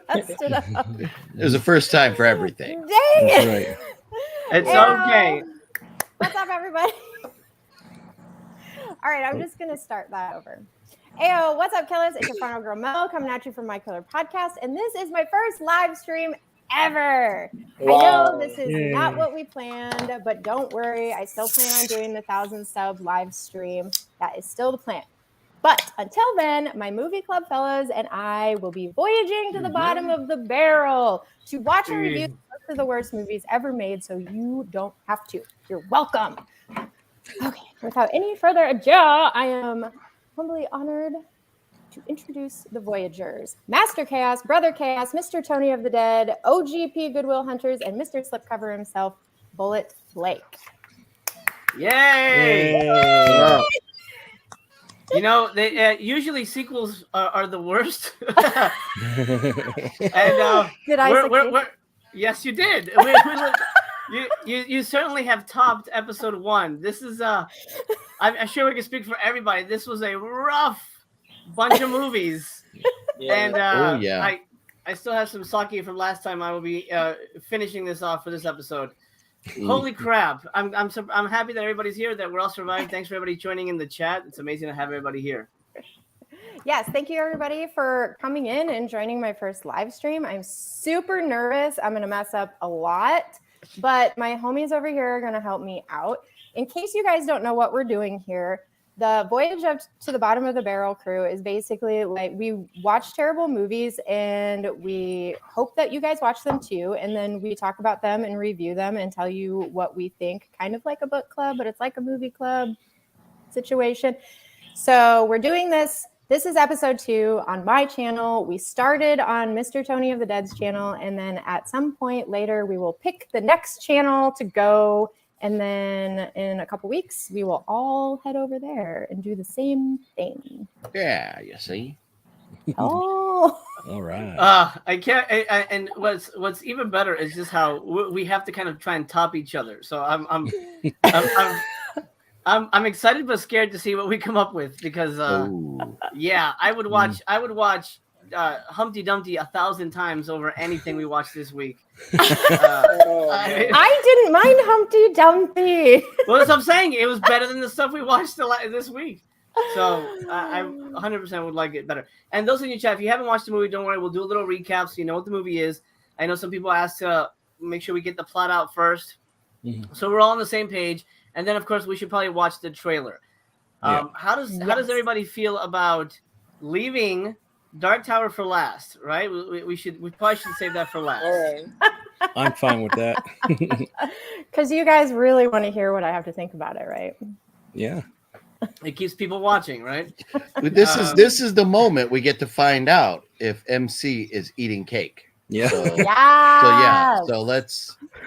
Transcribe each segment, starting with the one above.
messed it up. It was the first time for everything. Dang it. Right. It's okay. What's up, everybody? All right, I'm just going to start that over. Ayo, what's up, killers? It's your final girl, Mel, coming at you from My Killer Podcast, and this is my first live stream ever. Wow. I know this is not what we planned, but don't worry. I still plan on doing the 1,000 sub live stream. That is still the plan. But until then, my movie club fellas and I will be voyaging to the bottom of the barrel to watch and review most of the worst movies ever made, so you don't have to. You're welcome. Okay, without any further ado, I am humbly honored to introduce the Voyagers. Master Chaos, Brother Chaos, Mr. Tony of the Dead, OGP Goodwill Hunters, and Mr. Slipcover himself, Bullet Blake. Yay! Yay! You know, they usually sequels are the worst. And did I? Yes, you did. You certainly have topped episode 1. This is I'm sure we can speak for everybody. This was a rough bunch of movies. And I still have some sake from last time. I will be finishing this off for this episode. Holy crap. I'm happy that everybody's here, that we're all surviving. Thanks for everybody joining in the chat. It's amazing to have everybody here. Yes, thank you everybody for coming in and joining my first live stream. I'm super nervous. I'm going to mess up a lot, but my homies over here are going to help me out. In case you guys don't know what we're doing here, the Voyage Up to the Bottom of the Barrel crew is basically like we watch terrible movies and we hope that you guys watch them too. And then we talk about them and review them and tell you what we think, kind of like a book club, but it's like a movie club situation. So we're doing this. This is episode 2 on my channel. We started on Mr. Tony of the Dead's channel. And then at some point later, we will pick the next channel to go. And then in a couple weeks, we will all head over there and do the same thing. Yeah, you see. Oh, all right. I can't. And what's even better is just how we have to kind of try and top each other. So I'm excited but scared to see what we come up with because yeah, I would watch Humpty Dumpty 1,000 times over anything we watched this week. I didn't mind Humpty Dumpty. Well, that's what I'm saying. It was better than the stuff we watched this week. So I 100% would like it better. And those in your chat, if you haven't watched the movie, don't worry. We'll do a little recap so you know what the movie is. I know some people asked to make sure we get the plot out first. Mm-hmm. So we're all on the same page. And then, of course, we should probably watch the trailer. How does everybody feel about leaving Dark Tower for last, right? We probably should save that for last. All right. I'm fine with that. Because you guys really want to hear what I have to think about it, right? Yeah. It keeps people watching, right? But this is the moment we get to find out if MC is eating cake. Yeah. So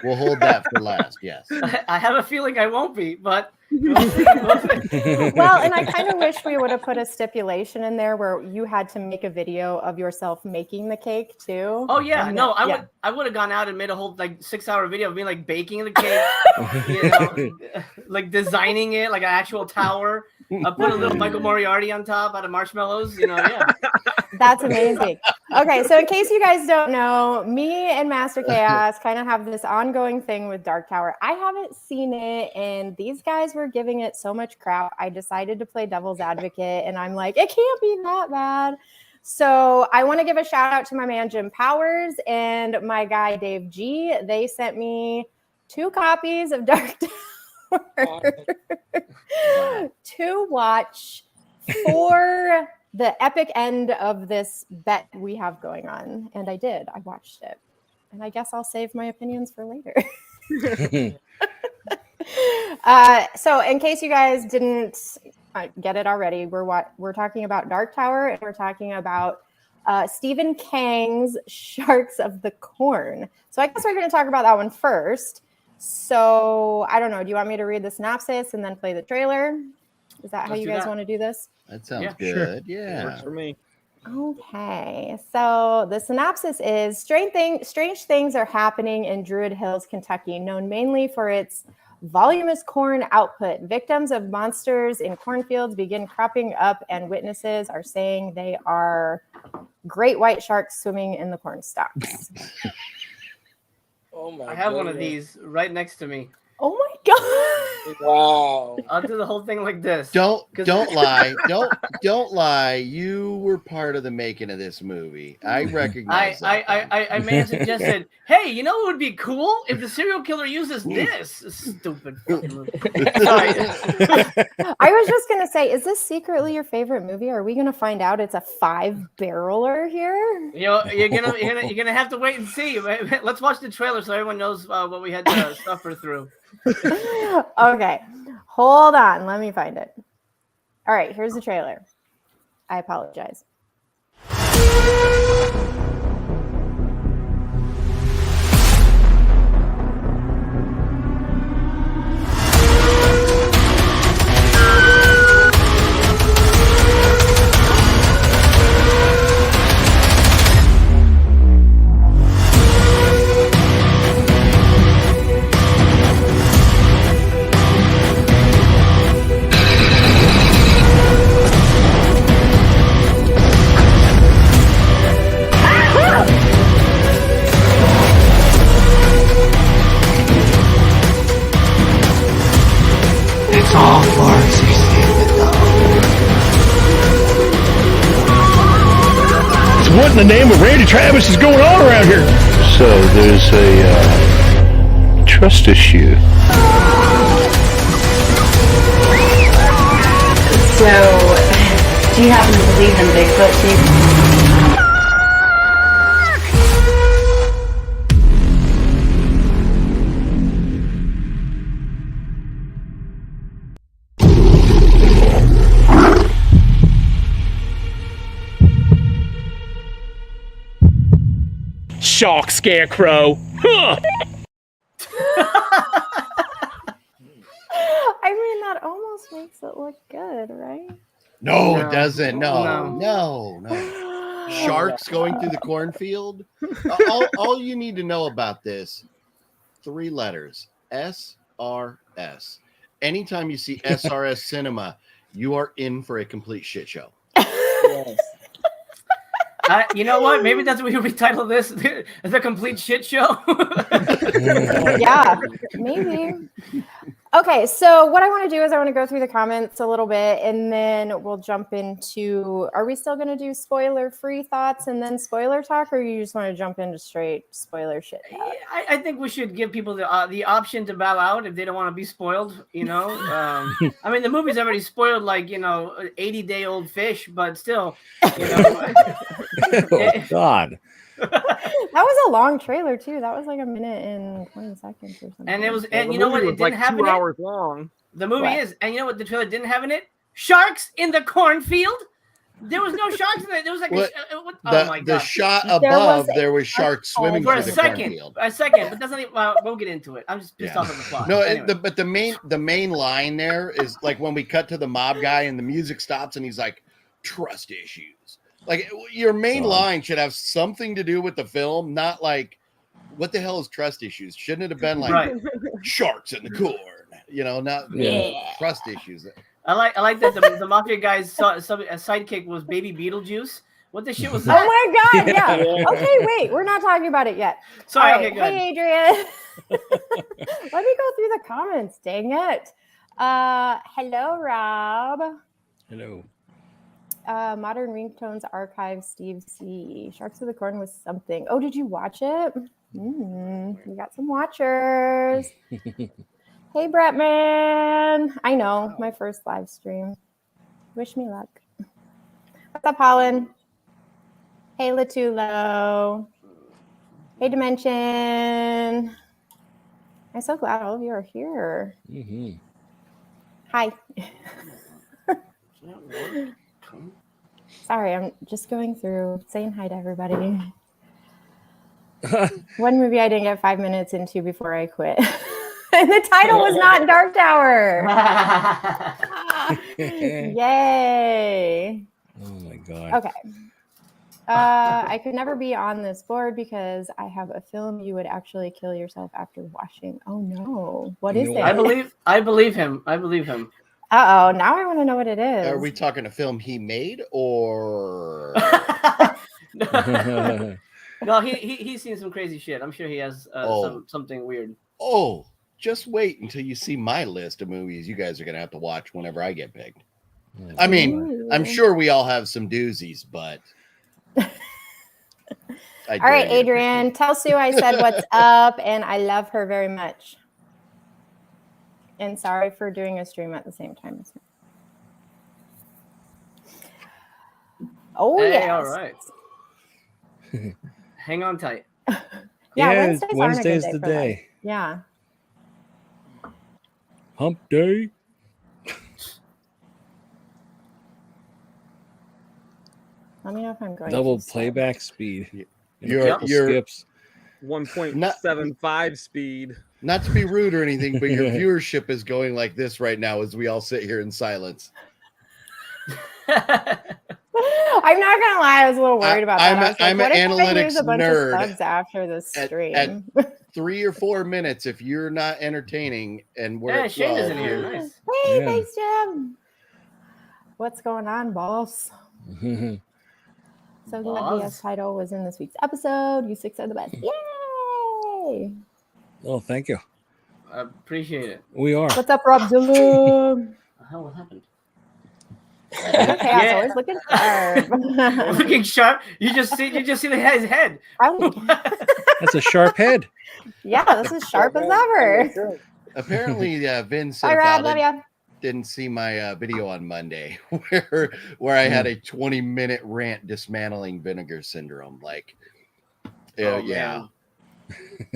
we'll hold that for last. Yes. I have a feeling I won't be, but well, and I kind of wish we would have put a stipulation in there where you had to make a video of yourself making the cake too. Oh yeah, I would have gone out and made a whole 6-hour video of me baking the cake, like designing it like an actual tower. I put a little Michael Moriarty on top out of marshmallows. Yeah. That's amazing. Okay, so in case you guys don't know, me and Master Chaos kind of have this ongoing thing with Dark Tower. I haven't seen it, and these guys were giving it so much crap. I decided to play devil's advocate, and I'm like, it can't be that bad. So I want to give a shout out to my man Jim Powers and my guy Dave G. They sent me 2 copies of Dark Tower to watch for the epic end of this bet we have going on. And I did. I watched it. And I guess I'll save my opinions for later. So in case you guys didn't get it already, we're talking about Dark Tower, and we're talking about Stephen Kang's Sharks of the Corn. So I guess we're going to talk about that one first. So I don't know. Do you want me to read the synopsis and then play the trailer? Is that how you guys want to do this? That sounds good. Sure. Yeah. Works for me. Okay, so the synopsis is strange things are happening in Druid Hills, Kentucky, known mainly for its voluminous corn output. Victims of monsters in cornfields begin cropping up, and witnesses are saying they are great white sharks swimming in the corn stalks. Oh my! I have one of goodness. these right next to me. Oh my god! Wow. I'll do the whole thing like this. Don't lie. Don't lie. You were part of the making of this movie. I recognize that. I may have suggested, hey, you know what would be cool if the serial killer uses this stupid fucking movie. Sorry. I was just gonna say, is this secretly your favorite movie? Are we gonna find out it's a 5-barreler here? You know, you're gonna have to wait and see. Let's watch the trailer so everyone knows what we had to suffer through. Okay, hold on. Let me find it. All right, here's the trailer. I apologize. It's all for entertainment, So what in the name of Randy Travis is going on around here? So there's a trust issue. So, do you happen to believe in Bigfoot, Chief? Shock Scarecrow. Huh. I mean, that almost makes it look good, right? No, No. it doesn't. No. No. Sharks going through the cornfield. All you need to know about this: 3 letters. SRS. Anytime you see SRS Cinema, you are in for a complete shit show. Yes. You know what? Maybe that's what we retitle this: the complete shit show. Yeah, maybe. Okay, so what I want to do is I want to go through the comments a little bit, and then we'll jump into, are we still going to do spoiler-free thoughts and then spoiler talk, or you just want to jump into straight spoiler shit talk? I think we should give people the option to bow out if they don't want to be spoiled. You know, I mean, the movie's already spoiled, like, 80-day-old fish, but still, Oh, God. That was a long trailer, too. That was like 1 minute and 20 seconds or something. And it was, Well, and the you know what? movie It was didn't like have 2 in it. hours long. The movie What? is, and you know what? The trailer didn't have in it. Sharks in the cornfield. There was no sharks in it. There was like oh my god! The shot There above, was there was sharks swimming For through a the second, cornfield. but that's not even. We'll get into it. I'm just pissed off at the plot. No, Anyway. but the main line there is like when we cut to the mob guy and the music stops and he's like, trust issues. Like, your main line should have something to do with the film, not like, what the hell is trust issues? Shouldn't it have been like Right. sharks in the corn? Not trust issues. I like that the mafia guy's sidekick was Baby Beetlejuice. What the shit was that? Oh my god, yeah. Okay, wait, we're not talking about it yet. Sorry, All okay, right. go ahead. Hey, Adrian. Let me go through the comments, dang it. Hello, Rob. Hello. Modern Ringtones Archive, Steve C. Sharks of the Corn was something. Oh, did you watch it? We got some watchers. Hey, Bretman. I know, my first live stream. Wish me luck. What's up, Holland? Hey, Latulo. Hey, Dimension. I'm so glad all of you are here. Mm-hmm. Hi. Sorry, I'm just going through saying hi to everybody. One movie I didn't get 5 minutes into before I quit. And the title was not Dark Tower. Yay. Oh my God. Okay. I could never be on this board because I have a film you would actually kill yourself after watching. Oh no. What is No. it? I believe him. I believe him. Uh-oh, now I want to know what it is. Are we talking a film he made or? No, he's seen some crazy shit. I'm sure he has something weird. Oh, just wait until you see my list of movies you guys are going to have to watch whenever I get picked. I mean, I'm sure we all have some doozies, but. All right, Adrian, tell Sue I said what's up, and I love her very much. And sorry for doing a stream at the same time as me. Oh, hey, yes. all right. Hang on tight. Yeah, Wednesday's the day. Yeah. Hump day. Let me know if I'm going. Double too slow. playback speed. You're skips. 1.75 speed. Not to be rude or anything, but your viewership is going like this right now as we all sit here in silence. I'm not gonna lie, I was a little worried about that. I'm what an if I analytics lose a bunch nerd. of subs after the stream? At 3 or 4 minutes, if you're not entertaining, and we're Yeah, at Shane is 12, in here. Nice. Hey, Yeah. thanks, Jim. What's going on, boss? So glad the Boss. title was in this week's episode. You 6 are the best. Yay! Oh, thank you. I appreciate it. We are. What's up, Rob Dillon? What the hell? What happened? Okay, I was always looking sharp. Looking sharp. You just see his head. That's a sharp head. Yeah, this is sharp as ever. apparently, Vin Bye, Rob. Love ya. didn't see my video on Monday where I had a 20-minute rant dismantling vinegar syndrome. Like, yeah.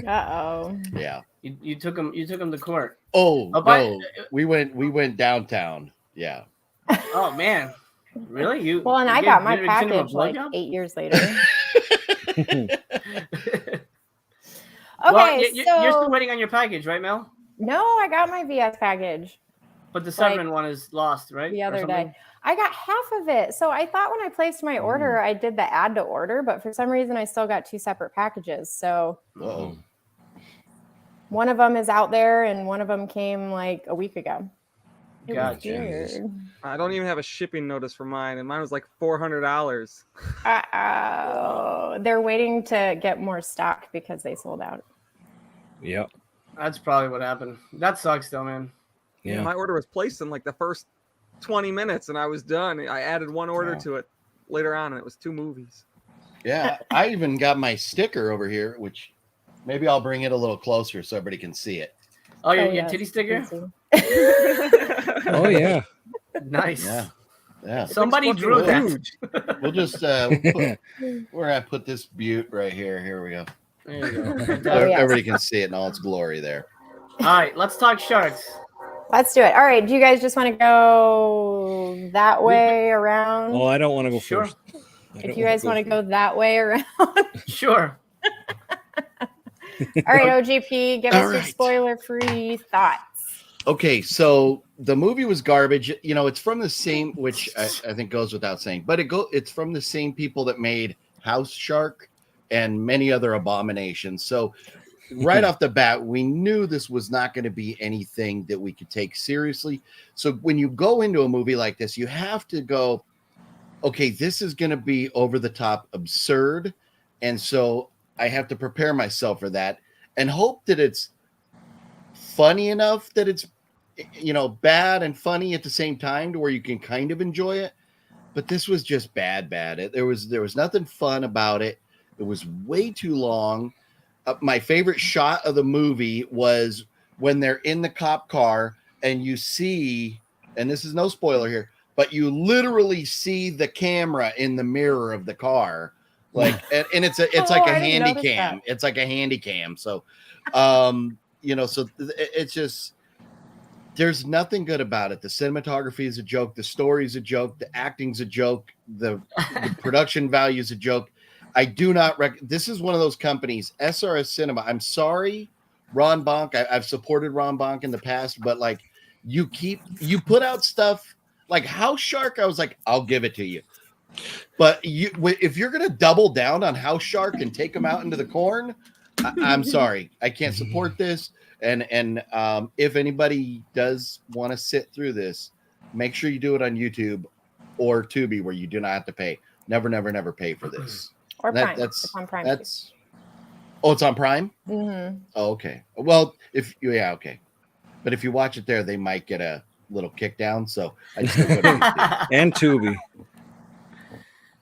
Uh-oh. Yeah. You took him to court. Oh, Oh, no. We went downtown. Yeah. Oh man, really? You? Well, and you I gave got my Vinegar Syndrome a package like blowjob? 8 years later. Well, Okay, you're still waiting on your package, right, Mel? No, I got my VS package But the Summerman one is lost, right? the Or other something? day. I got half of it. So I thought when I placed my order, I did the add to order, but for some reason I still got 2 separate packages. So Uh-oh. one of them is out there and one of them came like a week ago. It was Gotcha. weird. I don't even have a shipping notice for mine, and mine was like $400. Uh-oh. They're waiting to get more stock because they sold out. Yep. That's probably what happened. That sucks, though, man. Yeah. My order was placed in like the first 20 minutes, and I was done. I added one order to it later on, and it was 2 movies. Yeah. I even got my sticker over here, which maybe I'll bring it a little closer so everybody can see it. Oh, your yes, titty sticker? easy. Oh yeah. Nice. Yeah. Yeah. Somebody drew that. Huge. We'll just we're gonna put this butte right here. Here we go. There you go. Oh, yes. Everybody can see it in all its glory there. All right, let's talk sharks. Let's do it. All right. Do you guys just want to go that way around? Oh, I don't want to go Sure. first. If you guys want to go that way around. Sure. All right, OGP, give All us your right. spoiler-free thoughts. Okay, so the movie was garbage. You know, it's from the same, which I think goes without saying, but it's from the same people that made House Shark and many other abominations. So right off the bat, we knew this was not going to be anything that we could take seriously. So when you go into a movie like this, you have to go, okay, this is going to be over the top absurd. And so I have to prepare myself for that and hope that it's funny enough that it's, you know, bad and funny at the same time to where you can kind of enjoy it. But this was just bad. There was nothing fun about it. It was way too long. My favorite shot of the movie was when they're in the cop car and you see, and this is no spoiler here, but you literally see the camera in the mirror of the car. Like, and it's like a I didn't handy notice cam. that. It's like a handy cam. So, you know, so it's just, there's nothing good about it. The cinematography is a joke. The story is a joke. The acting's a joke. The production value is a joke. I do not this is one of those companies, SRS Cinema. I'm sorry, Ron Bonk. I've supported Ron Bonk in the past, but like you put out stuff like House Shark. I was like, I'll give it to you. But if you're gonna double down on house shark and take them out into the corn, I'm sorry, I can't support this. And if anybody does want to sit through this, make sure you do it on YouTube or Tubi, where you do not have to pay. Never pay for this. Or Prime. That's it's on Prime. That's it's on Prime. Mm-hmm. Oh, okay. Well, okay. But if you watch it there, they might get a little kick down. So I just And Tubi.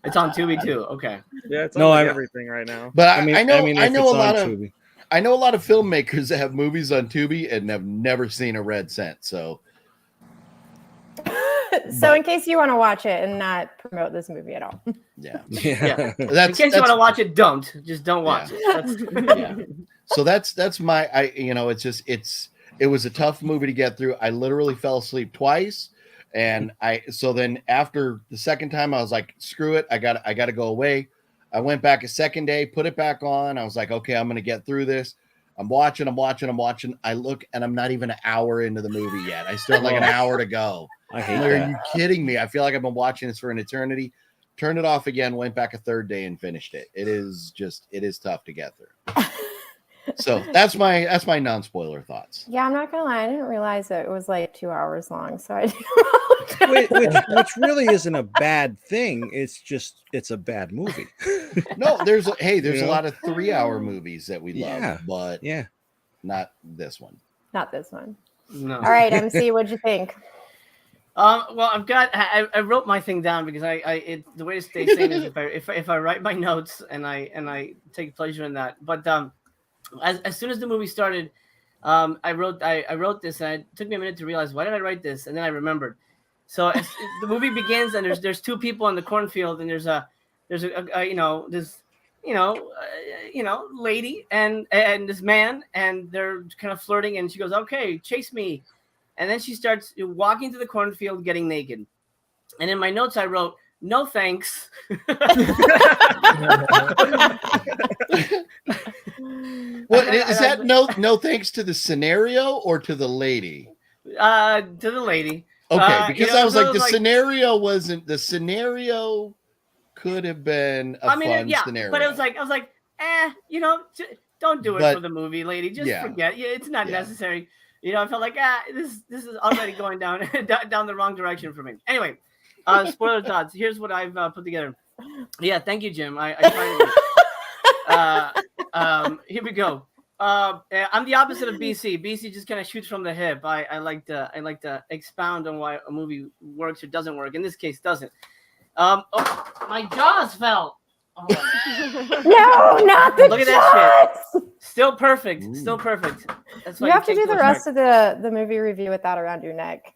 It's on Tubi too. Okay. Yeah, it's No, on I'm- everything right now. But I know I if know it's a lot on of Tubi. I know a lot of filmmakers that have movies on Tubi and have never seen a red cent. So So in case you want to watch it and not promote this movie at all. yeah. Yeah. In case you want to watch it, just don't watch it. That's, Yeah. So that's my it was a tough movie to get through. I literally fell asleep twice. And then after the second time, I was like, screw it. I got to go away. I went back a second day, put it back on. I was like, okay, I'm going to get through this. I'm watching. I look, and I'm not even an hour into the movie yet. I still have like an hour to go. I hate Are that. you kidding me? I feel like I've been watching this for an eternity. Turned it off again, went back a third day and finished it. It is tough to get through. So that's my non-spoiler thoughts. Yeah, I'm not gonna lie. I didn't realize that it was like 2 hours long. So I which really isn't a bad thing. It's a bad movie. No, there's a You know? lot of 3-hour movies that we love, Yeah. but Yeah. not this one. not this one. no. All right, MC, what'd you think? Well, I wrote my thing down because the way to stay sane is if I write my notes and I take pleasure in that. But as soon as the movie started, I wrote this, and it took me a minute to realize, why did I write this? And then I remembered. So the movie begins, and there's two people in the cornfield, and there's a lady and this man, and they're kind of flirting, and she goes, okay, chase me. And then she starts walking to the cornfield, getting naked. And in my notes, I wrote, no thanks. Well, is that no thanks to the scenario or to the lady? To the lady. Okay, because I was so like, the scenario could have been a fun scenario. But I was like, don't do it But- for the movie, lady. Just yeah. forget. Yeah, it's not Yeah. necessary. I felt like this is already going down the wrong direction for me. Anyway, spoiler thoughts. Here's what I've put together. Yeah, thank you, Jim. I tried to here we go. I'm the opposite of BC. BC just kind of shoots from the hip. I like to expound on why a movie works or doesn't work. In this case, doesn't. My jaws fell. Oh. No, not the Look at that shots! Still perfect. Ooh. Still perfect. That's why You have to take do the those rest back. of the movie review with that around your neck.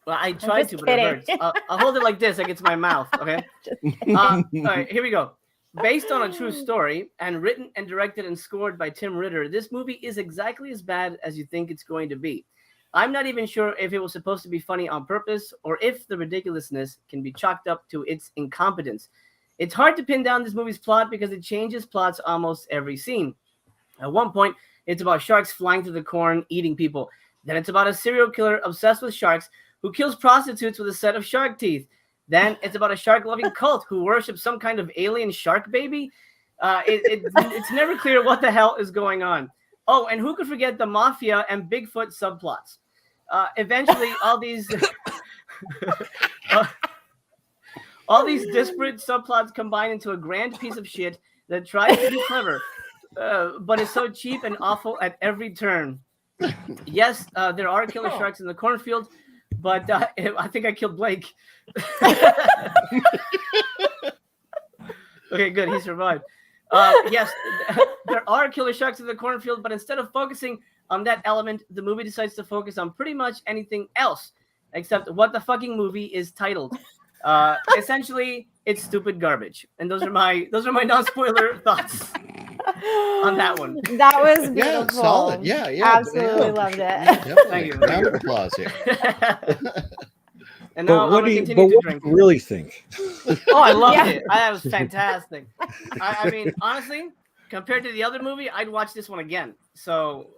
Well, I tried to, just but it kidding. hurts. I'll hold it like this, like it's my mouth. Okay. All right, here we go. Based on a true story and written and directed and scored by Tim Ritter, this movie is exactly as bad as you think it's going to be. I'm not even sure if it was supposed to be funny on purpose or if the ridiculousness can be chalked up to its incompetence. It's hard to pin down this movie's plot because it changes plots almost every scene. At one point, it's about sharks flying through the corn, eating people. Then it's about a serial killer obsessed with sharks who kills prostitutes with a set of shark teeth. Then it's about a shark-loving cult who worships some kind of alien shark baby. It's never clear what the hell is going on. Oh, and who could forget the mafia and Bigfoot subplots? Eventually, all these disparate subplots combine into a grand piece of shit that tries to be clever, but is so cheap and awful at every turn. Yes, there are killer sharks in the cornfield, but I think I killed Blake. Okay, good. He survived. Yes, there are killer sharks in the cornfield, but instead of focusing on that element, the movie decides to focus on pretty much anything else except what the fucking movie is titled. Essentially, it's stupid garbage. And those are my non-spoiler thoughts on that one. That was beautiful. Yeah, solid. Yeah. Absolutely Yeah, loved for it. sure. Definitely. Thank you. Round of applause here. And now But what I'm do going to continue to you drink. really think? Oh, I loved Yeah. it. That was fantastic. I mean, honestly, compared to the other movie, I'd watch this one again. So,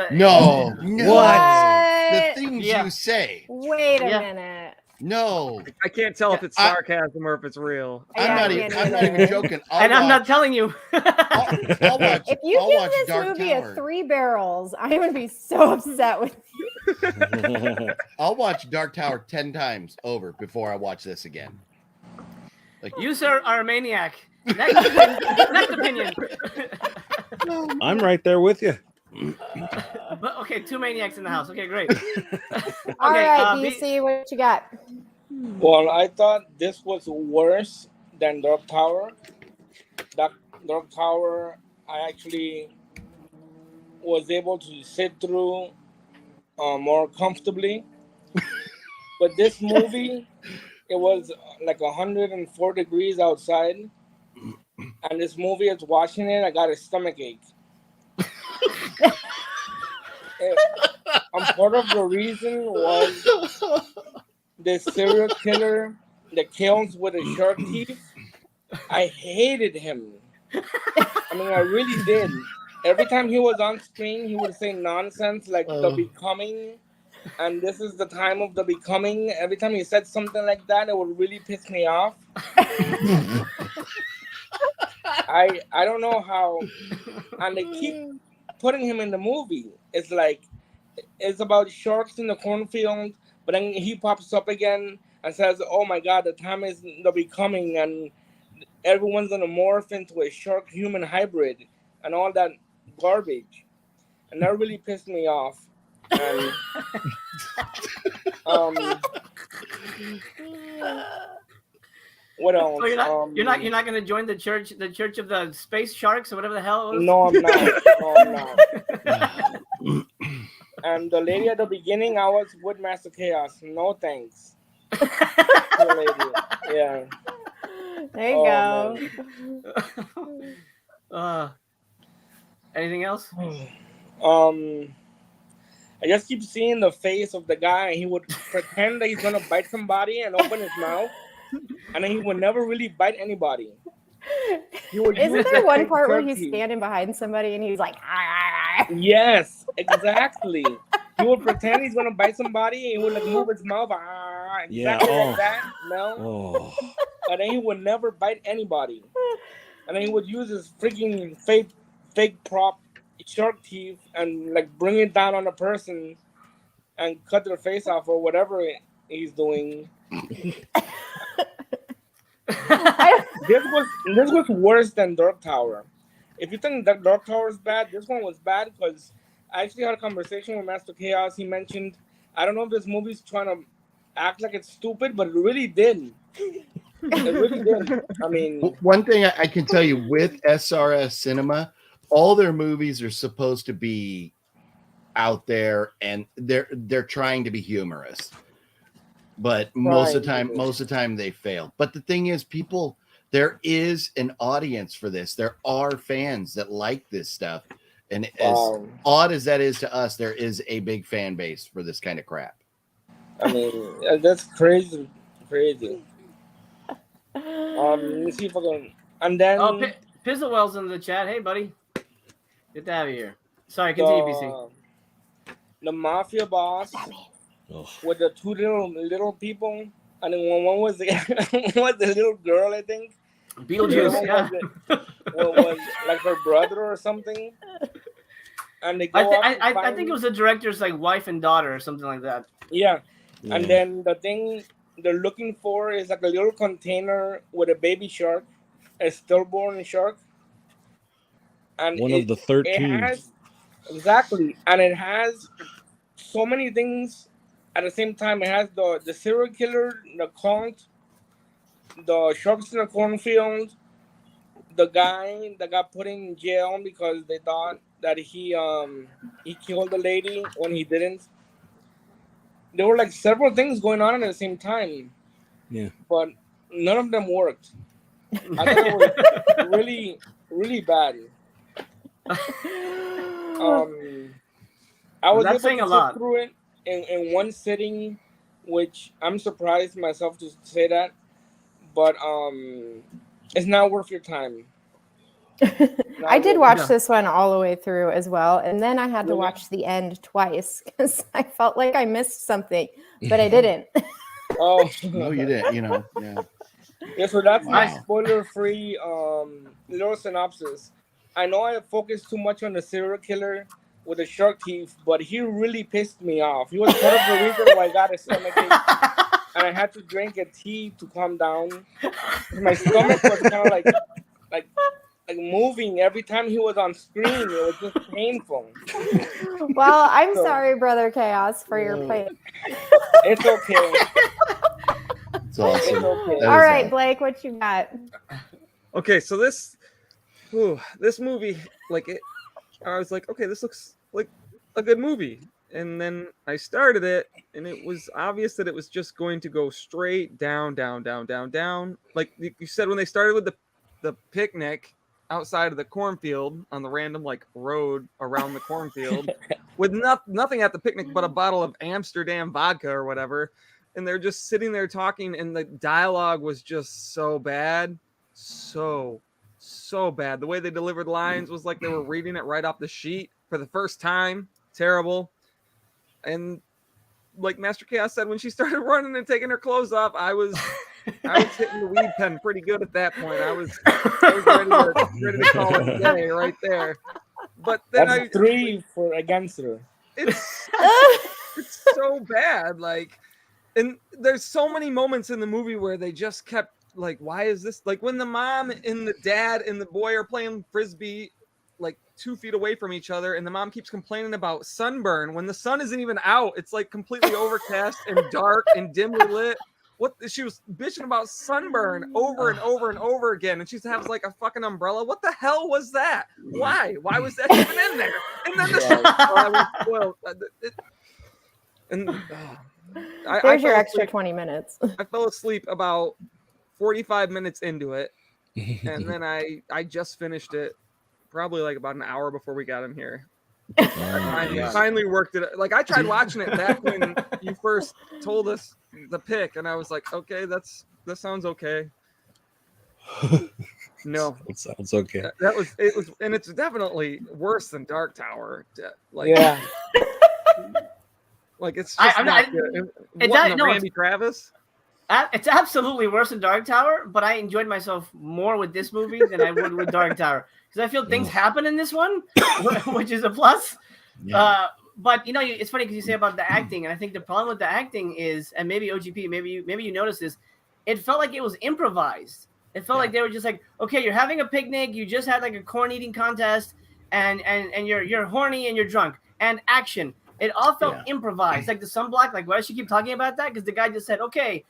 No. What? The things Yeah. you say. Wait a Yeah. minute. No, I can't tell if it's sarcasm or if it's real. I'm not even joking. I'm not telling you. I'll watch. If you I'll give watch this Dark movie Tower. a 3 barrels, I'm gonna be so upset with you. I'll watch Dark Tower 10 times over before I watch this again. Like You, sir, are a maniac. Next opinion. I'm right there with you. But okay, 2 maniacs in the house. Okay, great. All right, B- BC, what you got? Well, I thought this was worse than Dark Tower. Dark Tower, I actually was able to sit through more comfortably. But this movie, it was like 104 degrees outside. And this movie, is watching it, I got a stomach ache. Part of the reason was the serial killer that kills with a shark teeth. I hated him. I mean, I really did. Every time he was on screen, he would say nonsense like The Becoming, and this is the time of The Becoming. Every time he said something like that, it would really piss me off. I don't know how, and they keep putting him in the movie. It's like, it's about sharks in the cornfield, but then he pops up again and says, oh my God, the time is The Becoming, and everyone's gonna morph into a shark-human hybrid and all that garbage. And that really pissed me off. And, what else? So you're not going to join the church of the space sharks or whatever the hell it was? No, I'm not. And the lady at the beginning, I was with Master Chaos. No thanks. The lady. Yeah. There you go. Anything else? I just keep seeing the face of the guy, and he would pretend that he's gonna bite somebody and open his mouth, and then he would never really bite anybody. Isn't there one part where he's standing behind somebody and he's like, yes, exactly. He would pretend he's gonna bite somebody, and he would like move his mouth, exactly like that. No, and then he would never bite anybody, and then he would use his freaking fake prop shark teeth and like bring it down on a person and cut their face off or whatever he's doing. This was worse than Dark Tower. If you think that Dark Tower is bad, this one was bad because I actually had a conversation with Master Chaos. He mentioned, I don't know if this movie's trying to act like it's stupid, but it really did. It really did. I mean, one thing I can tell you with SRS Cinema, all their movies are supposed to be out there, and they're trying to be humorous. But most of the time they fail. But the thing is, there is an audience for this. There are fans that like this stuff. And as odd as that is to us, there is a big fan base for this kind of crap. I mean, that's crazy. Let me see if I can. And then Pizzlewell's in the chat. Hey, buddy. Good to have you here. Sorry, continue, BC. The mafia boss with the 2 little people, and then one was the little girl, I think. Beetlejuice, yeah. was like her brother or something. And they go I think it was the director's like wife and daughter or something like that. Yeah. And then the thing they're looking for is like a little container with a baby shark, a stillborn shark. And one of the 13. Exactly. And it has so many things at the same time. It has the serial killer, the cult, the sharks in the cornfield, the guy that got put in jail because they thought that he killed the lady when he didn't. There were like several things going on at the same time. Yeah. But none of them worked. I thought it was really, really bad. I was not able saying to a lot sit through it in one sitting, which I'm surprised myself to say that, but it's not worth your time. I did watch this one all the way through as well, and then I had to watch the end twice because I felt like I missed something, but I didn't. Oh, No, you didn't. Yeah. yeah. So that's my Wow. spoiler-free little synopsis. I know I focused too much on the serial killer with the shark teeth, but he really pissed me off. He was part of the reason why I got a stomachache, and I had to drink a tea to calm down. My stomach was kind of like moving every time he was on screen. It was just painful. Well, I'm So- sorry, Brother Chaos, for your pain. It's okay. It's awesome. It's okay. That All is right, awesome. Blake, what you got? Okay, so this movie, I was like, okay, this looks like a good movie. And then I started it, and it was obvious that it was just going to go straight down. Like you said, when they started with the picnic outside of the cornfield on the random road around the cornfield with nothing at the picnic but a bottle of Amsterdam vodka or whatever. And they're just sitting there talking, and the dialogue was just so bad. So bad. The way they delivered lines was like they were reading it right off the sheet for the first time. Terrible. And like Master Chaos said, when she started running and taking her clothes off, I was hitting the weed pen pretty good at that point. I was ready to call it a day right there. But then That's 3 for against her. it's so bad. And there's so many moments in the movie where they just kept why is this when the mom and the dad and the boy are playing frisbee 2 feet away from each other, and the mom keeps complaining about sunburn when the sun isn't even out. It's completely overcast and dark and dimly lit. What she was bitching about sunburn over and over and over again, and she has a fucking umbrella. What the hell was that? Why was that even in there? And then There's your extra 20 minutes. I fell asleep about 45 minutes into it, and then I just finished it probably about an hour before we got in here. I finally worked it. I tried watching it back when you first told us the pick, and I was like, okay, that sounds okay. No, It sounds okay. it was, and it's definitely worse than Dark Tower. Yeah. It's just not good. Randy Travis. It's absolutely worse than Dark Tower, but I enjoyed myself more with this movie than I would with Dark Tower, because I feel things happen in this one, which is a plus. Yeah. But it's funny because you say about the acting, and I think the problem with the acting is, and maybe OGP, maybe you noticed this, it felt like it was improvised. It felt like they were just okay, you're having a picnic, you just had a corn eating contest, and you're horny and you're drunk, and action. It all felt improvised, the sunblock. Why does she keep talking about that? Because the guy just said, okay.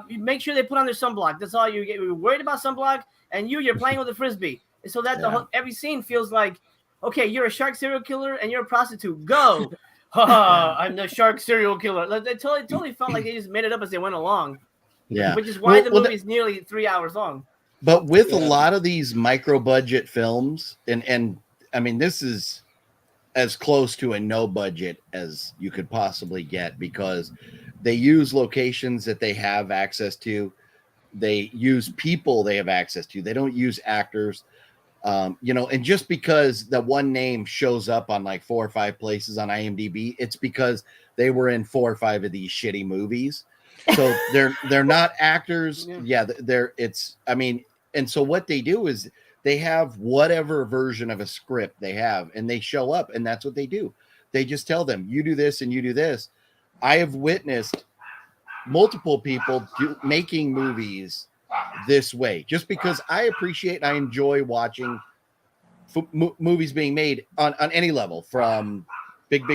You make sure they put on their sunblock. That's all you get. You're worried about sunblock, and you're playing with a frisbee, so that every scene feels like, okay, you're a shark serial killer and you're a prostitute. Go, I'm the shark serial killer. They totally felt like they just made it up as they went along. Yeah, which is why the movie is nearly 3 hours long. But with a lot of these micro budget films, and I mean, this is as close to a no budget as you could possibly get, because they use locations that they have access to. They use people they have access to. They don't use actors, and just because the one name shows up on 4 or 5 places on IMDb, it's because they were in 4 or 5 of these shitty movies. So they're not actors. And so what they do is they have whatever version of a script they have, and they show up, and that's what they do. They just tell them, you do this and you do this. I have witnessed multiple people making movies this way, just because I appreciate and I enjoy watching movies being made on any level, from big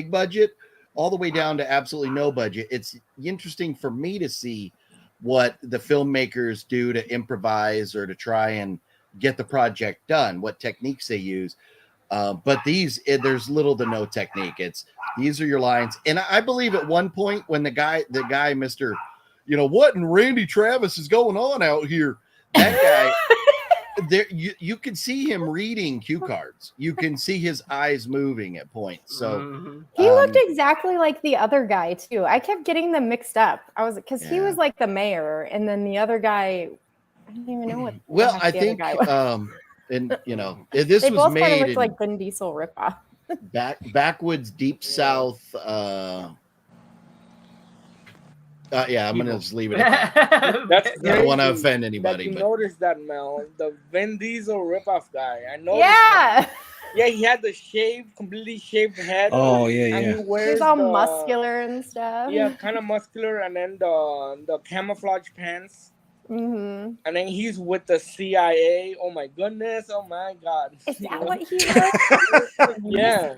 budget all the way down to absolutely no budget. It's interesting for me to see what the filmmakers do to improvise or to try and get the project done, what techniques they use. But there's little to no technique. These are your lines. And I believe at one point when the guy, Mr. What in Randy Travis is going on out here? That guy, there you can see him reading cue cards. You can see his eyes moving at points. So he looked exactly like the other guy too. I kept getting them mixed up. Because he was like the mayor, and then the other guy, I don't even know what. Well, I think, and this they was both made kind of looked in like Vin Diesel ripoff. backwoods, deep south. Yeah, I'm gonna Evil. just leave it at that. That's I don't want to crazy offend that anybody, you but noticed that, Mel. The Vin Diesel ripoff guy. I noticed. Yeah. Yeah, he had the completely shaved head. Oh yeah, And yeah. he wears He's all the, muscular and stuff. Yeah, kind of muscular, and then the camouflage pants. Mm-hmm. And then he's with the CIA. Oh my goodness! Oh my God! Is that what he was? Yeah.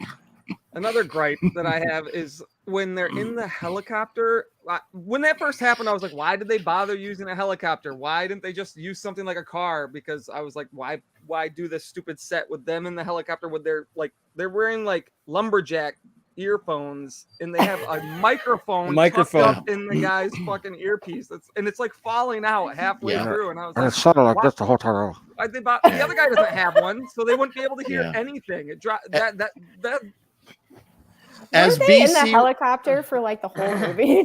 Another gripe that I have is when they're in the helicopter. When that first happened, I was like, why did they bother using a helicopter? Why didn't they just use something like a car? Because I was like, why do this stupid set with them in the helicopter with they're wearing like lumberjack earphones and they have a microphone tucked up in the guy's fucking earpiece. It's like falling out halfway through, and I was like, it sounded like this the whole time. The other guy doesn't have one, so they wouldn't be able to hear anything. It dropped that. As Were they in the BC helicopter for like the whole movie?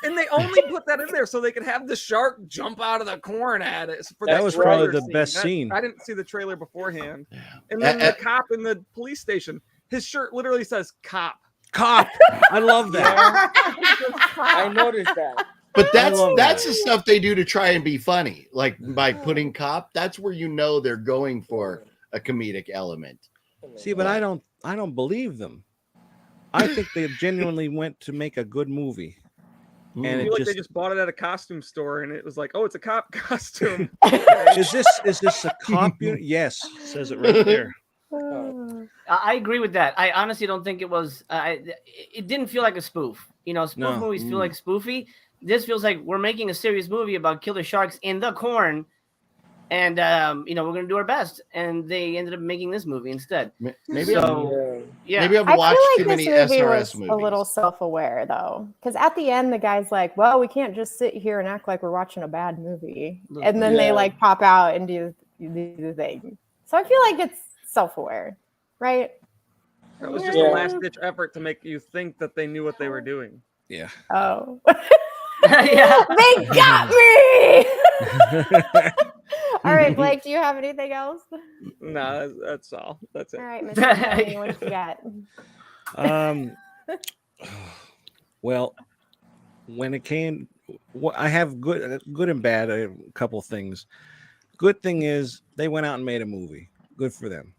and they only put that in there so they could have the shark jump out of the corn at it. That was probably the best scene. I didn't see the trailer beforehand. And then the cop in the police station, his shirt literally says "cop." Cop. I love that. I noticed that. But that's the stuff they do to try and be funny. Like by putting cop, that's where you know they're going for a comedic element. See, but I don't believe them. I think they genuinely went to make a good movie. And I feel like they just bought it at a costume store and it was like, oh, it's a cop costume. Is this a cop unit? Yes, says it right there. I agree with that. I honestly don't think it was. It didn't feel like a spoof. You know, spoof movies feel like spoofy. This feels like we're making a serious movie about killer sharks in the corn, and we're gonna do our best. And they ended up making this movie instead. Maybe Maybe I've watched too many SRS was movies. a little self-aware though, because at the end the guy's like, "Well, we can't just sit here and act like we're watching a bad movie," and then they like pop out and do the thing. So I feel like it's self-aware, right? It was just a last-ditch effort to make you think that they knew what they were doing. Yeah. Oh. Yeah. They got me. All right, Blake, do you have anything else? No, that's all. That's it. All right, Mr. Tony, what you got? Well, when it came, I have good and bad. I have a couple things. Good thing is they went out and made a movie. Good for them.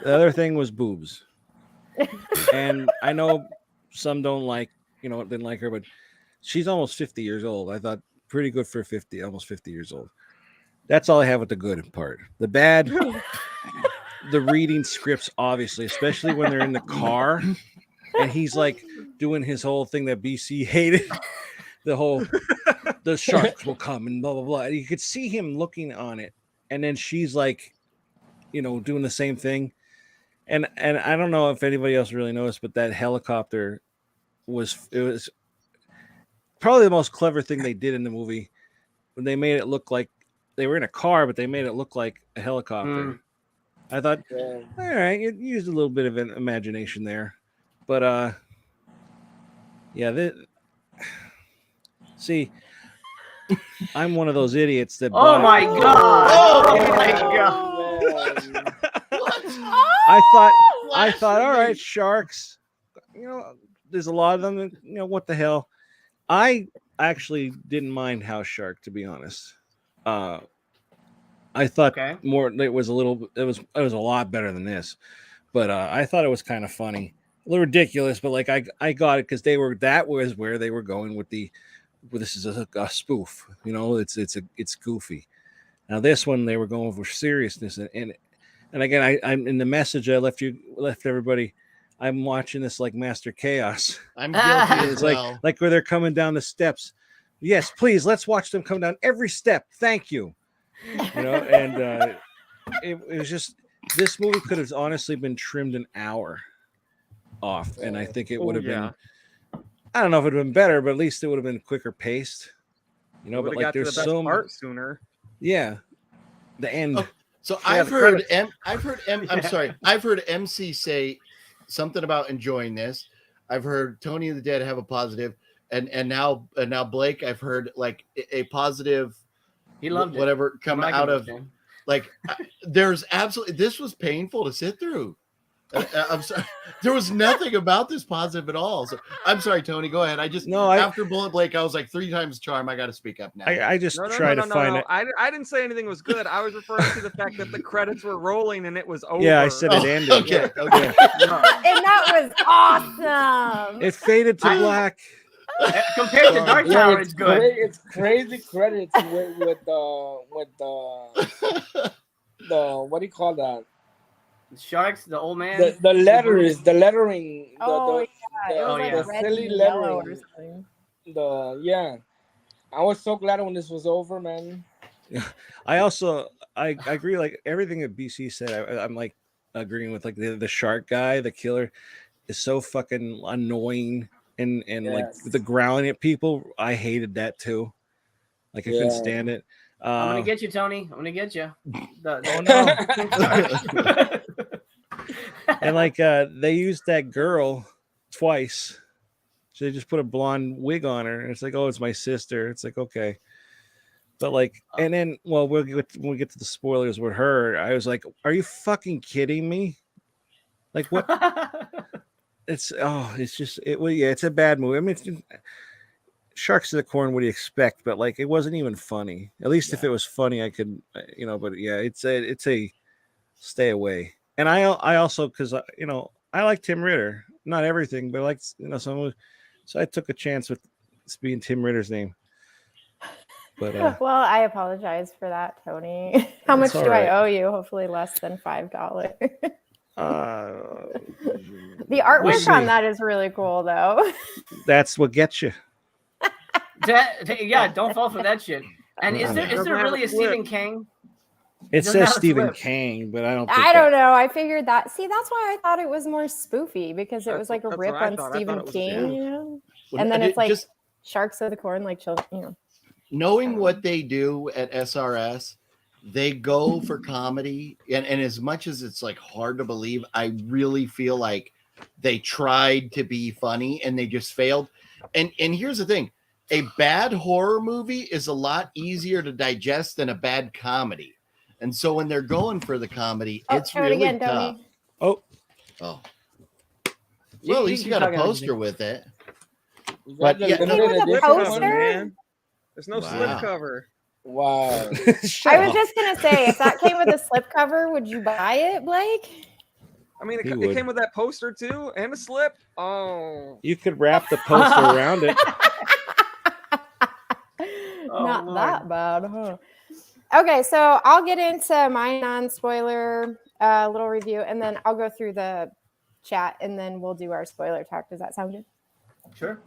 The other thing was boobs, and I know some don't like, didn't like her, but she's almost 50 years old. I thought pretty good for almost 50 years old. That's all I have with the good part. The bad, the reading scripts, obviously, especially when they're in the car and he's like doing his whole thing that BC hated. The sharks will come and blah, blah, blah. And you could see him looking on it. And then she's like, doing the same thing. And I don't know if anybody else really noticed, but that helicopter was probably the most clever thing they did in the movie. When they made it look like they were in a car, but they made it look like a helicopter. I thought, all right, you used a little bit of an imagination there. But see, I'm one of those idiots that Oh my god! Oh my god! I thought, all right, sharks. There's a lot of them. What the hell? I actually didn't mind house shark, to be honest. I thought more. It was a lot better than this, but I thought it was kind of funny, a little ridiculous, but like I got it because that was where they were going with this is a spoof. It's goofy. Now this one they were going for seriousness and again I'm in the message I left everybody. I'm watching this like Master Chaos. I'm guilty as like well. like where they're coming down the steps. Yes, please, let's watch them come down every step. Thank you. And it was just, this movie could have honestly been trimmed an hour off, and I think it would have been. I don't know if it would have been better, but at least it would have been quicker paced. But like there's so part sooner. Yeah, the end. Oh, so I've heard MC say something about enjoying this. I've heard Tony the Dead have a positive, and now Blake. I've heard like a positive. He loved it. Whatever come out of like. There's absolutely, this was painful to sit through. I'm sorry. There was nothing about this positive at all. So I'm sorry, Tony. Go ahead. After Bullet Blake, I was like 3 times charm. I got to speak up now. I just No, try to find it. I didn't say anything was good. I was referring to the fact that the credits were rolling and it was over. Yeah, I said it ended. Okay. Okay. And that was awesome. It faded to black. Compared to Dark Tower, it's good. It's crazy credits with the what do you call that? The sharks, the old man. The letters, the lettering. Oh, the yeah. It was like the red silly and yellow or lettering. something. I was so glad when this was over, man. I also I agree. Like everything that BC said, I'm like agreeing with like the shark guy, the killer, is so fucking annoying and like the growling at people. I hated that too. Like I couldn't stand it. I'm gonna get you, Tony. I'm gonna get you. And like they used that girl twice. So they just put a blonde wig on her, and it's like, oh, it's my sister. It's like, okay. But like, and then, well, when we get to the spoilers with her, I was like, are you fucking kidding me? Like what? It's just it's a bad movie. I mean, Sharks of the Corn, what do you expect? But like, it wasn't even funny. At least if it was funny, I could, But yeah, it's a stay away. And I also, because I like Tim Ritter, not everything, but I like some. So I took a chance with being Tim Ritter's name. But well, I apologize for that, Tony. How much do I owe you? Hopefully less than $5. The artwork on that is really cool, though. That's what gets you. Don't fall for that shit. And is there really a Stephen Kang? It says Stephen Kang, but I don't. I don't know. I figured that. See, that's why I thought it was more spoofy because it was like a rip on Stephen King, and then it's like Sharks of the Corn, like children. Knowing what they do at SRS, they go for comedy, and as much as it's like hard to believe, I really feel like they tried to be funny and they just failed. And here's the thing: a bad horror movie is a lot easier to digest than a bad comedy. And so when they're going for the comedy, it's really tough. Oh. Well, at least you got a poster with it. But yeah, a poster? There's no slip cover. Wow. I was just gonna say, if that came with a slip cover, would you buy it, Blake? I mean, it came with that poster too, and a slip. Oh. You could wrap the poster around it. Not that bad, huh? Okay, so I'll get into my non-spoiler little review, and then I'll go through the chat, and then we'll do our spoiler talk. Does that sound good? Sure.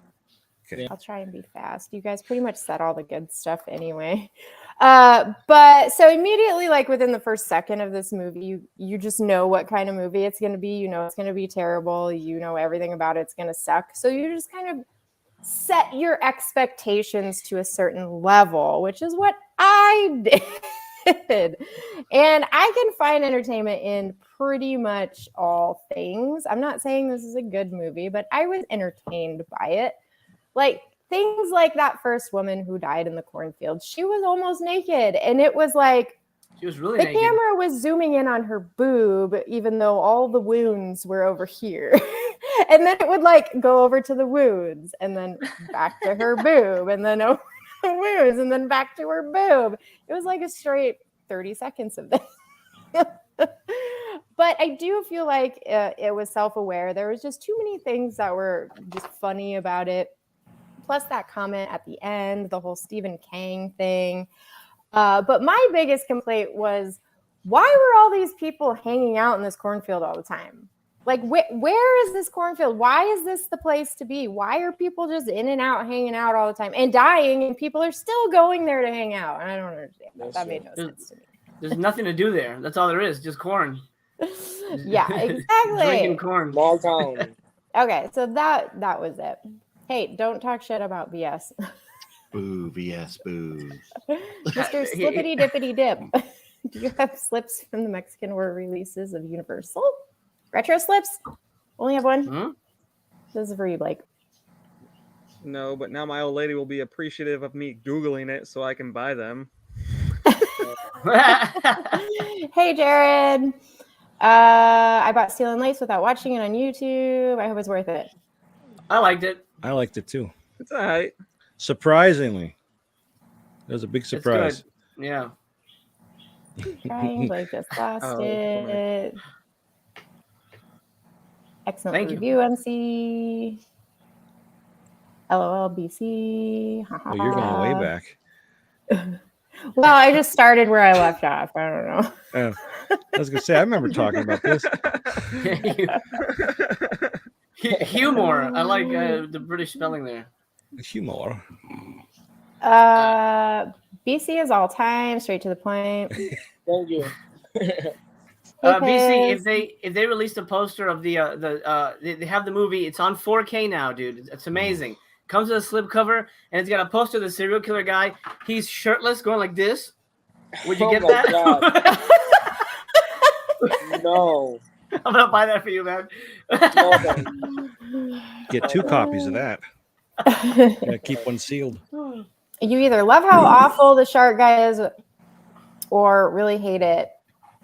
Okay. I'll try and be fast. You guys pretty much said all the good stuff anyway. But so immediately, like within the first second of this movie, you just know what kind of movie it's going to be. You know it's going to be terrible. You know everything about it's going to suck. So you just kind of set your expectations to a certain level, which is what I did. And I can find entertainment in pretty much all things. I'm not saying this is a good movie, but I was entertained by it. Like things like that first woman who died in the cornfield, she was almost naked. And it was like, she was really naked. Camera was zooming in on her boob, even though all the wounds were over here. And then it would like go over to the wounds and then back to her boob and then over to the wounds and then back to her boob. It was like a straight 30 seconds of this. But I do feel like it was self-aware. There was just too many things that were just funny about it. Plus that comment at the end, the whole Stephen Kang thing. But my biggest complaint was, why were all these people hanging out in this cornfield all the time? Like, where is this cornfield? Why is this the place to be? Why are people just in and out, hanging out all the time and dying, and people are still going there to hang out? I don't understand that. That made no sense to me. There's nothing to do there. That's all there is, just corn. Yeah, exactly. Drinking corn. Small town. Okay, so that was it. Hey, don't talk shit about BS. Boo, BS, boo. Mr. Slippity Dippity Dip. Do you have slips from the Mexican War releases of Universal? Retro slips? Only have one? Hmm? This is for you, Blake. No, but now my old lady will be appreciative of me Googling it so I can buy them. Hey, Jared. I bought Steel and Lace without watching it on YouTube. I hope it's worth it. I liked it. I liked it too. It's all right. Surprisingly, it was a big It's surprise. good. Yeah. Trying, Blake just lost it. Excellent Thank you. review, MC. LOL, BC. Oh, you're going way back. Well, I just started where I left off. I don't know. I was gonna say I remember talking about this. Humor. I like the British spelling there. Humor. BC is all time, straight to the point. Thank you. BC, if they released a poster of they have the movie, it's on 4K now, dude. It's amazing. Comes with a slipcover, and it's got a poster of the serial killer guy. He's shirtless, going like this. Would you get that? No. I'm gonna buy that for you, man. Get 2 copies of that. Yeah, keep one sealed. You either love how awful the shark guy is, or really hate it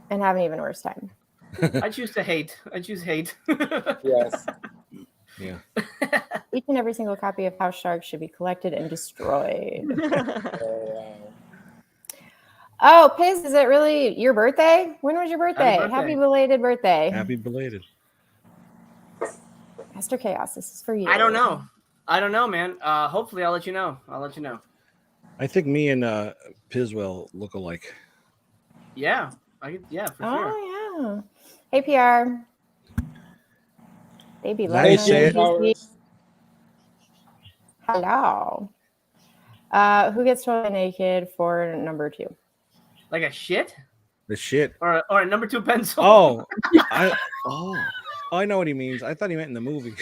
and have an even worse time. I choose to hate. I choose hate. Yes. Yeah. Each and every single copy of House Shark should be collected and destroyed. Oh, Piz, is it really your birthday? When was your birthday? Happy belated birthday. Happy belated. Master Chaos, this is for you. I don't know, man. Hopefully, I'll let you know. I think me and Pizwell look alike. Yeah, for sure. Oh, yeah. Hey, PR. Baby, Now you say it. Hello. Who gets totally naked for number 2? Like a shit? The shit. Or a number 2 pencil? Oh, I know what he means. I thought he meant in the movie.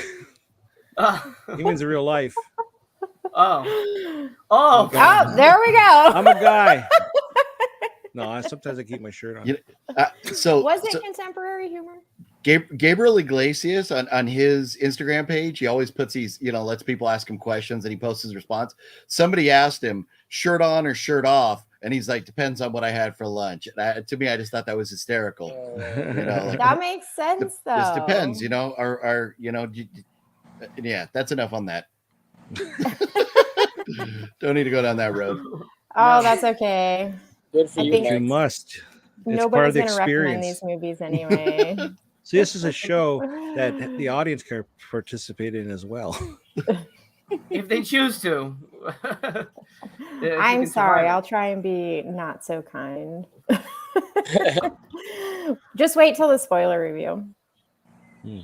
He means in real life. Oh, there we go. I'm a guy. No, sometimes I keep my shirt on. Was it contemporary humor? Gabriel Iglesias on his Instagram page, he always puts these, lets people ask him questions and he posts his response. Somebody asked him, shirt on or shirt off? And he's like, depends on what I had for lunch. To me, I just thought that was hysterical. That makes sense, though. This depends, yeah, that's enough on that. Don't need to go down that road. Oh, that's okay. Good for I you. think You must. It's nobody's part of the going to recommend experience. these movies anyway. See, this is a show that the audience can participate in as well. If they choose to. I'm sorry. I'll try and be not so kind. Just wait till the spoiler review. Yeah,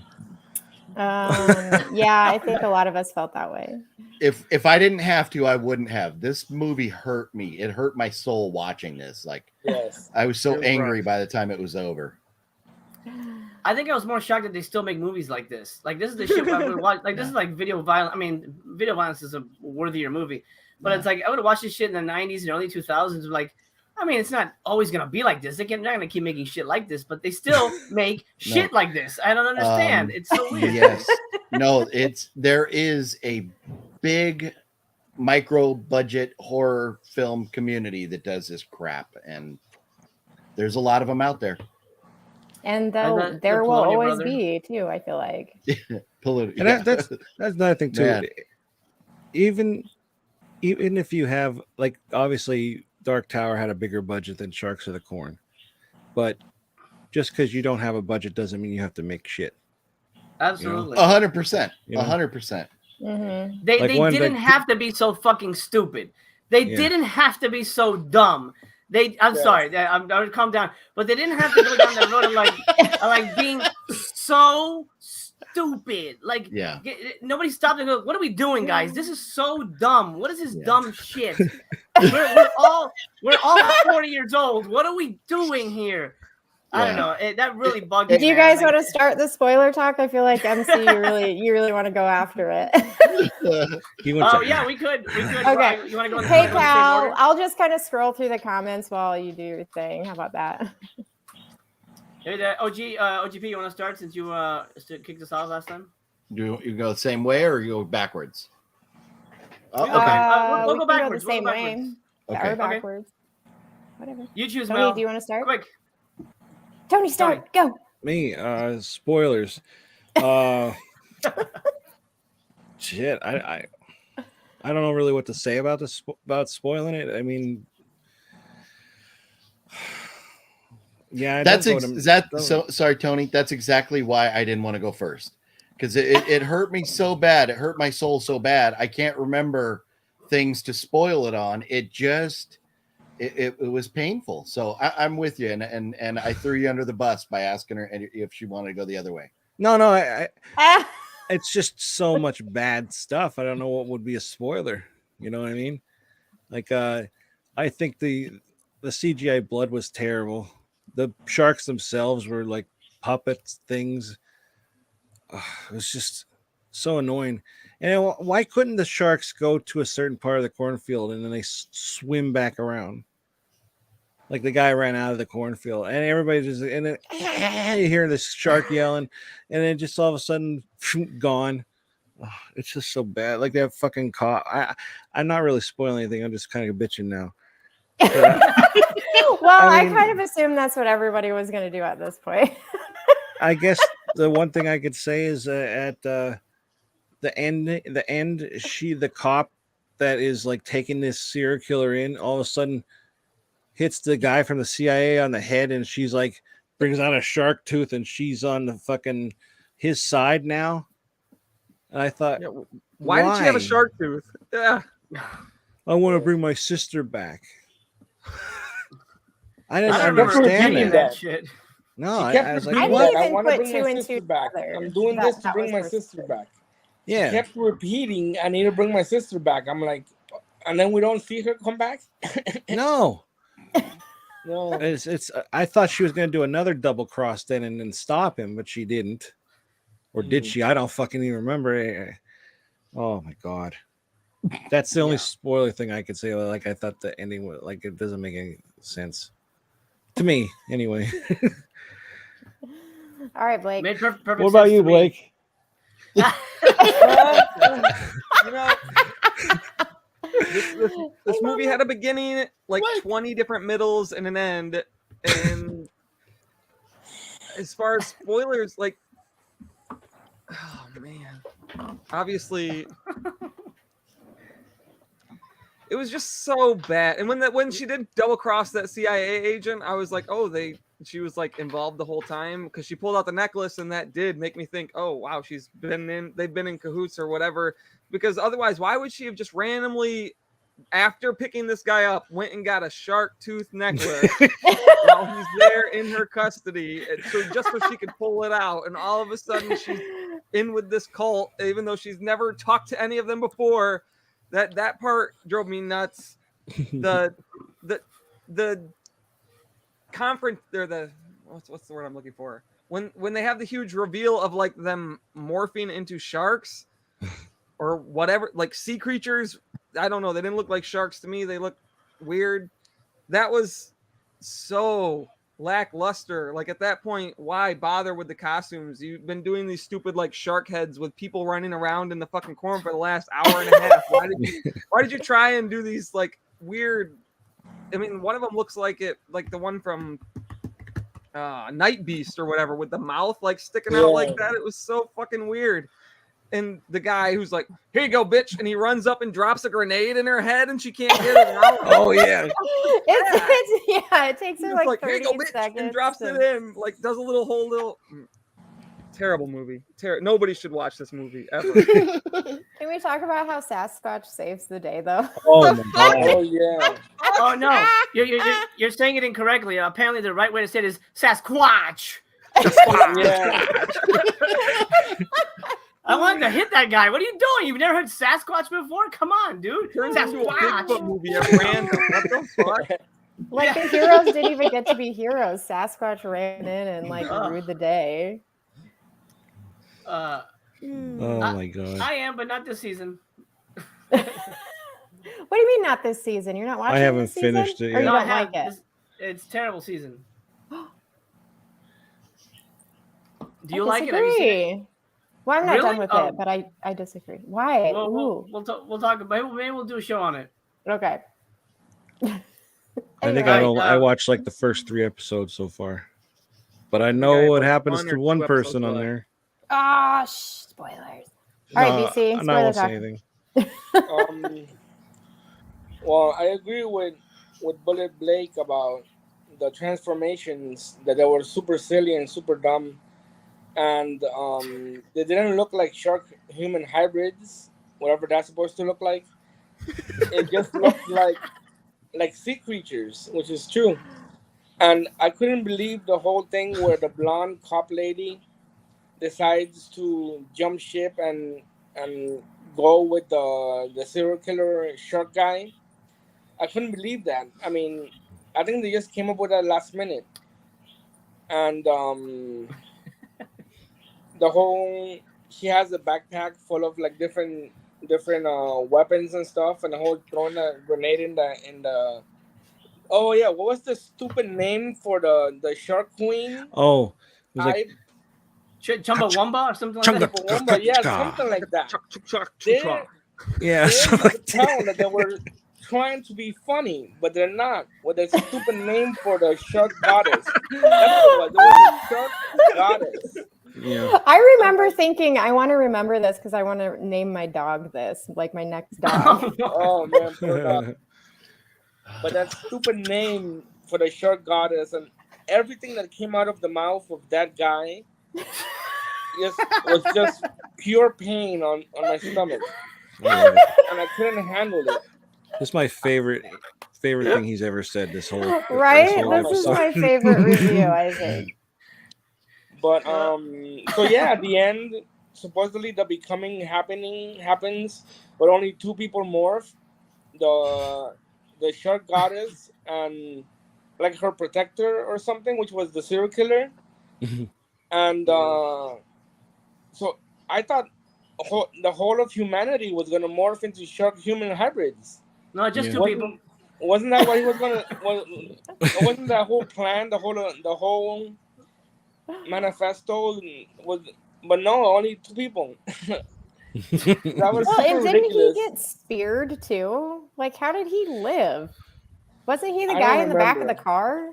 I think a lot of us felt that way. If I didn't have to, I wouldn't have. This movie hurt me. It hurt my soul watching this. Like, yes. I was so angry by the time it was over. I think I was more shocked that they still make movies like this. Like, this is the shit I would watch. Like, this is like video violence. I mean, video violence is a worthier movie, but it's like I would have watched this shit in the 90s and early 2000s. Like, I mean, it's not always gonna be like this. They're not gonna keep making shit like this, but they still make shit like this. I don't understand. It's so weird. Yes. No, there is a big micro budget horror film community that does this crap, and there's a lot of them out there. And there will always be too, I feel like. And that's another thing too. Man. Even if you have, like, obviously Dark Tower had a bigger budget than Sharks of the Corn, but just because you don't have a budget doesn't mean you have to make shit. Absolutely. 100%. 100%. Mm-hmm. They didn't have to be so fucking stupid. They didn't have to be so dumb. I'm sorry, I'm going to calm down, but they didn't have to go down that road of like being so stupid. Like, nobody stopped and go, "What are we doing, guys? This is so dumb. What is this dumb shit? we're all 40 years old. What are we doing here?" I don't know. That really bugged me. Do you guys want to start the spoiler talk? I feel like MC, you really want to go after it. Yeah, we could. Okay. You want to go? Hey, Cal, I'll just kind of scroll through the comments while you do your thing. How about that? Hey, OGP, you want to start since you kicked us off last time? You go the same way or you go backwards? Oh, okay. We'll go backwards. The same way. Okay. Or backwards. Whatever. You choose, Tony, Mel. do you want to start? Quick. Tony, start. Go. Me, spoilers. Shit, I don't know really what to say about this about spoiling it. I mean, yeah, so sorry, Tony. That's exactly why I didn't want to go first, because it hurt me so bad. It hurt my soul so bad. I can't remember things to spoil it on. It just it was painful. So I'm with you, and I threw you under the bus by asking her if she wanted to go the other way. No, it's just so much bad stuff. I don't know what would be a spoiler. You know what I mean? Like, I think the CGI blood was terrible. The sharks themselves were like puppet things. It was just so annoying. And why couldn't the sharks go to a certain part of the cornfield and then they swim back around? Like the guy ran out of the cornfield, and everybody just, and then you hear this shark yelling, and then just all of a sudden gone. Oh, it's just so bad. Like that fucking cop. I'm not really spoiling anything. I'm just kind of bitching now. Well, I kind of assumed that's what everybody was going to do at this point. I guess the one thing I could say is at the end, the cop that is like taking this serial killer in, all of a sudden hits the guy from the CIA on the head, and she's like brings out a shark tooth, and she's on the fucking his side now. And I thought, why did she have a shark tooth? Yeah, I want to bring my sister back. I didn't remember understand that shit. No, I was like, I what? didn't I even want to put bring two my and sister two back. together. I'm doing this to bring my sister back. Yeah. She kept repeating, I need to bring my sister back. I'm like, and then we don't see her come back? No. No. It's. I thought she was going to do another double cross then and then stop him, but she didn't. Or did she? I don't fucking even remember. Oh my god. That's the only spoiler thing I could say. Like, I thought the ending was like, it doesn't make any sense to me anyway. All right, Blake. Made perfect What about sense you, to me. Blake? You know, this movie had a beginning, like 20 different middles and an end. And as far as spoilers, like, oh man, obviously it was just so bad. And when she did double cross that CIA agent, I was like, oh, she was like involved the whole time, because she pulled out the necklace, and that did make me think, oh wow, they've been in cahoots or whatever. Because otherwise, why would she have just randomly, after picking this guy up, went and got a shark tooth necklace while he's there in her custody, so just so she could pull it out, and all of a sudden she's in with this cult, even though she's never talked to any of them before. That part drove me nuts. The conference, or what's the word I'm looking for? When they have the huge reveal of like them morphing into sharks or whatever, like sea creatures. I don't know. They didn't look like sharks to me. They looked weird. That was so lackluster. Like, at that point, why bother with the costumes? You've been doing these stupid like shark heads with people running around in the fucking corn for the last hour and a half. Why did you try and do these like weird? I mean, one of them looks like the one from Night Beast or whatever, with the mouth like sticking out like that. It was so fucking weird. And the guy who's like, "Here you go, bitch," and he runs up and drops a grenade in her head, and she can't get it out. Oh yeah, it takes her like 30 "Here you go, bitch," seconds and drops it in, like does a little. Terrible movie. Nobody should watch this movie ever. Can we talk about how Sasquatch saves the day, though? Oh my god. Oh yeah. Oh no, you're saying it incorrectly. Apparently, the right way to say it is Sasquatch. Yeah. I wanted to hit that guy. What are you doing? You've never heard Sasquatch before? Come on, dude. Turns into a Bigfoot Sasquatch. movie at random. What the fuck? Like, the heroes didn't even get to be heroes. Sasquatch ran in and like ruined the day. Oh my god. I am, but not this season. What do you mean not this season? You're not watching? I haven't this season? finished it Or you yet. No, I don't have. like it? It's terrible season. Do you I like it? Have you seen it? disagree. Well, I'm not Really? done with Oh. it, but I disagree. Why? We'll Ooh. talk. Maybe we'll do a show on it. Okay. I think Anyway. I watched like the first 3 episodes so far. But I guy know what about happens 1 to or one 2 person on episodes there. Ah, spoilers. All right, BC, I spoiler won't say talk. anything. Well, I agree with Bullet Blake about the transformations that they were super silly and super dumb, and they didn't look like shark human hybrids, whatever that's supposed to look like. It just looked like sea creatures, which is true. And I couldn't believe the whole thing where the blonde cop lady decides to jump ship and go with the serial killer shark guy. I couldn't believe that. I mean, I think they just came up with that last minute. And the whole, he has a backpack full of like different weapons and stuff, and the whole throwing a grenade in the. Oh yeah, what was the stupid name for the shark queen? Oh, it was like Chumbawamba or something like that. Chumbawamba, yeah, something like that. yeah, You could tell that they were trying to be funny, but they're not. With a stupid name for the shark goddess. That's what it was. It was a shark goddess. Yeah. I remember thinking, I want to remember this because I want to name my dog this, like my next dog. Oh man, poor dog. But that stupid name for the shark goddess and everything that came out of the mouth of that guy was just pure pain on my stomach. And I couldn't handle it. This is my favorite thing he's ever said this whole Right? This This is my favorite review, I think. But so yeah, at the end, supposedly the becoming happens, but only 2 people morph. The shark goddess and like her protector or something, which was the serial killer. And so I thought the whole of humanity was gonna morph into shark human hybrids. No, just 2 people. Wasn't that what he was gonna? Wasn't that whole plan? The whole manifesto was, but no, only 2 people. That was Well, super and didn't ridiculous. he get speared too? Like, how did he live? Wasn't he the I guy don't in the back of the remember. car?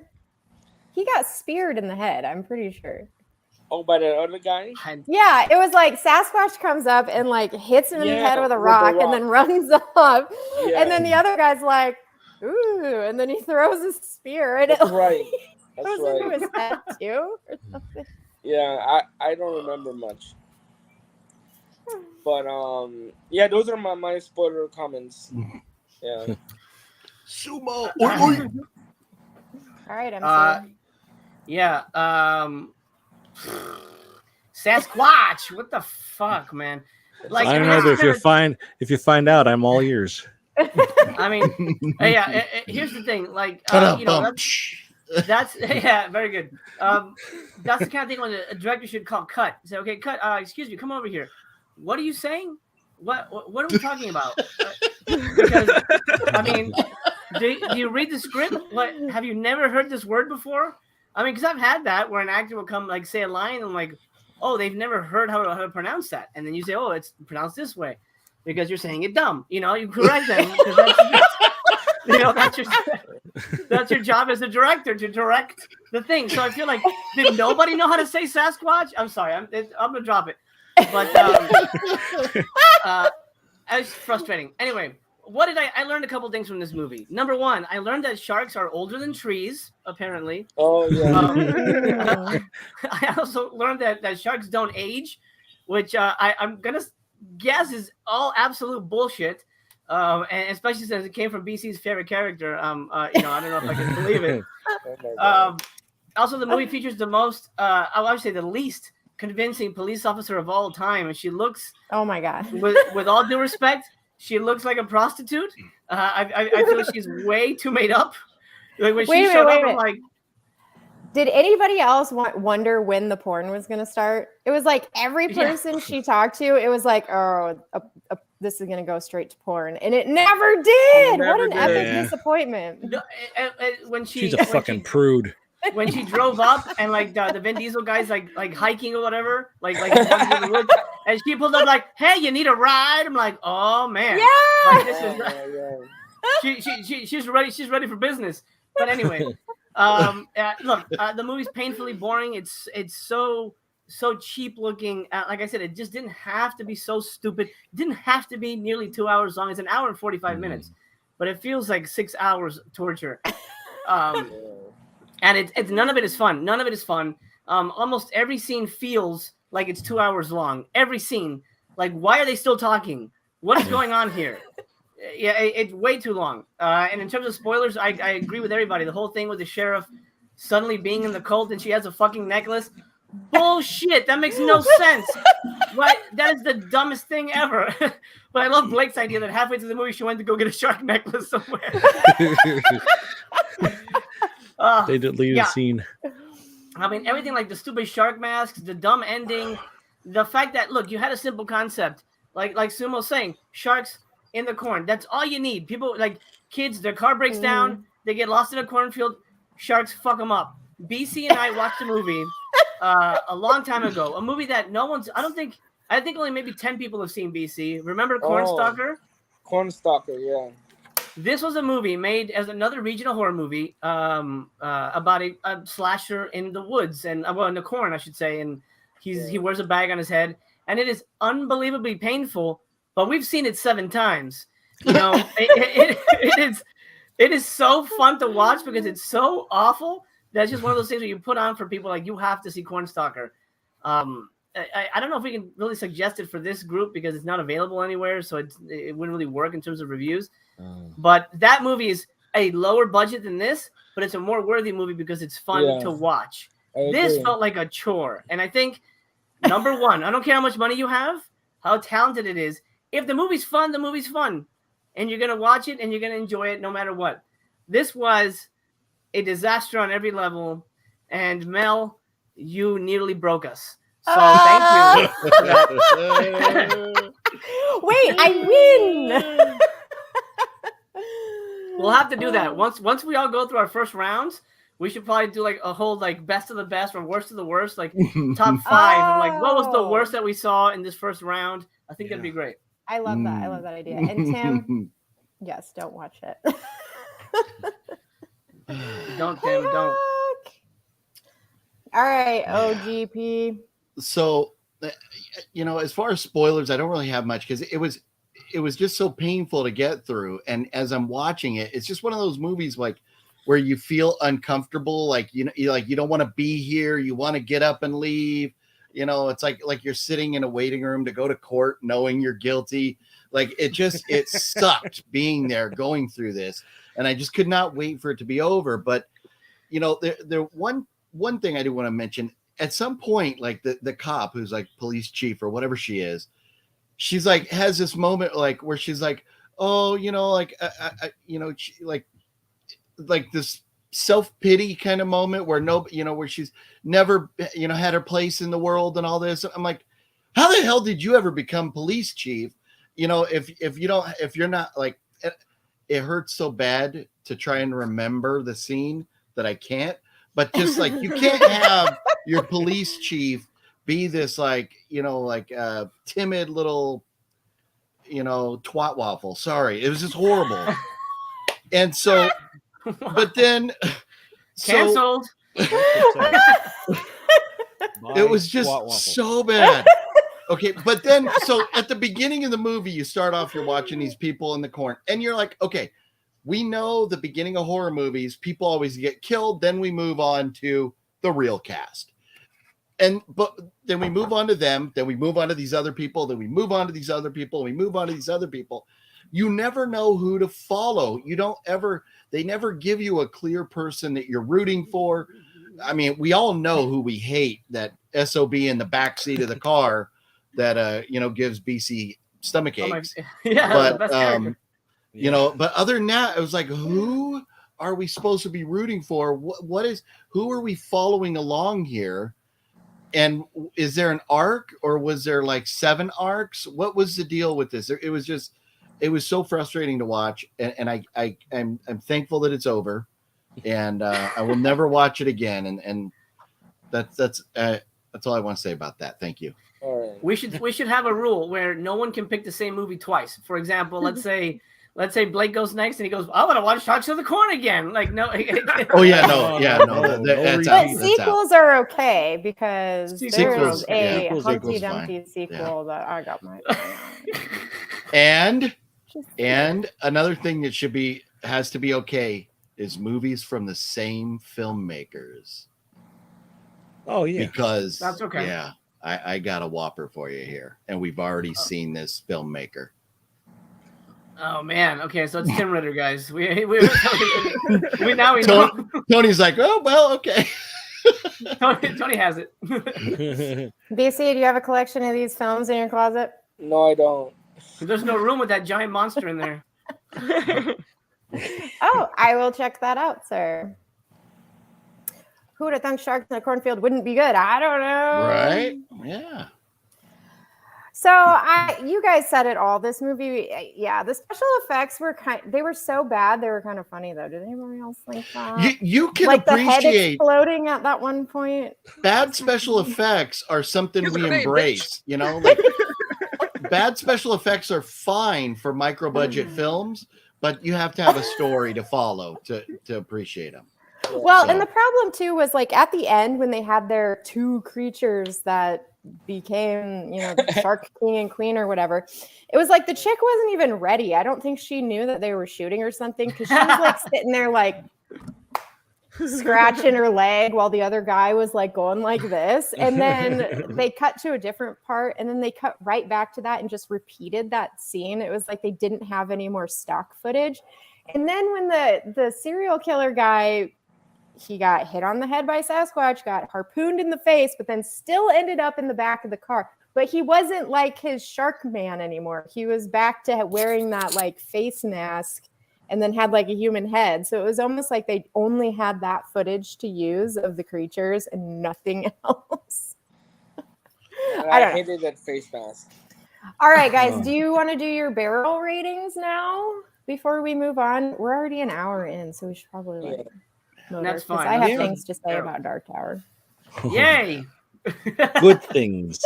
He got speared in the head, I'm pretty sure. Oh, by the other guy? Yeah, it was like Sasquatch comes up and like hits him in the Yeah, head with a with the rock and rock. then runs off. Yeah. And then the other guy's like, ooh, and then he throws a spear and That's it right. That's goes right. into his head too or something. Yeah, I don't remember much. But yeah, those are my spoiler comments. Yeah. Sumo. All right, I'm sorry. Yeah. Sasquatch. What the fuck, man? Like, I don't know, but if you find out, I'm all ears. I mean, yeah. Here's the thing, like, you know, that's yeah, very good. That's the kind of thing when a director should call cut. Say, okay, cut. Excuse me, come over here. What are you saying? What are we talking about? Because I mean, do you read the script? What, have you never heard this word before? I mean, because I've had that where an actor will come like say a line and I'm like, oh, they've never heard how to pronounce that, and then you say, oh, it's pronounced this way because you're saying it dumb. You know, you correct them because that's your job as a director, to direct the thing. So I feel like, did nobody know how to say Sasquatch? I'm sorry, I'm gonna drop it. But it's frustrating. Anyway, what did I learned a couple things from this movie. Number 1, I learned that sharks are older than trees, apparently. Oh yeah. I also learned that sharks don't age, which I'm gonna guess is all absolute bullshit. And especially since it came from BC's favorite character. You know, I don't know if I can believe it. Also, the movie features the most, I would say the least convincing police officer of all time, and she looks, oh my god, with all due respect, she looks like a prostitute. I feel she's way too made up. Like when she showed up, I'm like, did anybody else wonder when the porn was going to start? It was like every person she talked to, it was like, oh, this is going to go straight to porn, and it never did. What an epic disappointment! No, when she's a fucking prude. When she drove up and like the Vin Diesel guys like hiking or whatever, like in the woods, and she pulled up like, hey, you need a ride? I'm like, oh man, yeah, like, this is she's ready for business. But anyway, Look, the movie's painfully boring. It's so cheap looking. Like I said, it just didn't have to be so stupid. It didn't have to be nearly 2 hours long. It's an hour and 45 minutes, but it feels like 6 hours torture. And it's none of it is fun. None of it is fun. Almost every scene feels like it's 2 hours long. Every scene. Like, why are they still talking? What is going on here? Yeah, it's way too long. And in terms of spoilers, I agree with everybody. The whole thing with the sheriff suddenly being in the cult and she has a fucking necklace. Bullshit. That makes no sense. What? That is the dumbest thing ever. But I love Blake's idea that halfway through the movie she went to go get a shark necklace somewhere. They deleted the scene. I mean, everything like the stupid shark masks, the dumb ending, the fact that, look, you had a simple concept. Like Sumo's saying, sharks in the corn. That's all you need. People, like kids, their car breaks down. They get lost in a cornfield. Sharks fuck them up. BC and I watched a movie a long time ago. A movie that I think only maybe 10 people have seen BC. Remember Cornstalker? Cornstalker, yeah. This was a movie made as another regional horror movie about a slasher in the woods and in the corn, I should say. And he wears a bag on his head, and it is unbelievably painful. But we've seen it 7 times. You know, it is so fun to watch because it's so awful. That's just one of those things where you put on for people like, you have to see Cornstalker. I don't know if we can really suggest it for this group because it's not available anywhere, so it wouldn't really work in terms of reviews. But that movie is a lower budget than this, but it's a more worthy movie because it's fun to watch. This felt like a chore. And I think, number one, I don't care how much money you have, how talented it is. If the movie's fun, the movie's fun. And you're going to watch it and you're going to enjoy it no matter what. This was a disaster on every level. And Mel, you nearly broke us. So thank you for that. Wait, I win. We'll have to do that. Once we all go through our first rounds, we should probably do like a whole like best of the best or worst of the worst, like top 5. And like, what was the worst that we saw in this first round? I think that'd be great. I love that. I love that idea. And Tim, yes, don't watch it. Don't, Tim, don't. All right, OGP. So, you know, as far as spoilers, I don't really have much because it was just so painful to get through. And as I'm watching it, it's just one of those movies like where you feel uncomfortable, like you don't want to be here, you want to get up and leave. You know, it's like you're sitting in a waiting room to go to court knowing you're guilty. Like it sucked being there going through this. And I just could not wait for it to be over. But, you know, there one thing I do want to mention. At some point, like the cop who's like police chief or whatever she is, she's like has this moment like where she's like, oh, you know, like you know, she, like this self-pity kind of moment where where she's never, you know, had her place in the world and all this. I'm like, how the hell did you ever become police chief? You know, if you're not like, it hurts so bad to try and remember the scene that I can't, but just like, you can't have your police chief be this like, you know, like timid little, you know, twat waffle. Sorry. It was just horrible. And so, but then canceled. It was just so bad. Okay, but then so at the beginning of the movie, you start off, you're watching these people in the corn, and you're like, okay, we know the beginning of horror movies, people always get killed, then we move on to the real cast. But then we move on to them, then we move on to these other people, then we move on to these other people, and we move on to these other people. You never know who to follow. They never give you a clear person that you're rooting for. I mean, we all know who we hate, that SOB in the back seat of the car that, you know, gives BC stomach aches. But, you know, but other than that, it was like, who are we supposed to be rooting for? Who are we following along here? And is there an arc, or was there like 7 arcs? What was the deal with this? It was so frustrating to watch, and I'm thankful that it's over, and I will never watch it again. And that's all I want to say about that. Thank you. All right. We should have a rule where no one can pick the same movie twice. For example, let's say let's say Blake goes next and he goes, I want to watch Sharks of the Corn again. Like, no. Oh yeah, no, that's But out. sequels are okay because Sequels there's are okay. a Sequels Humpty fine. Dumpty sequel that I got my eye on. And another thing that has to be okay is movies from the same filmmakers. Oh yeah, because That's okay. Yeah, I got a whopper for you here, and we've already seen this filmmaker. Oh man. Okay, so it's Tim Ritter, guys. We now we know. Tony's like, oh well, okay. Tony has it. BC, do you have a collection of these films in your closet? No, I don't. There's no room with that giant monster in there. Oh, I will check that out, sir. Who would have thunk Sharks in a Cornfield wouldn't be good? I don't know. Right? Yeah. So you guys said it all. This movie, yeah, the special effects they were so bad. They were kind of funny though. Did anybody else think that? You can like the head appreciate exploding at that one point. bad special effects are something we embrace. You know, like bad special effects are fine for micro budget films, but you have to have a story to follow to appreciate them. Well, and the problem too was like at the end when they had their two creatures that became, the Shark King and Queen or whatever, it was like the chick wasn't even ready. I don't think she knew that they were shooting or something because she was like sitting there like scratching her leg while the other guy was like going like this. And then they cut to a different part and then they cut right back to that and just repeated that scene. It was like they didn't have any more stock footage. And then when the serial killer guy, he got hit on the head by Sasquatch, got harpooned in the face, but then still ended up in the back of the car. But he wasn't like his shark man anymore. He was back to wearing that like face mask and then had like a human head. So it was almost like they only had that footage to use of the creatures and nothing else. I hated that face mask. All right, guys, do you want to do your barrel ratings now before we move on? We're already an hour in, so we should probably like... That's fine. I have things to say about Dark Tower. Yay! Good things.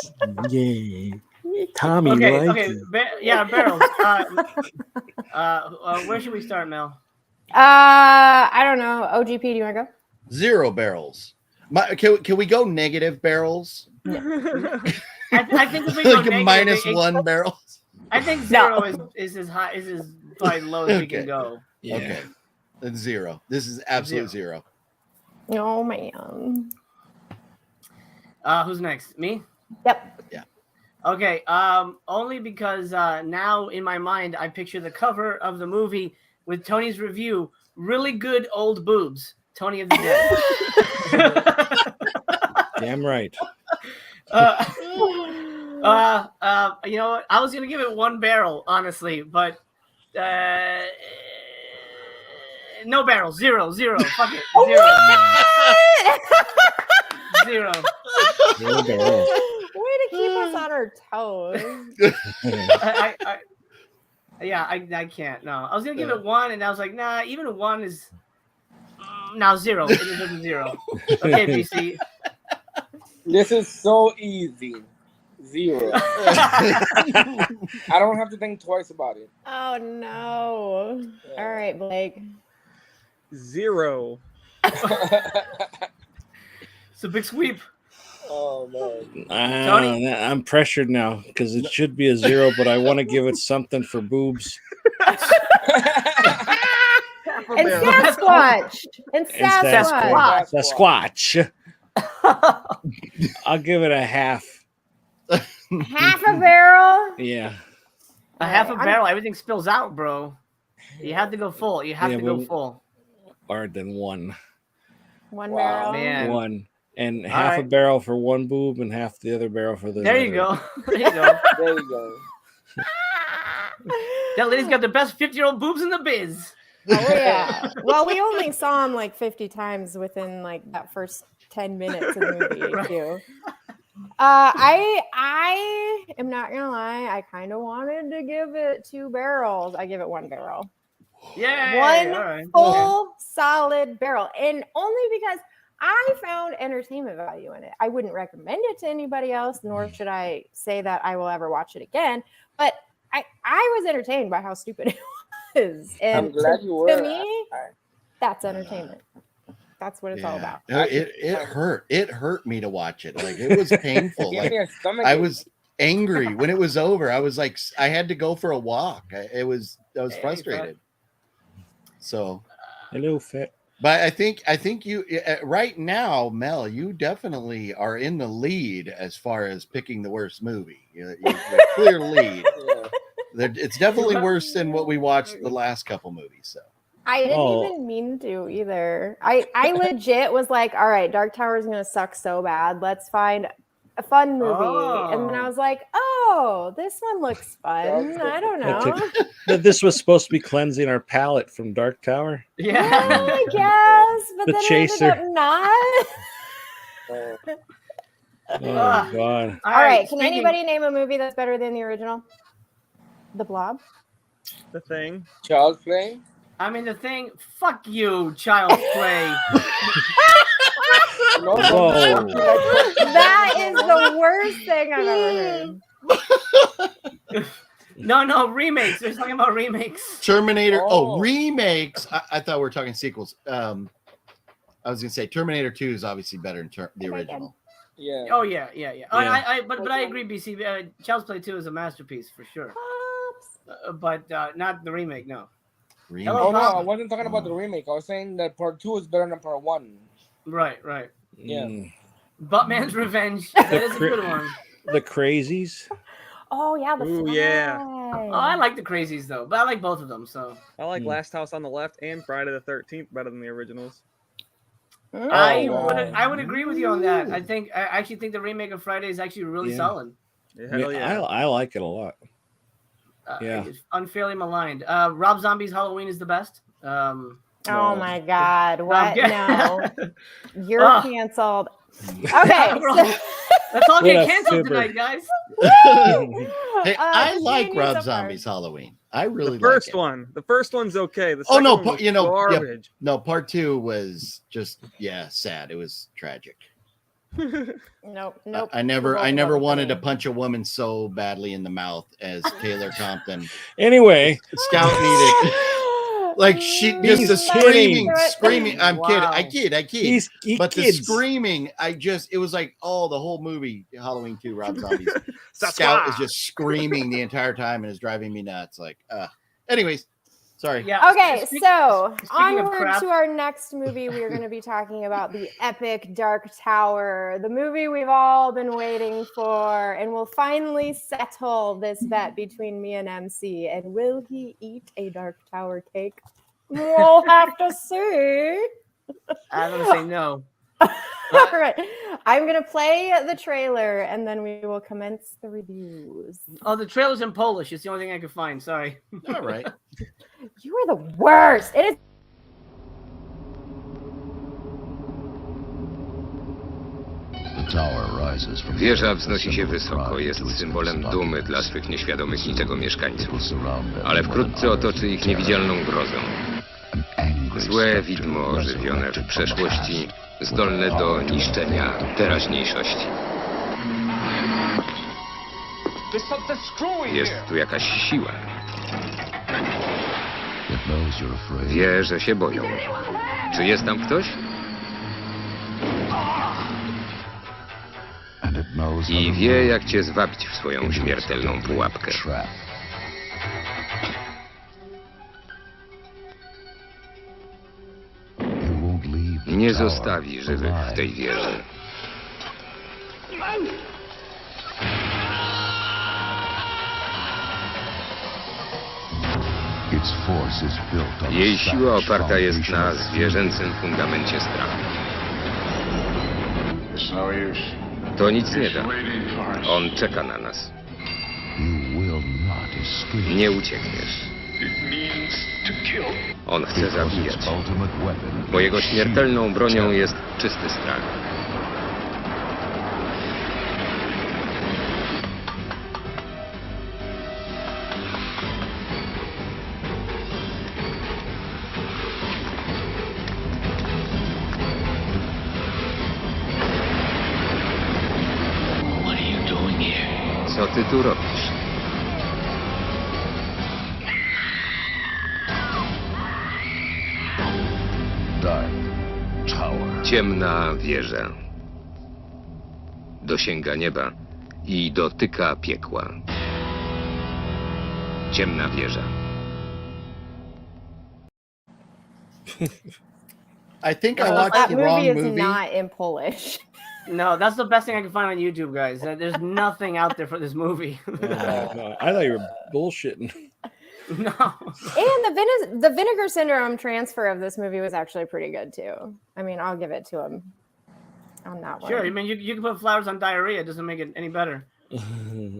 Yay. Tommy, okay. Barrels. Where should we start, Mel? I don't know. OGP, do you want to go? 0 barrels. Can we go negative barrels? I think if we like go a -1 barrels. I think 0 is as high is as probably low as we can go. Yeah. Okay. That's 0. This is absolute 0. Oh man. Who's next? Me? Yep. Yeah. Okay. Only because now in my mind I picture the cover of the movie with Tony's review. Really good old boobs. Tony of the Dead. Damn right. You know what? I was gonna give it 1 barrel, honestly, but no barrel. 0. Fuck it. 0. 0 barrels. Way to keep us on our toes. I can't. No, I was gonna give it 1, and I was like, nah. Even 1 is now 0. It is a 0. Okay, BC. This is so easy. 0. I don't have to think twice about it. Oh no. All right, Blake. 0. It's a big sweep. Oh man. Tony? I'm pressured now because it should be a 0, but I want to give it something for boobs. And Sasquatch. And Sasquatch. I'll give it a half. Half a barrel? Yeah. A half a barrel. Everything spills out, bro. You have to go full. You have to go full. Or than 1. 1 barrel. Man. 1. And half a barrel for 1 boob and half the other barrel for the There other. you go. There you go. There you go. That lady's got the best 50-year-old boobs in the biz. Oh yeah. Well, we only saw him like 50 times within like that first 10 minutes of the movie too. I am not gonna lie. I kind of wanted to give it 2 barrels. I give it 1 barrel. Yeah. 1 full solid barrel, and only because I found entertainment value in it. I wouldn't recommend it to anybody else, nor should I say that I will ever watch it again. But I was entertained by how stupid it is. I'm And glad you were. to me, that's entertainment. That's what it's all about. It hurt. It hurt me to watch it. Like it was painful. Give Like me a stomach I ache. was angry when it was over. I was like, I had to go for a walk. I was frustrated. So, hello, Fit. but I think you right now, Mel, you definitely are in the lead as far as picking the worst movie. You're clear lead. It's definitely worse than what we watched the last couple movies. So. I didn't even mean to either. I legit was like, all right, Dark Tower is gonna suck so bad. Let's find a fun movie. And then I was like, oh, this one looks fun. I don't know. This was supposed to be cleansing our palate from Dark Tower. Yeah, I guess. But The then Chaser. it ended up not. Oh God! All right, can anybody name a movie that's better than the original? The Blob. The Thing. Child's Play. I mean, The Thing. Fuck you, Child's Play. Whoa. That is the worst thing I've ever heard. No, remakes. They're talking about remakes. Terminator. Oh, remakes. I thought we were talking sequels. I was gonna say Terminator 2 is obviously better than the original. Yeah. Oh yeah. But I agree, BC. Child's Play 2 is a masterpiece for sure. But not the remake. No. Remake. Oh no, I wasn't talking about the remake. I was saying that part 2 is better than part 1. Right. Yeah. Buttman's Revenge. That is a good one. The Crazies. Oh yeah, the Ooh, Fly. yeah. Oh, I like the Crazies though, but I like both of them. So I like Last House on the Left and Friday the 13th better than the originals. I would agree with you on that. I actually think the remake of Friday is actually really solid. Hell yeah. I like it a lot. It's unfairly maligned. Rob Zombie's Halloween is the best. Oh my God! What? No, you're canceled. Okay, let's all get canceled tonight, guys. Hey, I like Rob Zombie's Halloween. I really like it. one. The first one's okay. The Oh second no, one was garbage. no, part 2 was just sad. It was tragic. Nope. I never wanted to punch a woman so badly in the mouth as Taylor Compton. Anyway, Scout needed. Like she just the screaming. I'm kidding. I kid. The screaming, it was like, the whole movie, Halloween 2, Rob Zombie's Scout is just screaming the entire time and is driving me nuts. Like, anyways, sorry. Yeah. Okay, so onward to our next movie. We are going to be talking about the epic Dark Tower, the movie we've all been waiting for, and we'll finally settle this bet between me and MC. And will he eat a Dark Tower cake? We'll have to see. I'm going to say no. All right, I'm going to play the trailer, and then we will commence the reviews. Oh, the trailer's in Polish. It's the only thing I could find. Sorry. All right. You are the worst. It is. Wieża wznosi się wysoko, jest symbolem dumy dla swych nieświadomych niczego mieszkańców, ale wkrótce otoczy ich niewidzialną grozą. Złe widmo żywione w przeszłości, zdolne do niszczenia teraźniejszości. Jest tu jakaś siła. Wie, że się boją. Czy jest tam ktoś? I wie, jak cię zwabić w swoją śmiertelną pułapkę. Nie zostawi żywych w tej wieży. Jej siła oparta jest na zwierzęcym fundamencie strachu. To nic nie da. On czeka na nas. Nie uciekniesz. On chce zabijać, bo jego śmiertelną bronią jest czysty strach. Co ty tu robisz? Ciemna wieża. Dosięga nieba i dotyka piekła. Ciemna wieża. I think I Well, watched that the movie wrong is movie. not in Polish. No, that's the best thing I can find on YouTube, guys. There's nothing out there for this movie. No, I thought you were bullshitting. No. And the Vinegar Syndrome transfer of this movie was actually pretty good too. I mean, I'll give it to him on that one. Sure, I mean, you can put flowers on diarrhea. It doesn't make it any better. Listen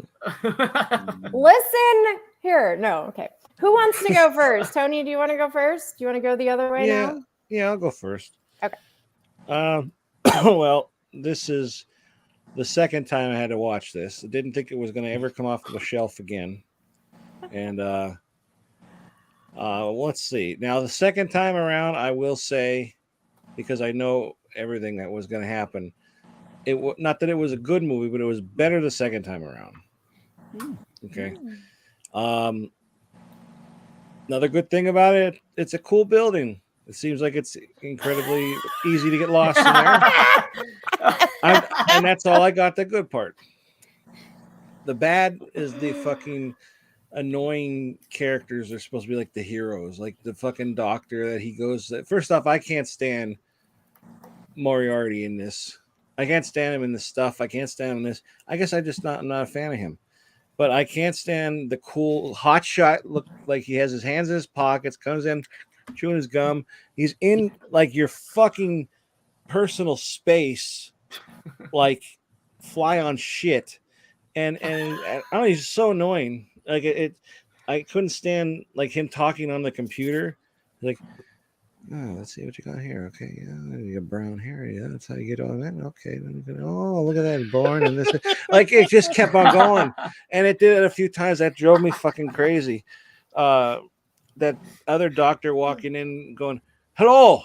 here. No, okay. Who wants to go first? Tony, do you want to go first? Do you want to go the other way now? Yeah, I'll go first. Okay. Well, this is the second time I had to watch this. I didn't think it was going to ever come off the shelf again. And let's see. Now, the second time around, I will say, because I know everything that was going to happen, not that it was a good movie, but it was better the second time around. Okay. Another good thing about it, it's a cool building. It seems like it's incredibly easy to get lost in there. And that's all I got, the good part. The bad is the fucking annoying characters are supposed to be like the heroes, like the fucking doctor that he goes. First off, I can't stand Moriarty in this. I can't stand him in this stuff. I can't stand him in this. I guess I'm not a fan of him. But I can't stand the cool hot shot look like he has his hands in his pockets, comes in chewing his gum. He's in like your fucking personal space, like fly on shit. And I don't know, he's so annoying. Like I couldn't stand like him talking on the computer. Like, oh, let's see what you got here. Okay, yeah, you got brown hair. Yeah, that's how you get all that. Okay, oh, look at that, born and this. Like it just kept on going, and it did it a few times. That drove me fucking crazy. That other doctor walking in, going, "Hello,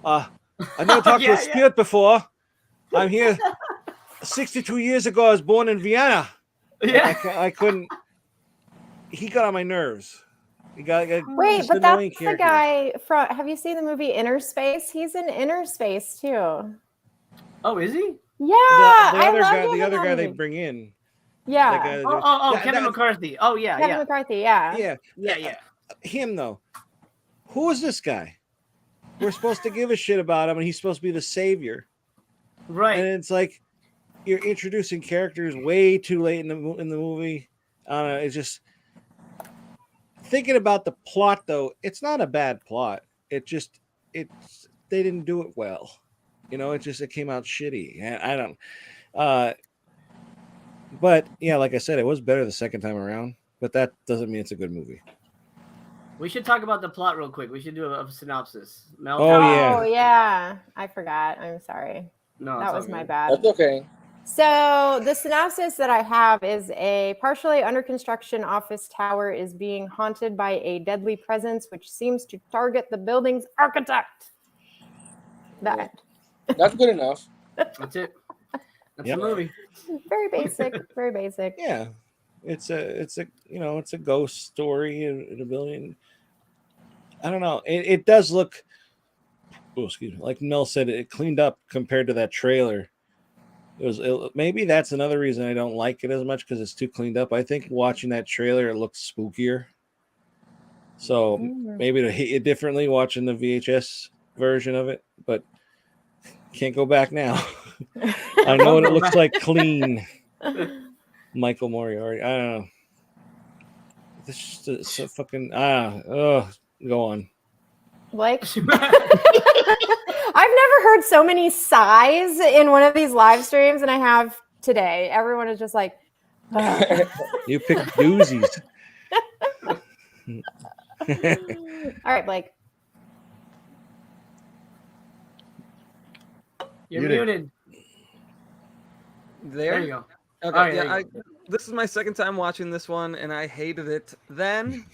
I never talked to a spirit before. I'm here. 62 years ago, I was born in Vienna." Yeah, I couldn't. He got on my nerves. Wait, but that's the guy from. Have you seen the movie Inner Space? He's in Inner Space too. Oh, is he? Yeah, the other guy they bring in. Yeah. Kevin McCarthy. Oh, yeah, Kevin McCarthy. Yeah. Yeah. Him though. Who is this guy? We're supposed to give a shit about him, and he's supposed to be the savior, right? And it's like you're introducing characters way too late in the movie. It's just. Thinking about the plot, though, it's not a bad plot. They didn't do it well. You know, it came out shitty. And I don't. But yeah, like I said, it was better the second time around. But that doesn't mean it's a good movie. We should talk about the plot real quick. We should do a synopsis. Mel, Oh yeah, I forgot. I'm sorry. No, that was my bad. That's okay. So the synopsis that I have is a partially under construction office tower is being haunted by a deadly presence, which seems to target the building's architect. That's good enough. That's it. That's the movie. Very basic. Very basic. Yeah, it's a ghost story in a building. I don't know. It does look. Oh, excuse me. Like Mel said, it cleaned up compared to that trailer. Maybe that's another reason I don't like it as much because it's too cleaned up. I think watching that trailer, it looks spookier. So maybe it'll hit you differently watching the VHS version of it, but can't go back now. I know what it looks like clean. Michael Moriarty. I don't know. This is so fucking go on. Like I've never heard so many sighs in one of these live streams than I have today. Everyone is just like, you pick doozies. All right, Blake. You're muted. There you go. Okay, this is my second time watching this one, and I hated it then.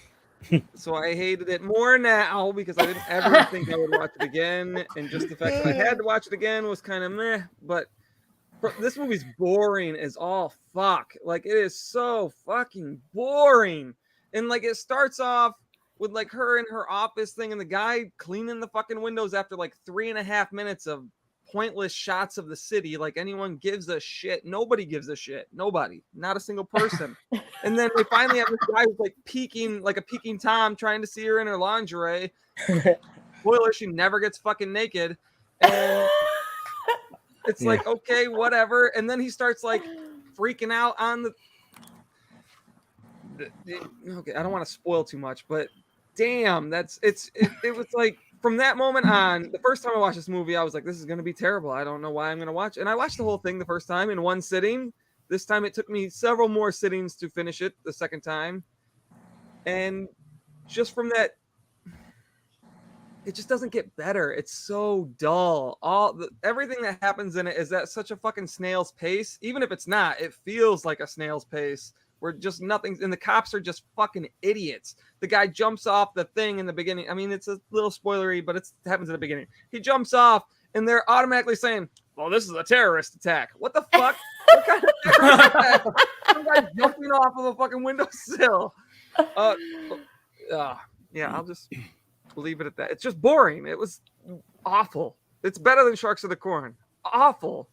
So I hated it more now because I didn't ever think I would watch it again. And just the fact that I had to watch it again was kind of meh. But this movie's boring as all fuck. Like, it is so fucking boring. And like, it starts off with like her in her office thing and the guy cleaning the fucking windows after like 3.5 minutes of pointless shots of the city. Like anyone gives a shit. Nobody gives a shit. Nobody. Not a single person. And then we finally have this guy who's like peeking, like a peeking Tom, trying to see her in her lingerie. Spoiler, she never gets fucking naked. And it's like, okay, whatever. And then he starts like freaking out on the okay, I don't want to spoil too much, but damn, it was like from that moment on, the first time I watched this movie, I was like, this is going to be terrible. I don't know why I'm going to watch it. And I watched the whole thing the first time in one sitting. This time it took me several more sittings to finish it the second time. And just from that, it just doesn't get better. It's so dull. Everything that happens in it is at such a fucking snail's pace. Even if it's not, it feels like a snail's pace. Where just nothing, and the cops are just fucking idiots. The guy jumps off the thing in the beginning. I mean, it's a little spoilery, but it happens at the beginning. He jumps off, and they're automatically saying, well, this is a terrorist attack. What the fuck? What kind of terrorist attack? Some guy jumping off of a fucking windowsill. Yeah, I'll just leave it at that. It's just boring. It was awful. It's better than Sharks of the Corn. Awful.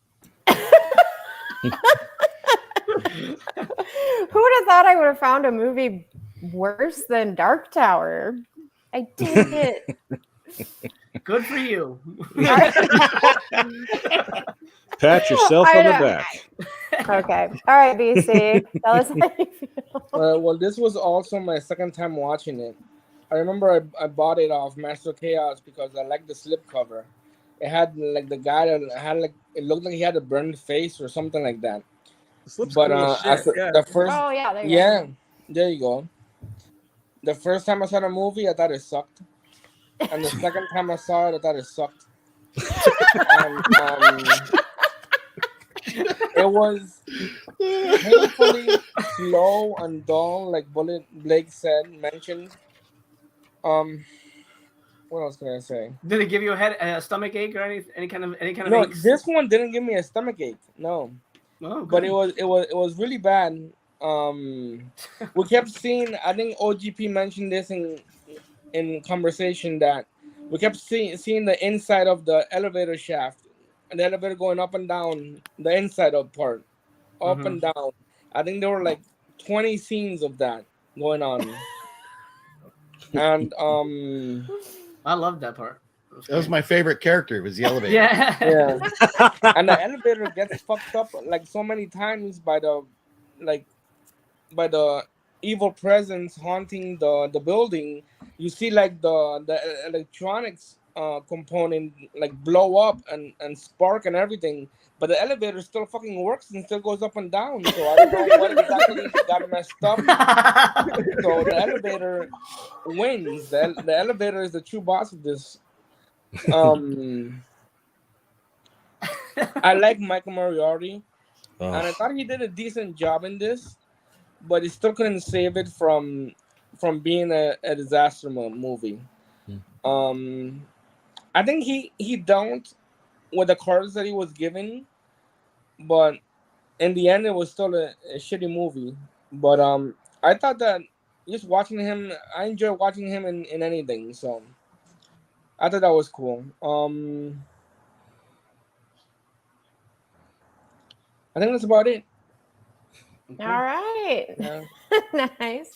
Who would have thought I would have found a movie worse than Dark Tower? I did it. Good for you. Pat yourself on the back. Okay. All right, BC. Tell us how you feel. Well, this was also my second time watching it. I remember I bought it off Master Chaos because I liked the slipcover. It had like the guy that had like, it looked like he had a burned face or something like that. But the first, there you go. The first time I saw the movie, I thought it sucked, and the second time I saw it, I thought it sucked. It was painfully slow and dull, like Blake mentioned. What else can I say? Did it give you a stomach ache or any kind of No, aches? this one didn't give me a stomach ache. No. Oh, but it was really bad. We kept seeing. I think OGP mentioned this in conversation that we kept seeing the inside of the elevator shaft, and the elevator going up and down the inside of part, up and down. I think there were like 20 scenes of that going on, and I loved that part. That was my favorite character. Was the elevator? Yeah. And the elevator gets fucked up like so many times by the evil presence haunting the building. You see like the electronics component like blow up and spark and everything, but the elevator still fucking works and still goes up and down. So I don't know what exactly got messed up. So the elevator wins. The elevator is the true boss of this. I like Michael Moriarty, and I thought he did a decent job in this, but he still couldn't save it from being a disaster movie. I think he dealt with the cards that he was given, but in the end, it was still a shitty movie. But I thought that just watching him, I enjoy watching him in anything. So I thought that was cool. I think that's about it. Okay. All right. Yeah. Nice.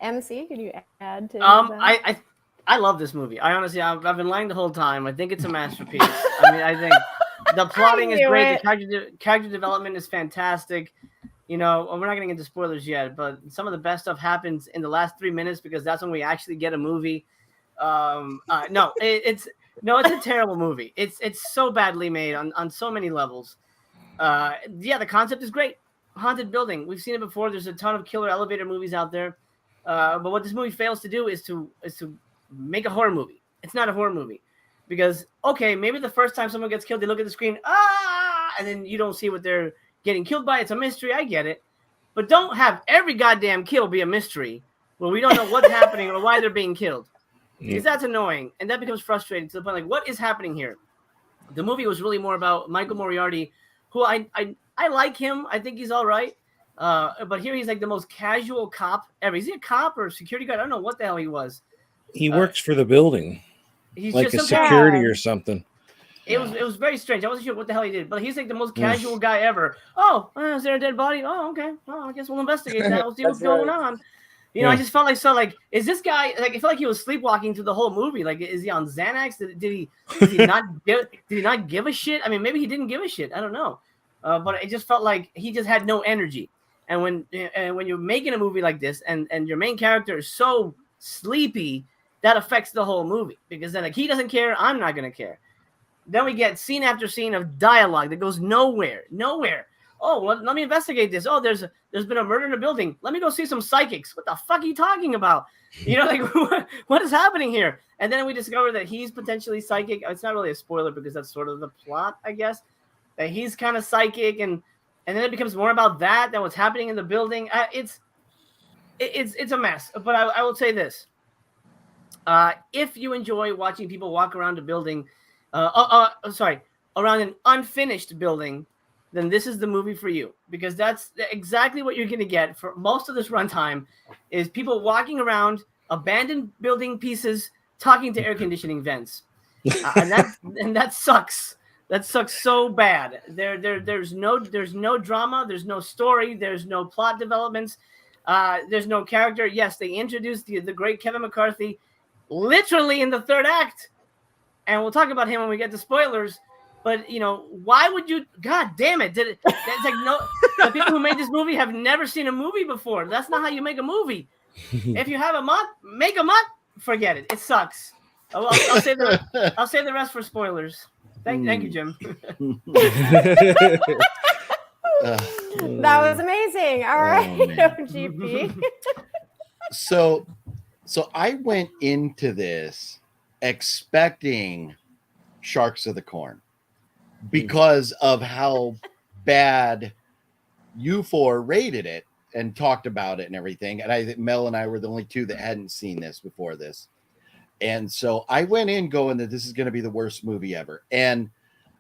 MC, could you add to that? I love this movie. I honestly, I've been lying the whole time. I think it's a masterpiece. I mean, I think the plotting is great. The character development is fantastic. You know, we're not going to get into spoilers yet, but some of the best stuff happens in the last 3 minutes because that's when we actually get a movie. It's a terrible movie. It's so badly made on so many levels. The concept is great. Haunted building. We've seen it before. There's a ton of killer elevator movies out there. But what this movie fails to do is to make a horror movie. It's not a horror movie because, okay, maybe the first time someone gets killed, they look at the screen, and then you don't see what they're getting killed by. It's a mystery. I get it. But don't have every goddamn kill be a mystery where we don't know what's happening or why they're being killed. Because that's annoying. And that becomes frustrating to the point, like, what is happening here? The movie was really more about Michael Moriarty, who I like him. I think he's all right. But here he's like the most casual cop ever. Is he a cop or a security guard? I don't know what the hell he was. He works for the building, He's like just a some security or something. It was very strange. I wasn't sure what the hell he did, but he's like the most casual guy ever. Oh, is there a dead body? Oh, okay. Well, I guess we'll investigate that. We'll see what's going on. You know, I just felt like is this guy like? I felt like he was sleepwalking through the whole movie. Like, is he on Xanax? Did he not give a shit? I mean, maybe he didn't give a shit. I don't know. But it just felt like he just had no energy. And when you're making a movie like this, and your main character is so sleepy, that affects the whole movie, because then like he doesn't care, I'm not gonna care. Then we get scene after scene of dialogue that goes nowhere. Oh, let me investigate this. Oh, there's been a murder in a building. Let me go see some psychics. What the fuck are you talking about? You know, like what is happening here? And then we discover that he's potentially psychic. It's not really a spoiler because that's sort of the plot, I guess. That he's kind of psychic, and then it becomes more about that than what's happening in the building. It's a mess. But I will say this: if you enjoy watching people walk around a building. Around an unfinished building, then this is the movie for you, because that's exactly what you're going to get for most of this runtime is people walking around abandoned building pieces, talking to air conditioning vents. And that sucks. That sucks so bad. There's no drama. There's no story. There's no plot developments. There's no character. Yes, they introduced the great Kevin McCarthy literally in the third act. And we'll talk about him when we get to spoilers. But, you know, why would you? God damn it. It's like the people who made this movie have never seen a movie before. That's not how you make a movie. If you have a mutt, make a mutt. Forget it. It sucks. I'll save the rest for spoilers. Thank you, Jim. That was amazing. All right, OGP. So I went into this expecting Sharks of the Corn because of how bad you four rated it and talked about it and everything. And I think Mel and I were the only two that hadn't seen this before this. And so I went in going that this is going to be the worst movie ever. And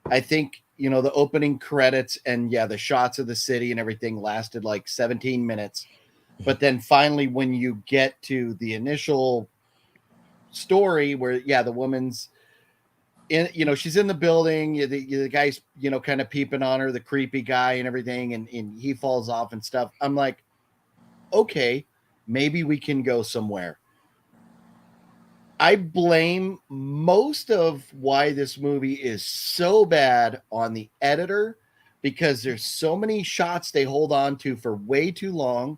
I think, you know, the opening credits and the shots of the city and everything lasted like 17 minutes. But then finally, when you get to the initial story where the woman's in, you know, she's in the building, the guy's, you know, kind of peeping on her, the creepy guy and everything, and he falls off and stuff. I'm like, okay, maybe we can go somewhere. I blame most of why this movie is so bad on the editor, because there's so many shots they hold on to for way too long.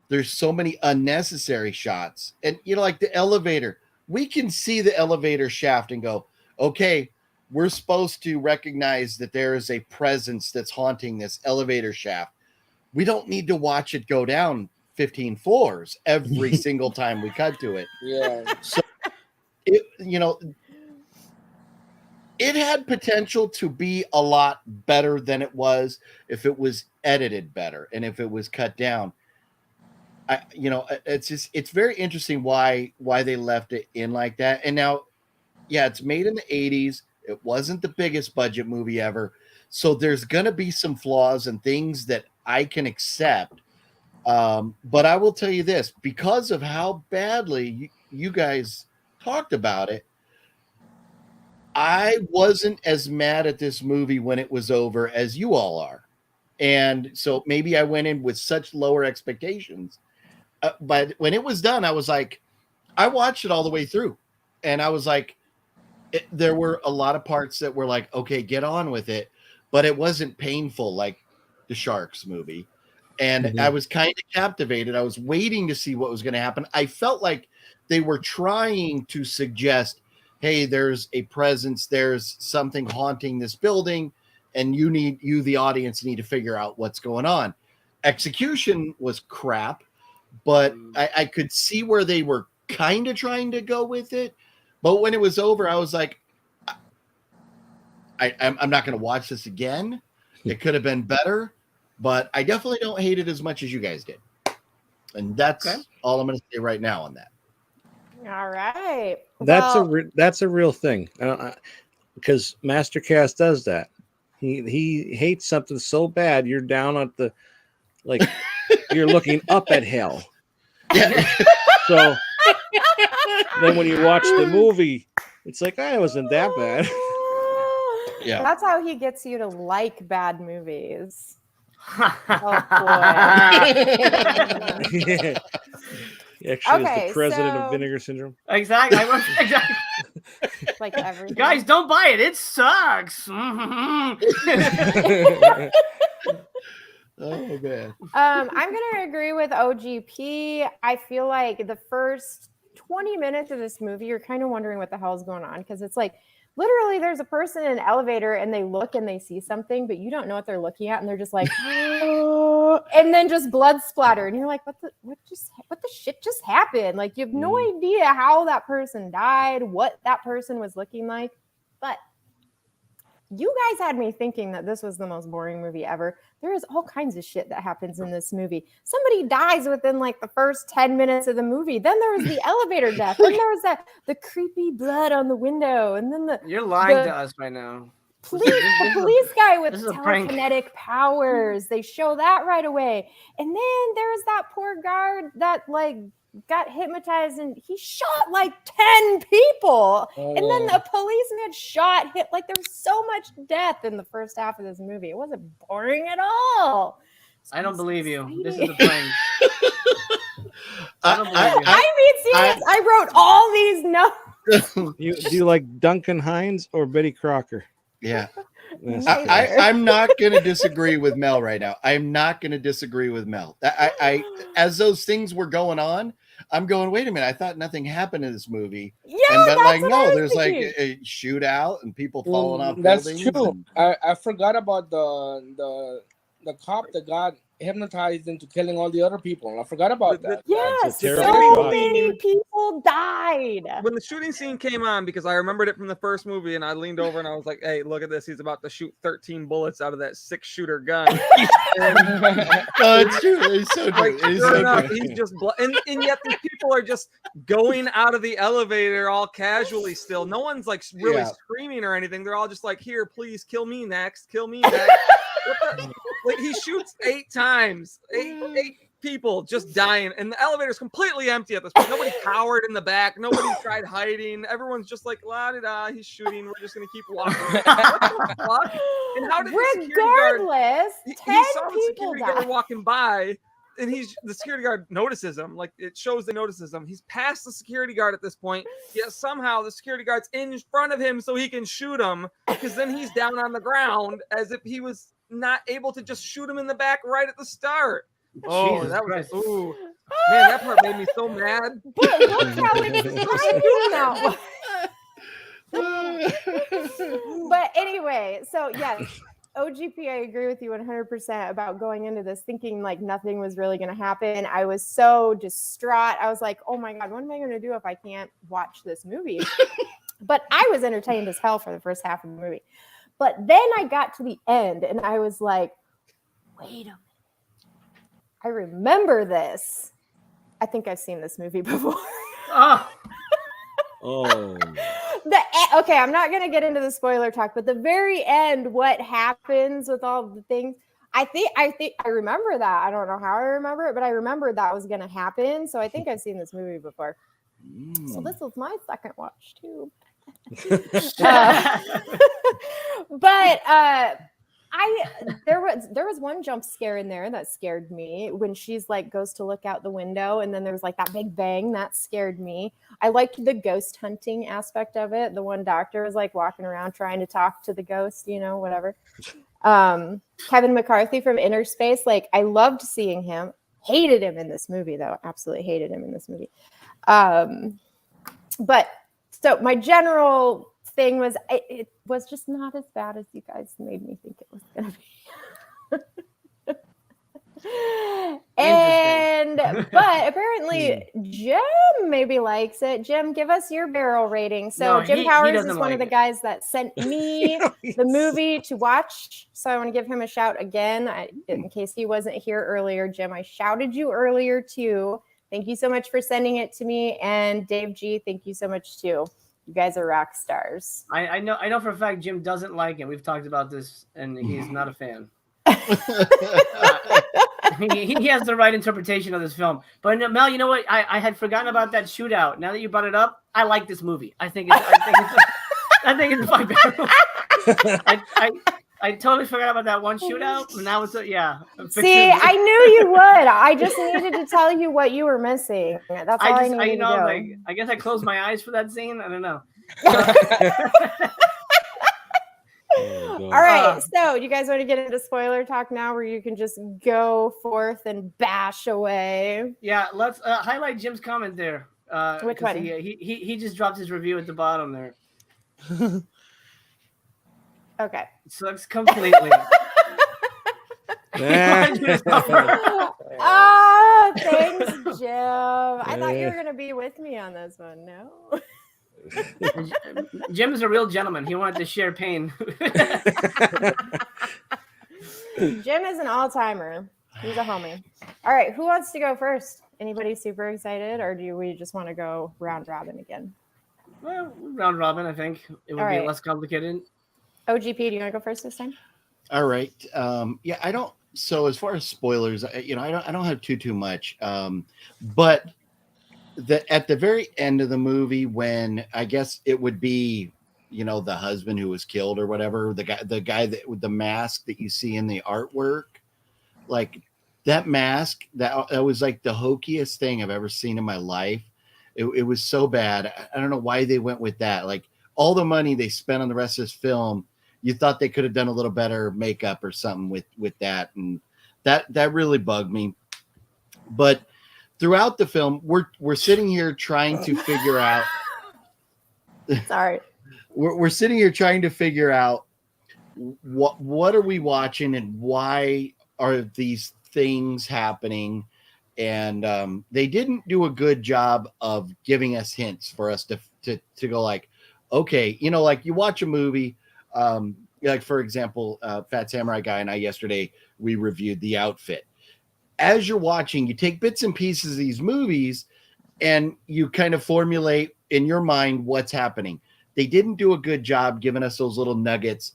There's so many unnecessary shots. And, you know, like the elevator, we can see the elevator shaft and go, okay, we're supposed to recognize that there is a presence that's haunting this elevator shaft. We don't need to watch it go down 15 floors every single time we cut to it. Yeah. So, it, you know, it had potential to be a lot better than it was if it was edited better and if it was cut down. It's very interesting why they left it in like that. And now, it's made in the 80s. It wasn't the biggest budget movie ever. So there's going to be some flaws and things that I can accept. But I will tell you this, because of how badly you guys talked about it, I wasn't as mad at this movie when it was over as you all are. And so maybe I went in with such lower expectations. But when it was done, I was like, I watched it all the way through. And I was like, there were a lot of parts that were like, okay, get on with it. But it wasn't painful like the Sharks movie. And I was kind of captivated. I was waiting to see what was going to happen. I felt like they were trying to suggest, hey, there's a presence, there's something haunting this building, and you, the audience, need to figure out what's going on. Execution was crap. But I could see where they were kind of trying to go with it. But when it was over, I was like, I'm not going to watch this again. It could have been better, but I definitely don't hate it as much as you guys did. And that's all I'm going to say right now on that. All right. That's a real thing. Because Mastercast does that. He hates something so bad, you're down at the, like, you're looking up at hell. Yeah. So Then when you watch the movie, it's like, it wasn't that bad. Yeah. That's how he gets you to like bad movies. Oh Yeah. He actually is Okay, the president so- of Vinegar Syndrome. Exactly. Exactly. Like everything. Guys, don't buy it. It sucks. Oh man. I'm gonna agree with OGP. I feel like the first 20 minutes of this movie, you're kind of wondering what the hell is going on, because it's like literally there's a person in an elevator and they look and they see something, but you don't know what they're looking at, and they're just like, "Oh," and then just blood splatter, and you're like, what the shit just happened? Like, you have no idea how that person died, what that person was looking like. But you guys had me thinking that this was the most boring movie ever. There is all kinds of shit that happens in this movie. Somebody dies within like the first 10 minutes of the movie. Then there was the elevator death. Then there was the creepy blood on the window. And then You're lying to us right now. the police guy with this is a prank. telekinetic powers. They show that right away. And then there's that poor guard that like got hypnotized and he shot like 10 people. And then the policeman hit, like there was so much death in the first half of this movie. It wasn't boring at all. I don't believe you. This is a prank. I mean, serious. I wrote all these notes. Do you like Duncan Hines or Betty Crocker? Yeah. That's I'm not going to disagree with Mel right now. I'm not going to disagree with Mel. I as those things were going on, I'm going, wait a minute, I thought nothing happened in this movie. Yeah, but like, what I no, was there's like thinking. a shootout and people falling off That's buildings. true. I forgot about the cop that got hypnotized into killing all the other people. I forgot about that. Yes, terrible so shot. many people died. When the shooting scene came on, because I remembered it from the first movie, and I leaned over and I was like, "Hey, look at this! He's about to shoot 13 bullets out of that 6-shooter gun." Oh, it's true. He's so Like, true. He's sure so enough, true. he's just and yet these people are just going out of the elevator all casually still. No one's like really Yeah. screaming or anything. They're all just like, "Here, please kill me next. Kill me next." Like, he shoots 8 times, eight people just dying, and the elevator's completely empty at this point. Nobody cowered in the back. Nobody tried hiding. Everyone's just like, la da da. He's shooting. We're just gonna keep walking. What the fuck? And how did the security guard? Regardless, He 10 saw the people security guard died. walking by, and the security guard notices him. Like, it shows they notices him. He's past the security guard at this point. Yet somehow the security guard's in front of him so he can shoot him, because then he's down on the ground as if he was not able to just shoot him in the back right at the start. Oh, Jesus that was Christ. ooh. Man, that part made me so mad. But look how exciting that was. But anyway, so yes, OGP, I agree with you 100% about going into this thinking like nothing was really going to happen. I was so distraught. I was like, oh my God, what am I going to do if I can't watch this movie? But I was entertained as hell for the first half of the movie. But then I got to the end and I was like, wait a minute. I remember this. I think I've seen this movie before. Oh, Oh, Okay, I'm not going to get into the spoiler talk, but the very end, what happens with all the things, I think I remember that. I don't know how I remember it, but I remember that was going to happen. So I think I've seen this movie before. So this was my second watch too. But there was one jump scare in there that scared me when she's like goes to look out the window, and then there was like that big bang that scared me. I liked the ghost hunting aspect of it. The one doctor was like walking around trying to talk to the ghost, whatever. Kevin McCarthy from Inner Space, like I loved seeing him. Hated him in this movie though. Absolutely hated him in this movie. But so my general thing was it was just not as bad as you guys made me think it was gonna be. But apparently Jim maybe likes it. Jim, give us your barrel rating. So No, Jim he Powers doesn't is one of like the it. guys that sent me the movie to watch. So I want to give him a shout again. In case he wasn't here earlier, Jim, I shouted you earlier too. Thank you so much for sending it to me. And Dave G, thank you so much too. You guys are rock stars. I know for a fact Jim doesn't like it. We've talked about this, and he's not a fan. he has the right interpretation of this film. But Mel, you know what? I had forgotten about that shootout. Now that you brought it up, I like this movie. I think it's a fucking better. I totally forgot about that one shootout. And that was yeah. See, I knew you would. I just needed to tell you what you were missing. That's all I needed to do. Like, I guess I closed my eyes for that scene. I don't know. All right, so you guys want to get into spoiler talk now, where you can just go forth and bash away? Yeah, let's highlight Jim's comment there. Which one? He just dropped his review at the bottom there. Okay. Sucks completely. Oh, thanks, Jim. I thought you were gonna be with me on this one. No. Jim is a real gentleman. He wanted to share pain. Jim is an all-timer. He's a homie. All right, who wants to go first? Anybody super excited, or do we just want to go round robin again? Well, round robin, I think it would be less complicated. OGP, do you want to go first this time? All right. Yeah, I don't. So as far as spoilers, I don't have too much. But at the very end of the movie, when I guess it would be, the husband who was killed or whatever, the guy that with the mask that you see in the artwork, like that mask, that was like the hokiest thing I've ever seen in my life. It was so bad. I don't know why they went with that. Like all the money they spent on the rest of this film, you thought they could have done a little better makeup or something with that. And that really bugged me. But throughout the film, we're sitting here trying to figure out. Sorry. We're sitting here trying to figure out what are we watching and why are these things happening. And they didn't do a good job of giving us hints for us to go like, okay, like you watch a movie, like for example, Fat Samurai Guy and I yesterday, we reviewed The Outfit. As you're watching, you take bits and pieces of these movies and you kind of formulate in your mind what's happening. They didn't do a good job giving us those little nuggets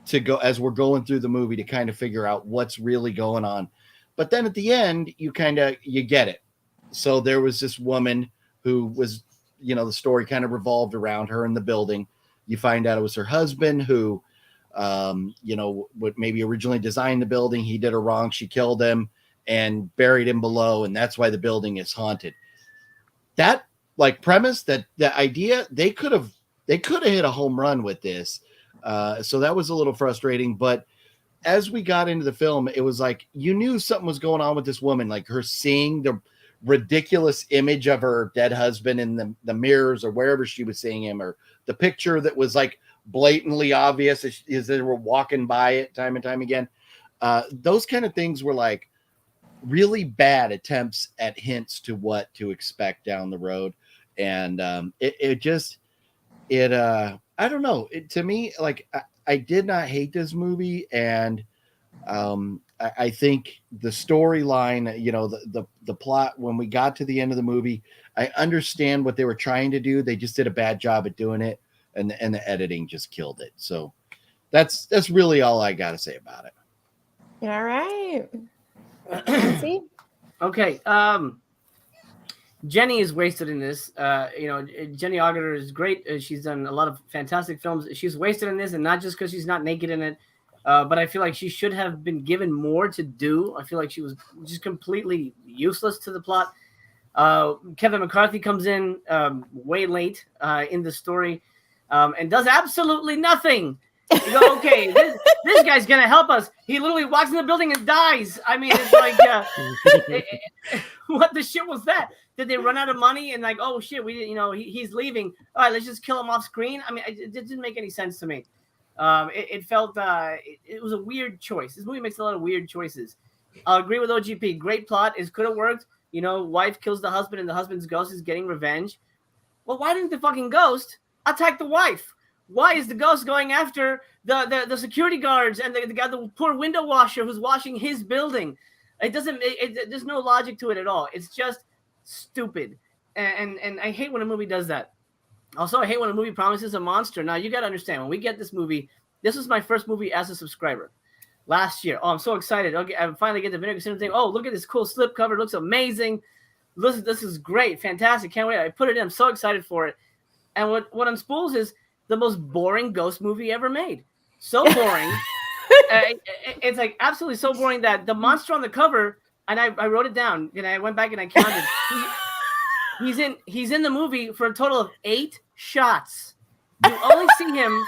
to go as we're going through the movie to kind of figure out what's really going on. But then at the end, you get it. So there was this woman who was, the story kind of revolved around her in the building. You find out it was her husband who, would maybe originally designed the building. He did her wrong. She killed him and buried him below. And that's why the building is haunted. That premise, the idea, they could have hit a home run with this. So that was a little frustrating, but as we got into the film, it was like you knew something was going on with this woman, like her seeing the ridiculous image of her dead husband in the mirrors or wherever she was seeing him, or the picture that was like blatantly obvious as they were walking by it time and time again. Those kind of things were like really bad attempts at hints to what to expect down the road. And I don't know. To me, like I did not hate this movie, and I think the storyline, the plot, when we got to the end of the movie, I understand what they were trying to do. They just did a bad job at doing it, and the editing just killed it. So that's really all I got to say about it. All right. See? Okay. Jenny is wasted in this. Jenny Agutter is great. She's done a lot of fantastic films. She's wasted in this, and not just because she's not naked in it, but I feel like she should have been given more to do. I feel like she was just completely useless to the plot. Kevin McCarthy comes in way late in the story and does absolutely nothing. You go, okay, this guy's going to help us. He literally walks in the building and dies. I mean, it's like, what the shit was that? Did they run out of money and like, oh shit, he's leaving. All right, let's just kill him off screen. I mean, it didn't make any sense to me. It felt, it was a weird choice. This movie makes a lot of weird choices. I'll agree with OGP. Great plot. It could have worked. Wife kills the husband and the husband's ghost is getting revenge. Well, why didn't the fucking ghost attack the wife? Why is the ghost going after the security guards and the poor window washer who's washing his building? It doesn't. There's no logic to it at all. It's just stupid, and I hate when a movie does that. Also, I hate when a movie promises a monster. Now you got to understand, when we get this movie, this was my first movie as a subscriber. last year. Oh, I'm so excited. Okay, I finally get the Vinegar Syndrome thing. Oh, look at this cool slip cover. It looks amazing. Listen, this is great. Fantastic. Can't wait. I put it in. I'm so excited for it. And what unspools is the most boring ghost movie ever made. So boring. It's like absolutely so boring that the monster on the cover, and I wrote it down, and I went back and I counted. He's in the movie for a total of 8 shots. You only see him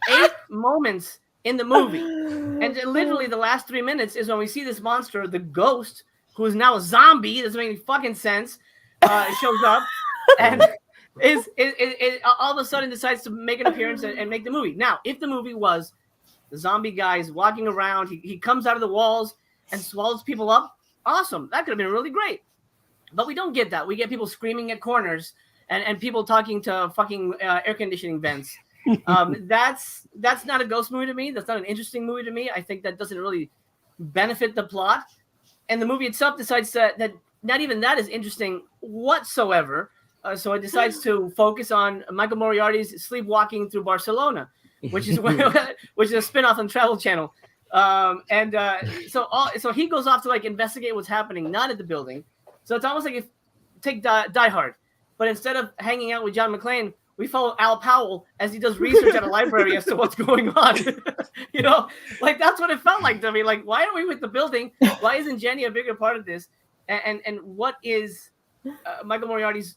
8 moments in the movie. And literally the last 3 minutes is when we see this monster, the ghost, who is now a zombie, doesn't make any fucking sense, shows up and is all of a sudden decides to make an appearance and make the movie. Now, if the movie was the zombie guy is walking around, he comes out of the walls and swallows people up, awesome. That could have been really great. But we don't get that. We get people screaming at corners and people talking to fucking air conditioning vents. That's not a ghost movie to me. That's not an interesting movie to me. I think that doesn't really benefit the plot. And the movie itself decides that not even that is interesting whatsoever. So it decides to focus on Michael Moriarty's sleepwalking through Barcelona, which is which is a spinoff on Travel Channel. So he goes off to like investigate what's happening, not at the building. So it's almost like if take Die Hard, but instead of hanging out with John McClane, we follow Al Powell as he does research at a library as to what's going on. You know, like that's what it felt like to me. Like, why are we with the building? Why isn't Jenny a bigger part of this? And what is Michael Moriarty's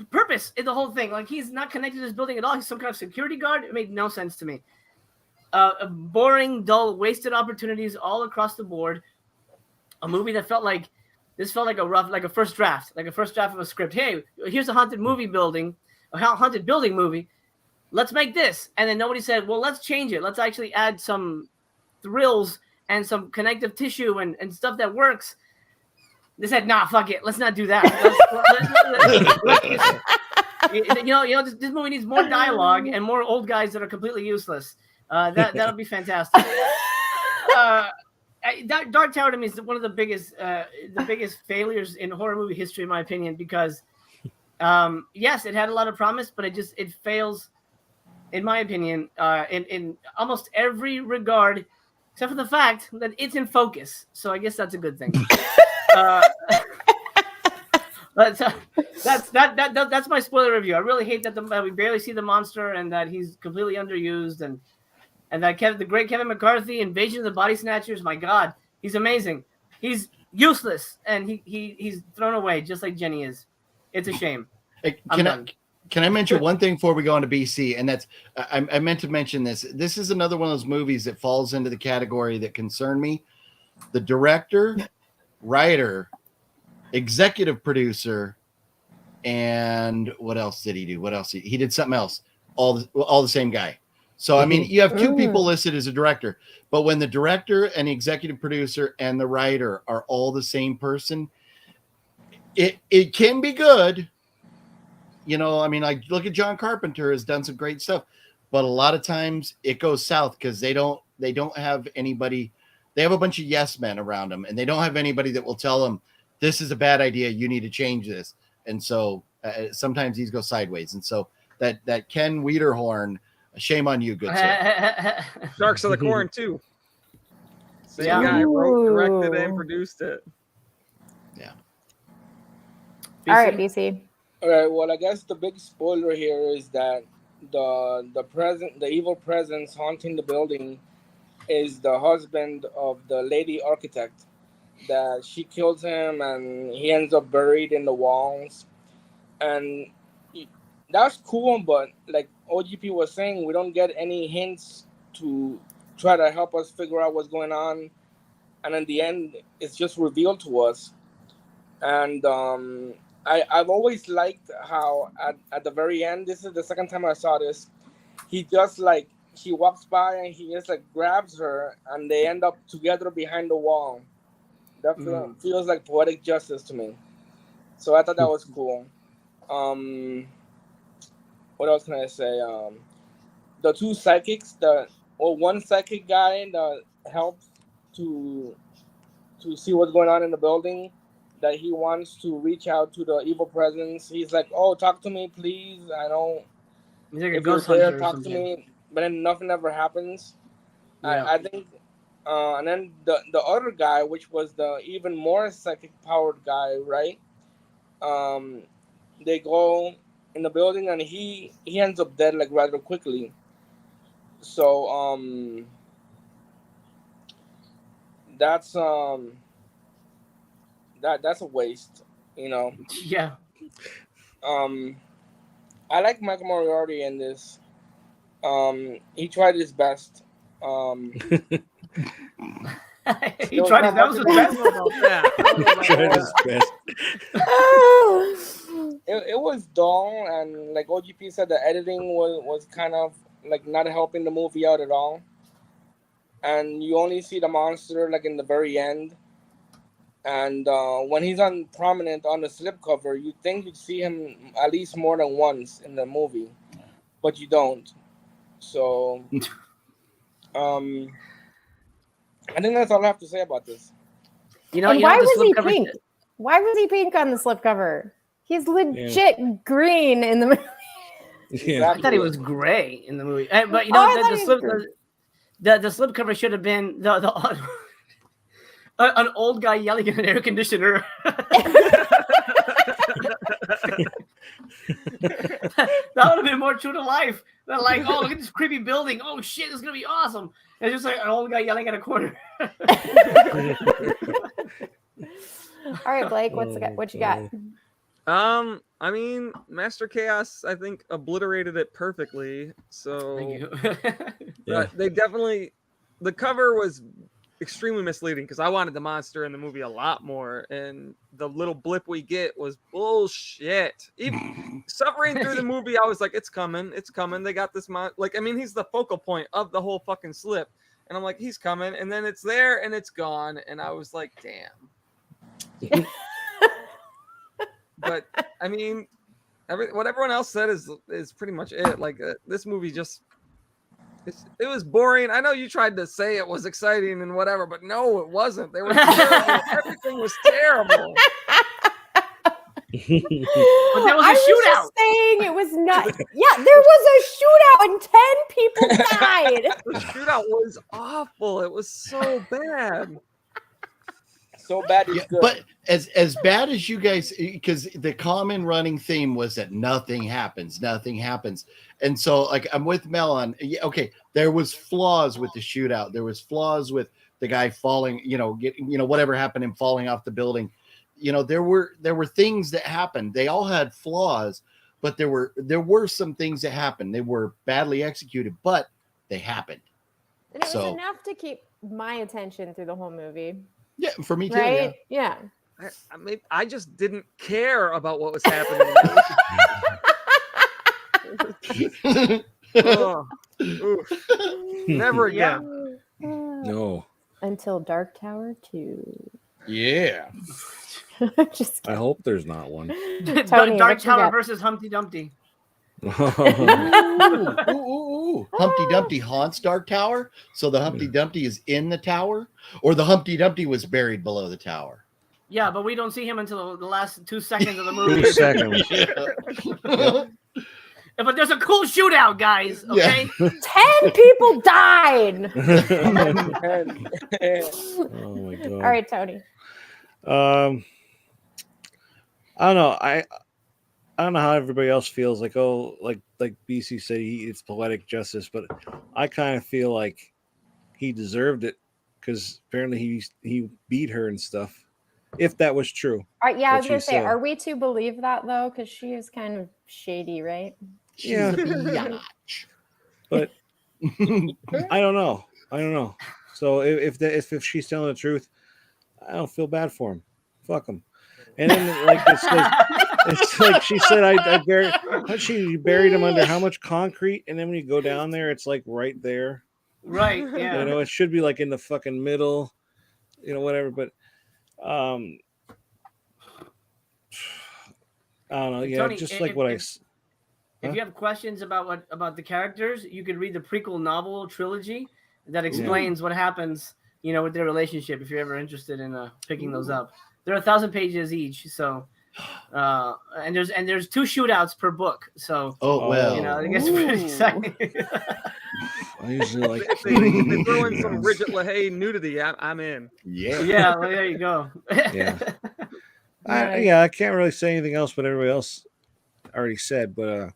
purpose in the whole thing? Like, he's not connected to this building at all. He's some kind of security guard. It made no sense to me. Boring, dull, wasted opportunities all across the board. A movie that felt like a first draft of a script. Hey, here's a haunted building movie. Let's make this. And then nobody said, well, let's change it. Let's actually add some thrills and some connective tissue and stuff that works. They said, nah, fuck it. Let's not do that. This movie needs more dialogue and more old guys that are completely useless. That'll be fantastic. Dark Tower to me is one of the biggest failures in horror movie history, in my opinion, because yes, it had a lot of promise, but it fails, in my opinion, in almost every regard, except for the fact that it's in focus. So I guess that's a good thing. That's my spoiler review. I really hate that we barely see the monster and that he's completely underused and that the great Kevin McCarthy, Invasion of the Body Snatchers, my God, he's amazing. He's useless, and he's thrown away just like Jenny is. It's a shame. Hey, can I mention one thing before we go on to BC? And that's I meant to mention this. This is another one of those movies that falls into the category that concern me. The director, writer, executive producer, and what else did he do? What else? He did something else. All the same guy. So, I mean, you have 2 people listed as a director, but when the director and the executive producer and the writer are all the same person, it can be good. You know, I mean, like, look at John Carpenter has done some great stuff, but a lot of times it goes south because they don't have anybody. They have a bunch of yes men around them, and they don't have anybody that will tell them, this is a bad idea. You need to change this. And so sometimes these go sideways. And so that Ken Wiederhorn, shame on you, good sir. Sharks of the Corn too. Same guy wrote, directed, and produced it. Yeah. BC? All right, BC. All right. Well, I guess the big spoiler here is that the evil presence haunting the building is the husband of the lady architect. That she kills him and he ends up buried in the walls, and that's cool. But like OGP was saying, we don't get any hints to try to help us figure out what's going on, and in the end, it's just revealed to us. And I've always liked how at the very end, this is the second time I saw this, he walks by and he just like grabs her, and they end up together behind the wall. That feels like poetic justice to me. So I thought that was cool. What else can I say? The 2 psychics, one psychic guy that helps to see what's going on in the building, that he wants to reach out to the evil presence. He's like, oh, talk to me, please. I don't. He's like if you're there, talk to me. But then nothing ever happens. Yeah. I think And then the other guy, which was the even more psychic powered guy, right? They go in the building, and he ends up dead like rather quickly. So that's that's a waste, you know. Yeah. I like Michael Moriarty in this. He tried his best. He tried his, that was his best. Tried his best. It was dull, and like OGP said, the editing was kind of like not helping the movie out at all. And you only see the monster like in the very end. And when he's on prominent on the slipcover, you think you'd see him at least more than once in the movie, but you don't. So, I think that's all I have to say about this. You know, why was he pink? Why was he pink on the slipcover? He's legit green in the movie. Yeah. I thought he was gray in the movie, but you know, the slipcover should have been an old guy yelling at an air conditioner. That would have been more true to life than like, oh, look at this creepy building. Oh shit, this is gonna be awesome. And it's just like an old guy yelling at a corner. All right, Blake, what you got? I mean, Master Chaos, I think, obliterated it perfectly. So Thank you. they definitely, the cover was extremely misleading because I wanted the monster in the movie a lot more, and the little blip we get was bullshit. Even suffering through the movie, I was like, it's coming. They got this like, I mean, he's the focal point of the whole fucking slip, and I'm like, he's coming, and then it's there and it's gone, and I was like, damn. But I mean, what everyone else said is pretty much it. Like this movie just. It was boring. I know you tried to say it was exciting and whatever, but no, it wasn't. They were terrible. Everything was terrible. But there was a shootout. Just saying it was not. Yeah, there was a shootout and 10 people died. The shootout was awful. It was so bad. So bad it's good. But as bad as you guys, because the common running theme was that nothing happens. And so, like, I'm with Mel on, okay, there was flaws with the shootout. There was flaws with the guy falling, whatever happened, him falling off the building. There were things that happened. They all had flaws, but there were some things that happened. They were badly executed, but they happened. And it was enough to keep my attention through the whole movie. Yeah, for me too. Right? Yeah. I mean, I just didn't care about what was happening. Never again. No. Until Dark Tower 2. Yeah. Just I hope there's not one. Tony, Dark Tower versus Humpty Dumpty. Ooh. Humpty Dumpty haunts Dark Tower, so the Humpty Dumpty is in the tower, or the Humpty Dumpty was buried below the tower. Yeah, but we don't see him until the last 2 seconds of the movie. 2 seconds. Yeah. But there's a cool shootout, guys. Okay, 10 people died. Oh my god! All right, Tony. I don't know. I don't know how everybody else feels. Like, oh, like BC said, it's poetic justice, but I kind of feel like he deserved it because apparently he beat her and stuff. If that was true. All right, yeah, I was what gonna she say, said. are we to believe that though? Because she is kind of shady, right? Yeah. A biatch. But I don't know. So if she's telling the truth, I don't feel bad for him. Fuck him. And then like it's like she said, she buried him under how much concrete, and then when you go down there, it's like right there. right? Yeah. It should be like in the fucking middle, whatever. But I don't know. Yeah, Tony, just like what I. If you have questions about the characters, you could read the prequel novel trilogy that explains what happens, with their relationship. If you're ever interested in picking those up, they're 1,000 pages each. So, and there's 2 shootouts per book. So, oh well, it gets pretty exciting. I usually like. If they throw in some Bridget LaHaye nudity, I'm in. Yeah. Yeah, well, there you go. Yeah. Nice. I can't really say anything else, but everybody else already said. But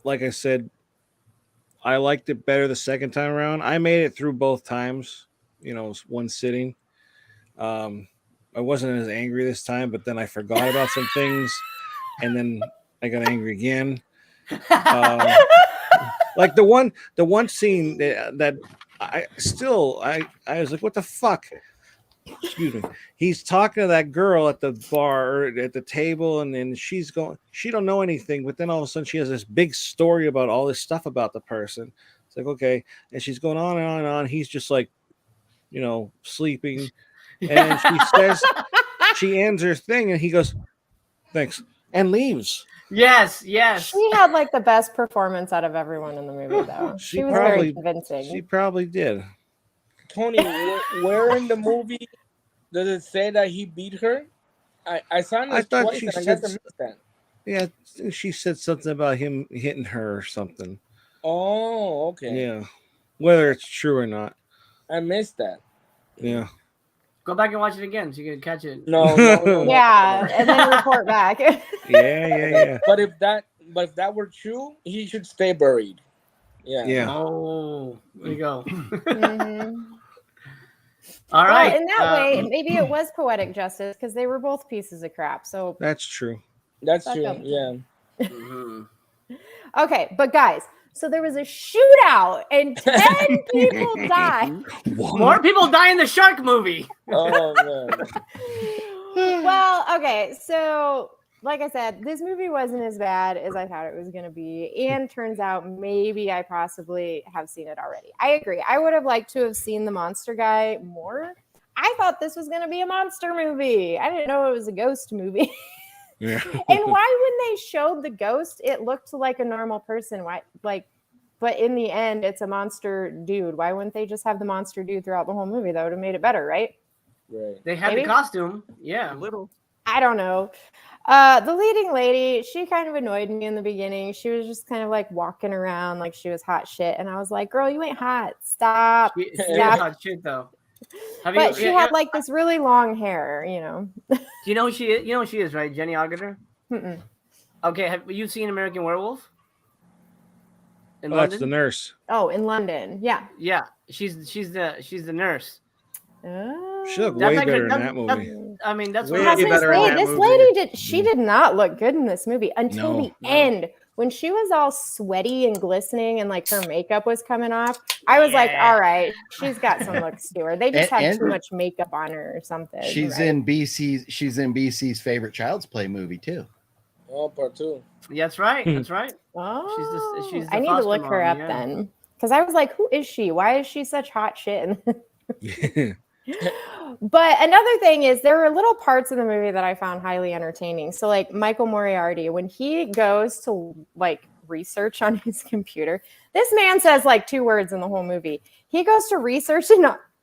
like I said, I liked it better the second time around. I made it through both times. You know, one sitting. I wasn't as angry this time, but then I forgot about some things, and then I got angry again. Like the one scene that I was like, what the fuck? Excuse me. He's talking to that girl at the bar or at the table, and then she don't know anything, but then all of a sudden she has this big story about all this stuff about the person. It's like, okay, and she's going on and on and on. He's just like, you know, sleeping, and she ends her thing, and he goes, thanks, and leaves. Yes. She had like the best performance out of everyone in the movie, though. She was very convincing. She probably did. Tony, where in the movie does it say that he beat her? I saw it thought twice she and I said guess I missed that. Yeah, she said something about him hitting her or something. Oh, okay. Yeah, whether it's true or not. I missed that. Yeah. Go back and watch it again so you can catch it. No. Yeah, and then report back. Yeah. But if that were true, he should stay buried. Yeah. Oh, there you go. Mm-hmm. All right. Well, in that way, maybe it was poetic justice because they were both pieces of crap. So that's true. That's Fuck true. 'em. Yeah. Mm-hmm. Okay, but guys, so there was a shootout and 10 people died. More people die in the shark movie. Oh man. Well, okay, so like I said, this movie wasn't as bad as I thought it was going to be, and turns out maybe I possibly have seen it already. I agree. I would have liked to have seen the monster guy more. I thought this was going to be a monster movie. I didn't know it was a ghost movie. Yeah. And why, when they showed the ghost, it looked like a normal person? Why, but in the end, it's a monster dude. Why wouldn't they just have the monster dude throughout the whole movie? That would have made it better, right? Right. They had Maybe? the costume. Yeah. Little. I don't know. The leading lady, she kind of annoyed me in the beginning. She was just kind of like walking around like she was hot shit. And I was like, girl, you ain't hot. Stop. She is Stop. hot shit, though. But she had like this really long hair, you know. Do you know who she is? You know who she is, right? Jenny Agutter? Mm-mm. Okay, have you seen American Werewolf? In That's the nurse. Oh, in London. Yeah. Yeah, she's the nurse. She looked That's way like her- better in that- that movie. I mean, that's Way what I was gonna better in say, that this movie. lady did not look good in this movie until No. the end. When she was all sweaty and glistening and like her makeup was coming off, I was like, all right, she's got some looks to her. They just had And- too much makeup on her or something. She's right? in BC's favorite Child's Play movie too. Oh, part 2. Yeah, that's right. That's right. Oh, she's the I need to foster look her mom, up yeah. then. Because I was like, who is she? Why is she such hot shit? Yeah. But another thing is there were little parts of the movie that I found highly entertaining. So like Michael Moriarty, when he goes to like research on his computer, this man says like 2 words in the whole movie. He goes to research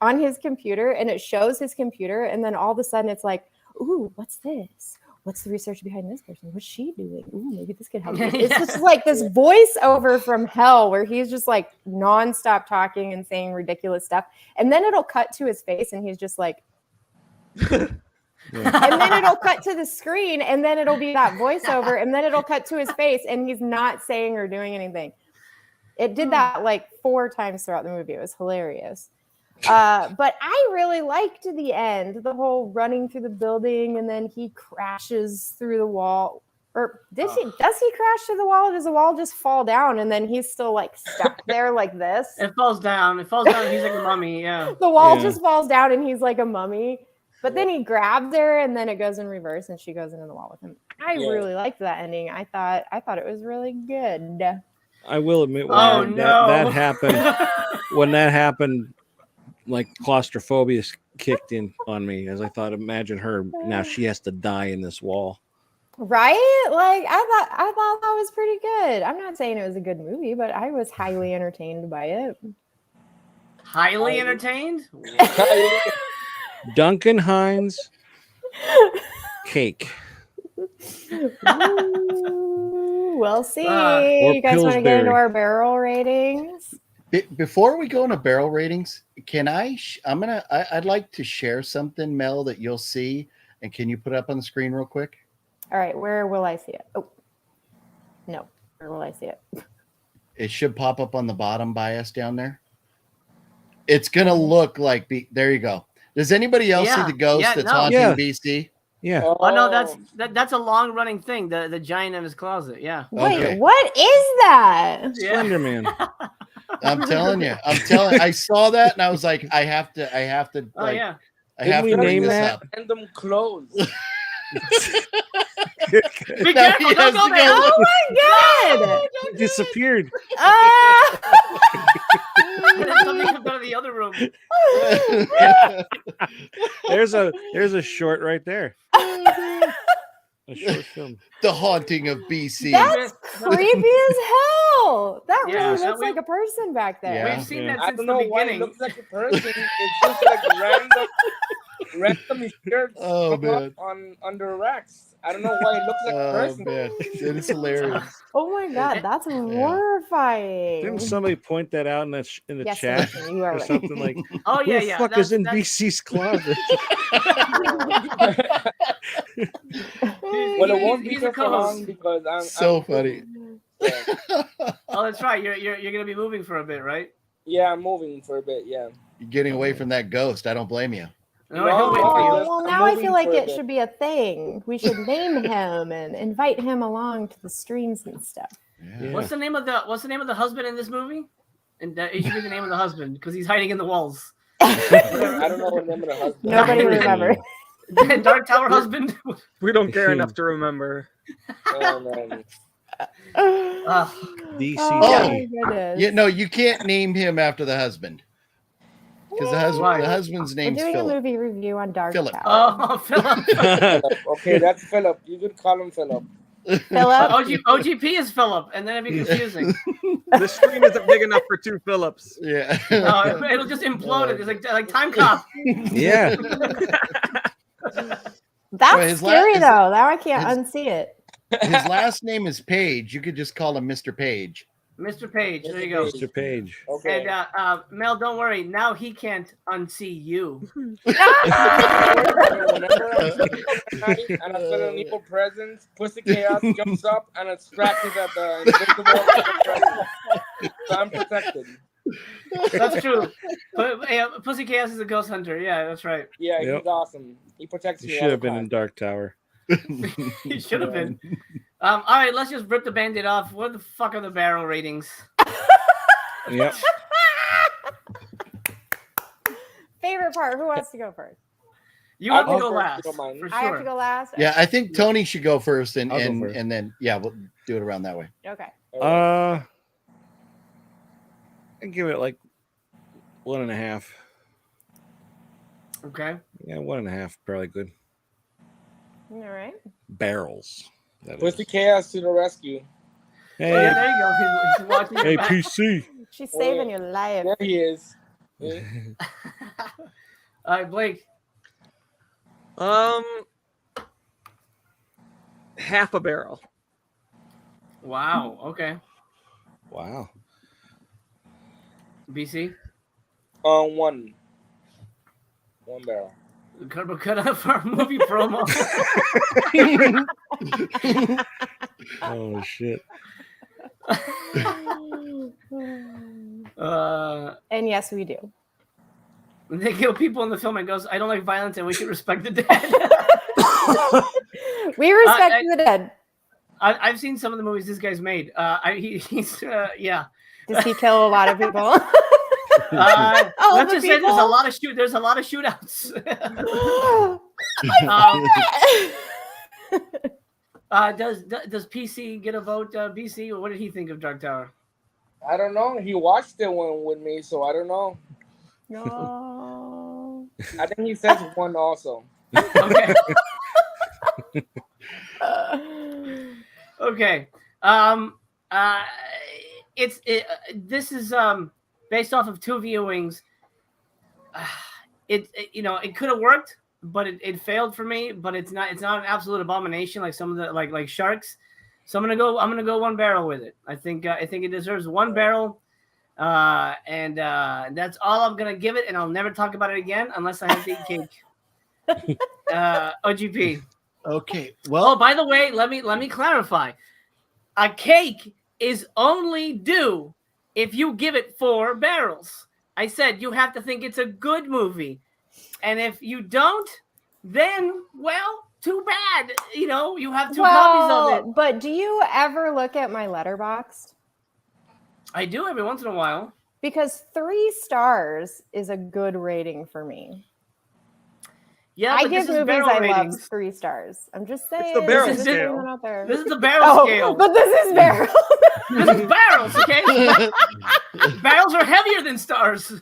on his computer and it shows his computer. And then all of a sudden it's like, ooh, what's this? What's the research behind this person? What's she doing? Ooh, maybe this could help. It's just like this voiceover from hell where he's just like nonstop talking and saying ridiculous stuff. And then it'll cut to his face and he's just like, and then it'll cut to the screen and then it'll be that voiceover and then it'll cut to his face and he's not saying or doing anything. It did that like 4 times throughout the movie. It was hilarious. But I really liked the end, the whole running through the building and then he crashes through the wall. Or does he crash through the wall? Or does the wall just fall down and then he's still like stuck there like this? It falls down. He's like a mummy. Yeah. The wall just falls down and he's like a mummy. But then he grabs her and then it goes in reverse and she goes into the wall with him. I really liked that ending. I thought it was really good. I will admit Oh, that happened. When that happened, like claustrophobia kicked in on me as I thought, imagine her now, she has to die in this wall. Right? Like I thought that was pretty good. I'm not saying it was a good movie, but I was highly entertained by it. Highly entertained? Duncan Hines cake. Ooh, we'll see. Or You guys want to get into Pillsbury. our barrel ratings? Before we go into barrel ratings, can I'd like to share something, Mel, that you'll see, and can you put it up on the screen real quick? All right, where will I see it? Oh, no, where will I see it? It should pop up on the bottom by us down there. It's gonna look like there you go. Does anybody else see the ghost that's haunting BC? Yeah. Oh no, that's a long running thing. The giant in his closet. Yeah. Wait, Okay. what is that? Slender Man. I'm telling you. I saw that and I was like, I have to. Oh yeah. I have to bring this up. Random clothes. Be careful! Don't go there! Oh my god! He disappeared. And then something comes out of the other room. There's a short right there. A short film. The Haunting of BC. That's creepy as hell. That Yeah, really looks like a person back there. Yeah. We've seen that I since don't the know why it beginning. looks like a person. It's just like random shirts under racks. I don't know why it looks like a person. Man. It is hilarious. Oh my god, that's horrifying. Didn't somebody point that out in the Yes, chat listen, you are or right. something like? Oh Who yeah, the yeah. fuck is in BC's closet? Well, it won't be he's there a for co-host. long because I'm So funny. Oh, that's right. You're gonna be moving for a bit, right? Yeah, I'm moving for a bit. Yeah. You're getting away from that ghost. I don't blame you. No, he'll wait for you. Well, now I feel like it should be a thing. We should name him and invite him along to the streams and stuff. Yeah. What's the name of the husband in this movie? And it should be the name of the husband because he's hiding in the walls. I don't know what name of the husband. Nobody remembers. Dark Tower husband. We don't care enough to remember. Oh, man. DC. Oh my goodness. Yeah, no, you can't name him after the husband. Because the husband's We're name's doing Philip. a movie review on Dark Philip. Tower. Oh, Philip. Okay, that's Philip. You could call him Philip. Philip? OGP is Philip, and then it'd be confusing. The screen isn't big enough for two Phillips. Yeah. It'll just implode. It's like Time Cop. Yeah. That's Well, his scary his- though. Now I can't unsee it. His last name is Page. You could just call him Mr. Page. Mr. Page. There you go. Mr. Page. Okay. And Mel, don't worry. Now he can't unsee you. Whenever I'm and I send an evil presence, Pussy Chaos jumps up and it scratches at the invisible presence. So I'm protected. That's true. But Pussy Chaos is a ghost hunter. Yeah, that's right. Yeah, Yep. he's awesome. He protects He me. should all have the been time. in Dark Tower. He should have been. All right, let's just rip the Band-Aid off. What the fuck are the barrel ratings? Yep. Favorite part. Who wants to go first? You have to I'll go go last. first, if you don't mind. For I have to sure. go last. Yeah, I think Tony should go first and I'll go first. and then we'll do it around that way. Okay. I give it like 1.5. Okay. Yeah, 1.5, probably good. All right. Barrels. That Pussy is. Chaos to the rescue. Hey, Yeah, there you go. He's watching. hey, your back. PC. She's saving your life. There he is. Yeah. All right, Blake. Half a barrel. Wow. Okay. Wow. BC. One barrel. Cut out for our movie promo. Oh shit. And yes, we do. They kill people in the film and goes, I don't like violence and we should respect the dead. We respect the dead. I've seen some of the movies this guy's made. He's yeah. Does he kill a lot of people? Let's the just say people? there's a lot of shootouts. Does PC get a vote? BC, what did he think of Dark Tower? I don't know. He watched the one with me, so I don't know. No. I think he says one also. Okay. Okay. This is based off of 2 viewings. It could have worked, but it failed for me. But it's not an absolute abomination like some of the like Sharks. So I'm gonna go 1 barrel with it. I think it deserves 1 barrel. And that's all I'm gonna give it, and I'll never talk about it again unless I have to eat cake. OGP. Okay. Well, Oh, by the way, let me clarify. A cake is only due if you give it 4 barrels. I said you have to think it's a good movie, and if you don't, then well, too bad. You know, you have 2 copies of it. But do you ever look at my letterboxd? I do every once in a while. Because 3 stars is a good rating for me. Yeah, I but give this is movies barrel I ratings. love 3 stars. I'm just saying. the barrel this is scale. putting it out there. This is the barrel scale. But this is barrel. This is barrels, okay? Barrels are heavier than stars.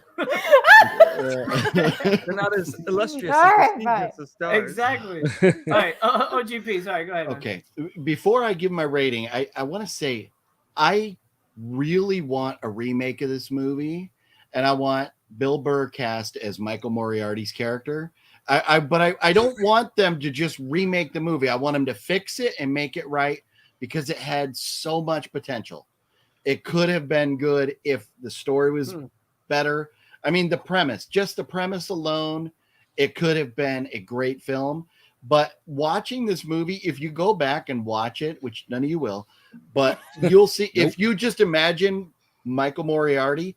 They're not as illustrious All right, as the stars. Exactly. All right, OGP. Sorry, go ahead. Man. okay. Before I give my rating, I want to say I really want a remake of this movie, and I want Bill Burr cast as Michael Moriarty's character. But I don't want them to just remake the movie. I want them to fix it and make it right because it had so much potential. It could have been good if the story was better. I mean, just the premise alone, it could have been a great film. But watching this movie, if you go back and watch it, which none of you will, but you'll see, if you just imagine Michael Moriarty,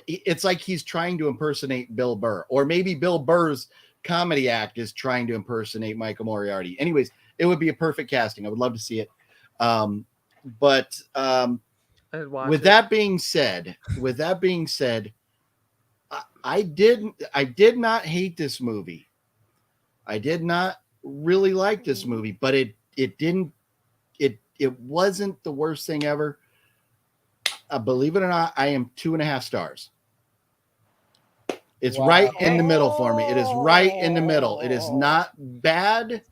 it's like he's trying to impersonate Bill Burr, or maybe Bill Burr's comedy act is trying to impersonate Michael Moriarty. Anyways, it would be a perfect casting. I would love to see it. With that being said, I did not hate this movie. I did not really like this movie, but it wasn't the worst thing ever. Believe it or not, I am 2.5 stars. It's right in the middle for me. It is right in the middle. It is not bad.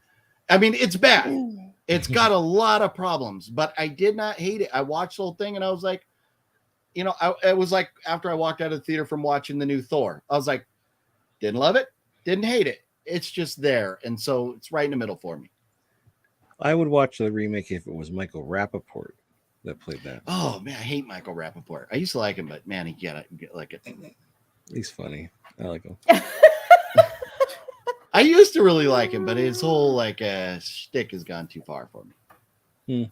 I mean, it's bad. It's got a lot of problems, but I did not hate it. I watched the whole thing and I was like, you know, it was like after I walked out of the theater from watching the new Thor, I was like, didn't love it, didn't hate it. It's just there. And so it's right in the middle for me. I would watch the remake if it was Michael Rappaport that played that. Oh man, I hate Michael Rappaport. I used to like him, but man, he get like it. He's funny. I like him. I used to really like him, but his whole shtick has gone too far for me.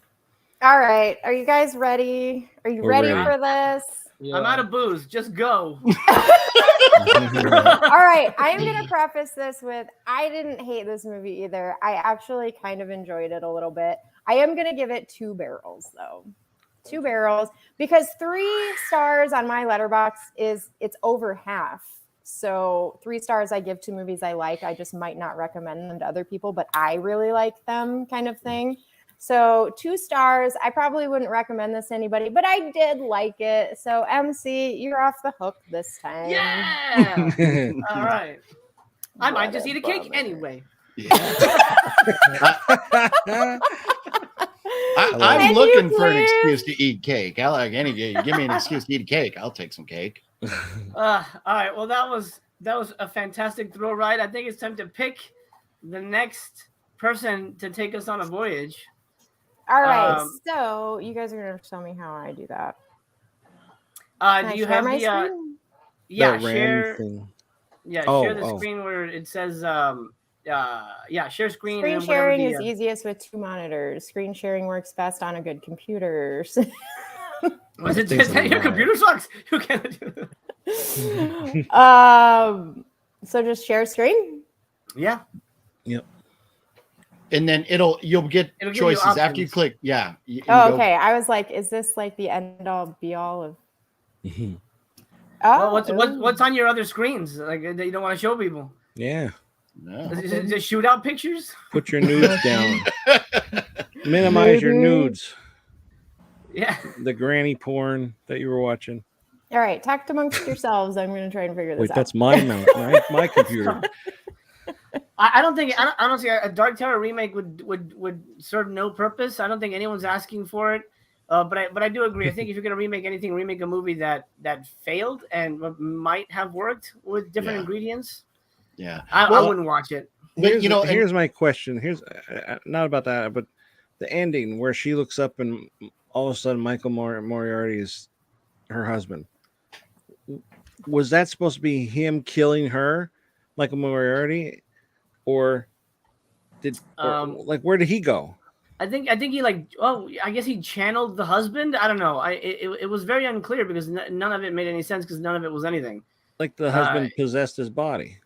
All right. Are you guys ready? Are you ready ready for this? Yeah. I'm out of booze. Just go. All right. I am going to preface this with I didn't hate this movie either. I actually kind of enjoyed it a little bit. I am going to give it 2 barrels, though. 2 barrels, because 3 stars on my letterbox it's over half. So 3 stars I give to movies I like. I just might not recommend them to other people, but I really like them, kind of thing. So 2 stars. I probably wouldn't recommend this to anybody, but I did like it. So MC, you're off the hook this time. Yeah. All right. I might just eat a cake anyway. Yeah. I'm looking for an excuse to eat cake. I like any day. Give me an excuse to eat a cake. I'll take some cake. All right. Well, that was a fantastic thrill ride. I think it's time to pick the next person to take us on a voyage. All right. So you guys are going to show me how I do that. Do you have my the screen? yeah, That share thing. yeah, Oh, share the screen where it says share screen. Screen and sharing whatever is easiest with 2 monitors. Screen sharing works best on a good computer. Was it just that your computer sucks? You can't do So just share screen. Yeah. Yep. And then you'll get It'll give you choices after you options. click. Yeah. Okay. I was like, is this like the end all be all of? Well, what's on your other screens like that you don't want to show people? Yeah. No. Is it just shootout pictures? Put your nudes down. Minimize your nudes. Yeah. The granny porn that you were watching. All right. Talk amongst yourselves. I'm going to try and figure this Wait, out. that's my mount, right? My computer. I don't think honestly a Dark Tower remake would serve no purpose. I don't think anyone's asking for it. But I do agree. I think if you're gonna remake anything, remake a movie that failed and might have worked with different ingredients. Yeah, I wouldn't watch it. But here's my question. Here's not about that, but the ending where she looks up and all of a sudden Michael Moriarty is her husband. was that supposed to be him killing her like a Moriarty, or where did he go? I think he I guess he channeled the husband. I don't know. It was very unclear because none of it made any sense because none of it was anything. Like the husband possessed his body.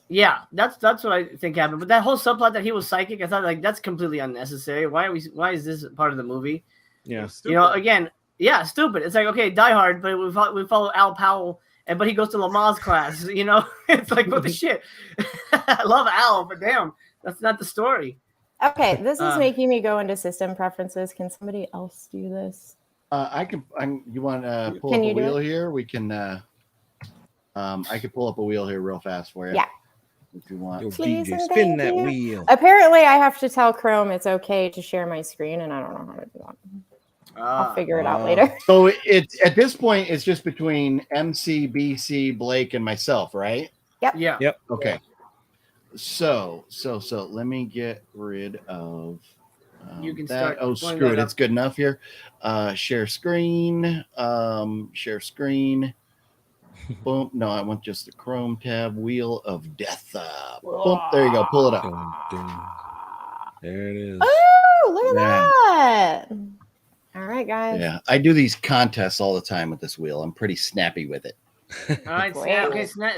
Yeah, that's what I think happened. But that whole subplot that he was psychic, I thought like that's completely unnecessary. Why is this part of the movie? Yeah, again, yeah, stupid. It's like, okay, Die Hard, but we follow Al Powell, but he goes to Lamar's class. It's like, what the shit. I love Al, but damn, that's not the story. Okay, this is making me go into system preferences. Can somebody else do this? I can. You want to pull up a wheel here? We can. I can pull up a wheel here real fast for you. Yeah. If you want. Please spin that wheel. Apparently, I have to tell Chrome it's okay to share my screen, and I don't know how to do that. I'll figure it out later. So it's at this point, it's just between MC, BC, Blake, and myself, right? Yep. Yeah. Yep. Okay. So let me get rid of you can that. start. Oh, screw it. It's good enough here. Share screen. Share screen. Boom. No, I want just the Chrome tab. Wheel of Death. Boom. There you go. Pull it up. There it is. Oh, look at that. All right, guys. Yeah, I do these contests all the time with this wheel. I'm pretty snappy with it. All right,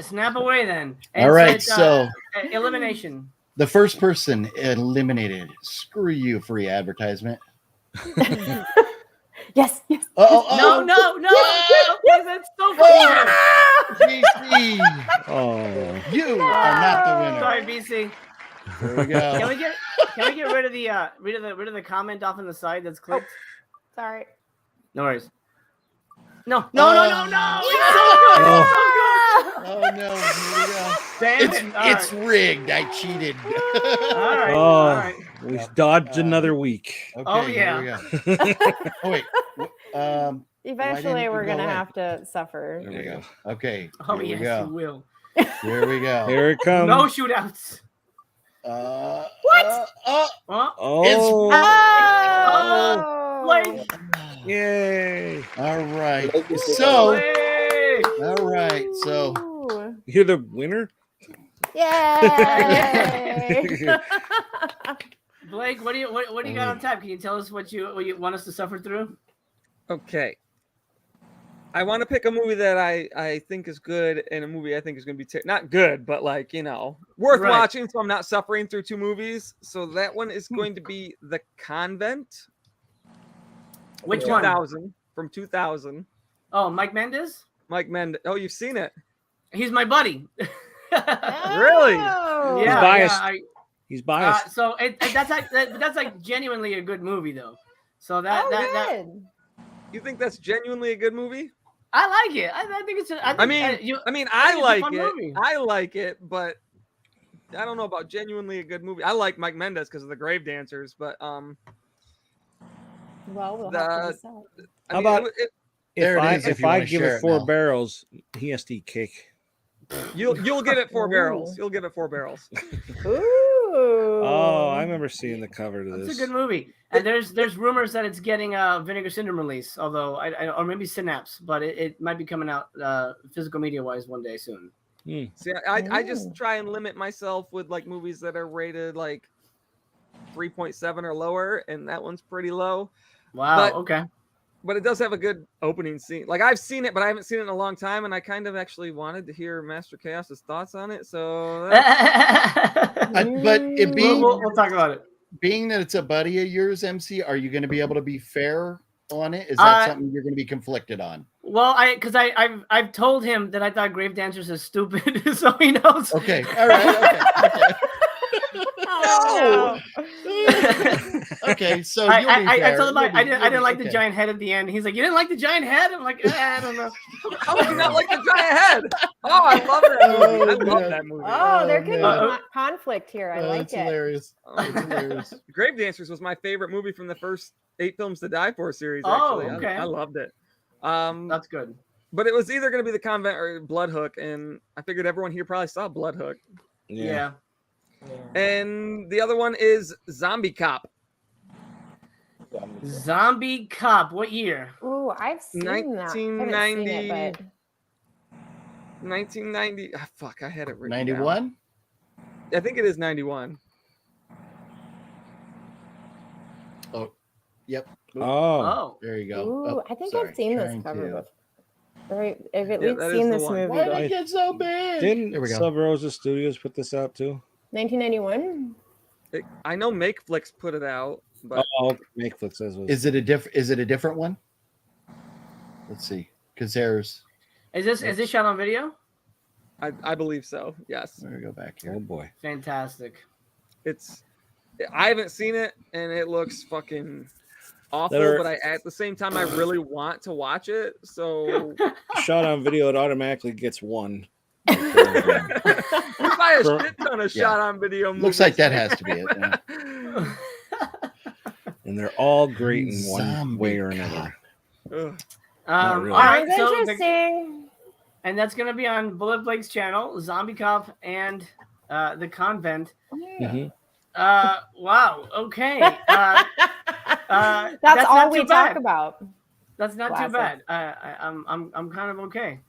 snap away then. All right, so elimination. The first person eliminated. Screw you, free advertisement. Yes. No. That's so funny. BC. You are not the winner. Sorry, BC. There we go. Can we get rid of the comment off on the side that's clicked? Sorry. No worries. No. It's Oh no! Here we go. Damn it's rigged. I cheated. All right. We dodged another week. Okay, oh yeah. Here we go. Oh wait. Eventually, we're gonna have to suffer. There we go. Okay. Oh here yes, we go. you will. Here we go. Here it comes. No shootouts. What? Blake. Yay! All right. So You're the winner. Yay! Blake, what do you got on tap? Can you tell us what you want us to suffer through? Okay. I want to pick a movie that I think is good and a movie I think is going to be not good, but worth watching. So I'm not suffering through two movies. So that one is going to be The Convent. Which one? 2000, from 2000. Oh, Mike Mendes? Mike Mendes. Oh, you've seen it. He's my buddy. Really? Oh. He's Yeah, biased. yeah, He's biased. So that's like genuinely a good movie though. So that You think that's genuinely a good movie? I like it. I think it's. I like it, but I don't know about genuinely a good movie. I like Mike Mendes because of the Grave Dancers, but Well, we'll have to decide. How about if I give it 4 now. barrels, he has to eat cake. You'll get it 4 barrels. You'll get it 4 barrels. Ooh. Oh, I remember seeing the cover to this. It's a good movie, and there's rumors that it's getting Vinegar Syndrome release, although or maybe Synapse, but it might be coming out physical media wise one day soon. See, I just try and limit myself with movies that are rated 3.7 or lower, and that one's pretty low. Wow. Okay. But it does have a good opening scene. I've seen it, but I haven't seen it in a long time, and I kind of actually wanted to hear Master Chaos's thoughts on it. So, but it being we'll talk about it. Being that it's a buddy of yours, MC, are you going to be able to be fair on it? Is that something you're going to be conflicted on? Well, I've told him that I thought Grave Dancers is stupid, so he knows. Okay. All right. Okay. Oh, Okay, so I told him I didn't like the giant head at the end. He's like, you didn't like the giant head? I'm like, I don't know. How would you not like the giant head? Oh, I love that movie. I love that movie. Oh, there could be conflict here. I like it. Hilarious. It's hilarious. Grave Dancers was my favorite movie from the first 8 Films to Die For series. Oh, Actually, okay. I loved it. That's good. But it was either going to be The Convent or Bloodhook, and I figured everyone here probably saw Bloodhook. Yeah. And the other one is Zombie Cop. Zombie Cop. What year? Ooh, I've seen that. I haven't seen it, but... 1990. Fuck, I had it written 91? down. I think it is 91. Oh, yep. Oh, There you go. Ooh, Oh, I think sorry. I've seen this Trying cover to- before. Right, I've at Yeah, least that is seen the this one. movie. Why did though. it get so big? didn't There we go. Sub Rosa Studios put this out too? 1991. I know MakeFlix put it out, but Oh, MakeFlix says was. Is it a different one? Let's see. Because there's Is this shot on video? I believe so. Yes, let me go back here. Oh boy. Fantastic. I haven't seen it, and it looks fucking awful. That are- But at the same time, I really want to watch it. So Shot on video, it automatically gets one. we buy a For- shit ton of Yeah. shot on video. Looks like that has to be it. Yeah. And they're all great in one Zombie way or another. Ugh. Not really. All right, Sounds so interesting. and that's gonna be on Bullet Blake's channel, Zombie Cop and the Convent. Mhm. Wow. Okay. That's That's all not we too bad. talk about. That's not too Classic. bad. I'm kind of okay.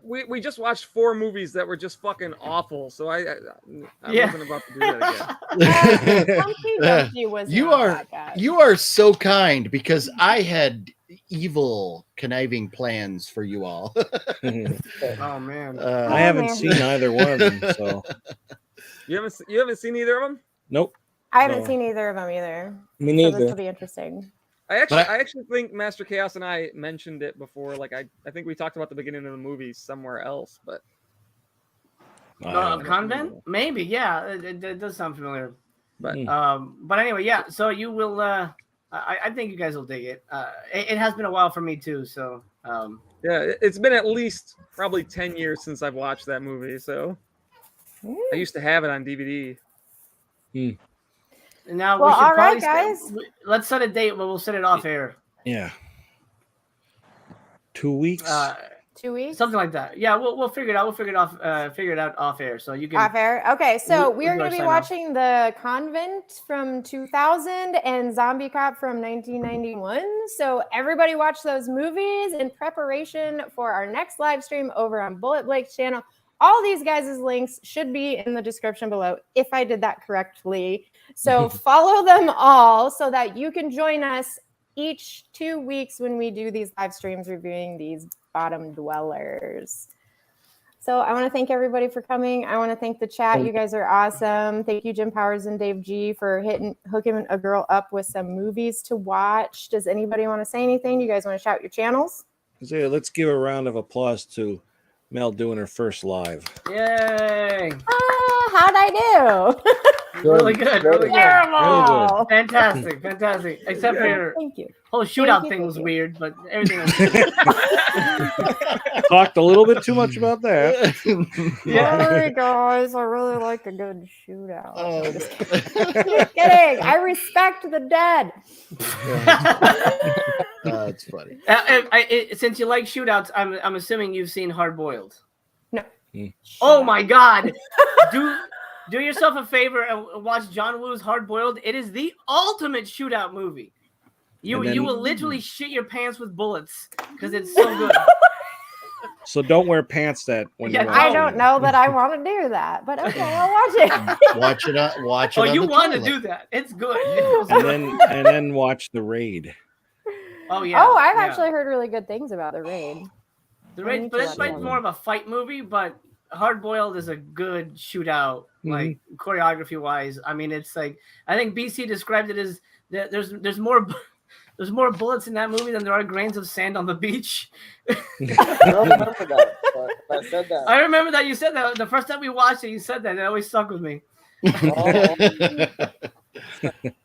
We just watched 4 movies that were just fucking awful. So I Yeah. wasn't about to do that again. Humpty Dumpty was You not are that bad. you are so kind because I had evil conniving plans for you all. Oh man. I haven't man. seen either one of them, so You haven't seen either of them? nope. I haven't No. seen either of them either. Me So neither. this will be interesting. I But actually think Master Chaos and I mentioned it before. Like I think we talked about the beginning of the movie somewhere else, but Convent? Maybe. Yeah. It does sound familiar. but But anyway, yeah. So you will. I think you guys will dig it. It has been a while for me too. So. yeah, it's been at least probably 10 years since I've watched that movie. So I used to have it on DVD. Now Well, we should all right, probably guys. let's set a date, but we'll set it off air. Yeah. 2 weeks. 2 weeks. Something like that. Yeah, we'll figure it out. We'll figure it out off air. So you can. Off air. Okay, so We- we are we'll going to be sign off. watching The Convent from 2000 and Zombie Cop from 1991. So everybody watch those movies in preparation for our next live stream over on Bullet Blake's channel. All these guys' links should be in the description below if I did that correctly. So follow them all so that you can join us each 2 weeks when we do these live streams reviewing these bottom dwellers. So I want to thank everybody for coming. I want to thank the chat. You guys are awesome. Thank you, Jim Powers and Dave G, for hooking a girl up with some movies to watch. Does anybody want to say anything? You guys want to shout your channels? So let's give a round of applause to Mel doing her first live. Yay! How'd I do? Really good. Really good. Terrible. Fantastic. Fantastic. Except for your Thank you. whole shootout you, thing thank was you. weird, but everything else. Talked a little bit too much about that. Sorry, guys. I really like a good shootout. Oh, Just kidding. I respect the dead. That's funny. Since you like shootouts, I'm assuming you've seen Hard Boiled. No. Oh my God! Do yourself a favor and watch John Woo's Hard Boiled. It is the ultimate shootout movie. You will literally shit your pants with bullets because it's so good. So don't wear pants that when you Yeah, watch I it. don't know that I want to do that, but okay, I'll watch it. Watch it on. Watch it. Oh, on you the want to toilet. do that? It's good. And then watch The Raid. Oh yeah. Oh, I've yeah. actually heard really good things about The Raid. The I Raid, need but to that's watch like that more of a fight movie. But Hard Boiled is a good shootout, like choreography wise. I mean, it's like I think BC described it as that there's more bullets in that movie than there are grains of sand on the beach. I don't remember that, but I said that. I remember that you said that the first time we watched it. You said that. It always stuck with me.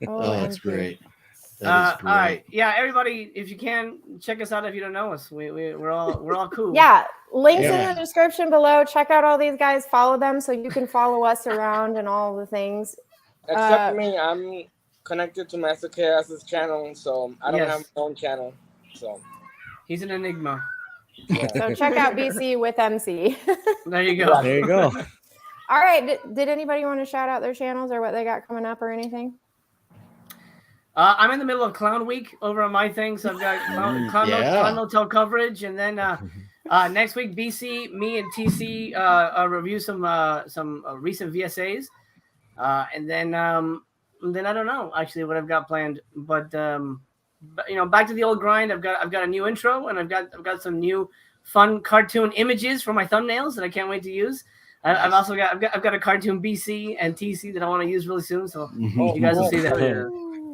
Oh, that's great. That is great. All right, yeah, everybody, if you can check us out if you don't know us, we're all cool. Yeah, links in the description below. Check out all these guys. Follow them so you can follow us around and all the things. Except me, I'm connected to Master Chaos's channel, so I don't have my own channel. So he's an enigma. So check out BC with MC. There you go. There you go. All right. Did anybody want to shout out their channels or what they got coming up or anything? I'm in the middle of Clown Week over on my thing, so I've got Clown Motel coverage, and then Next week, BC, me and TC review some recent VSAs, and then I don't know actually what I've got planned, but back to the old grind. I've got a new intro, and I've got some new fun cartoon images for my thumbnails that I can't wait to use. I've also got a cartoon BC and TC that I want to use really soon, so you guys will see that.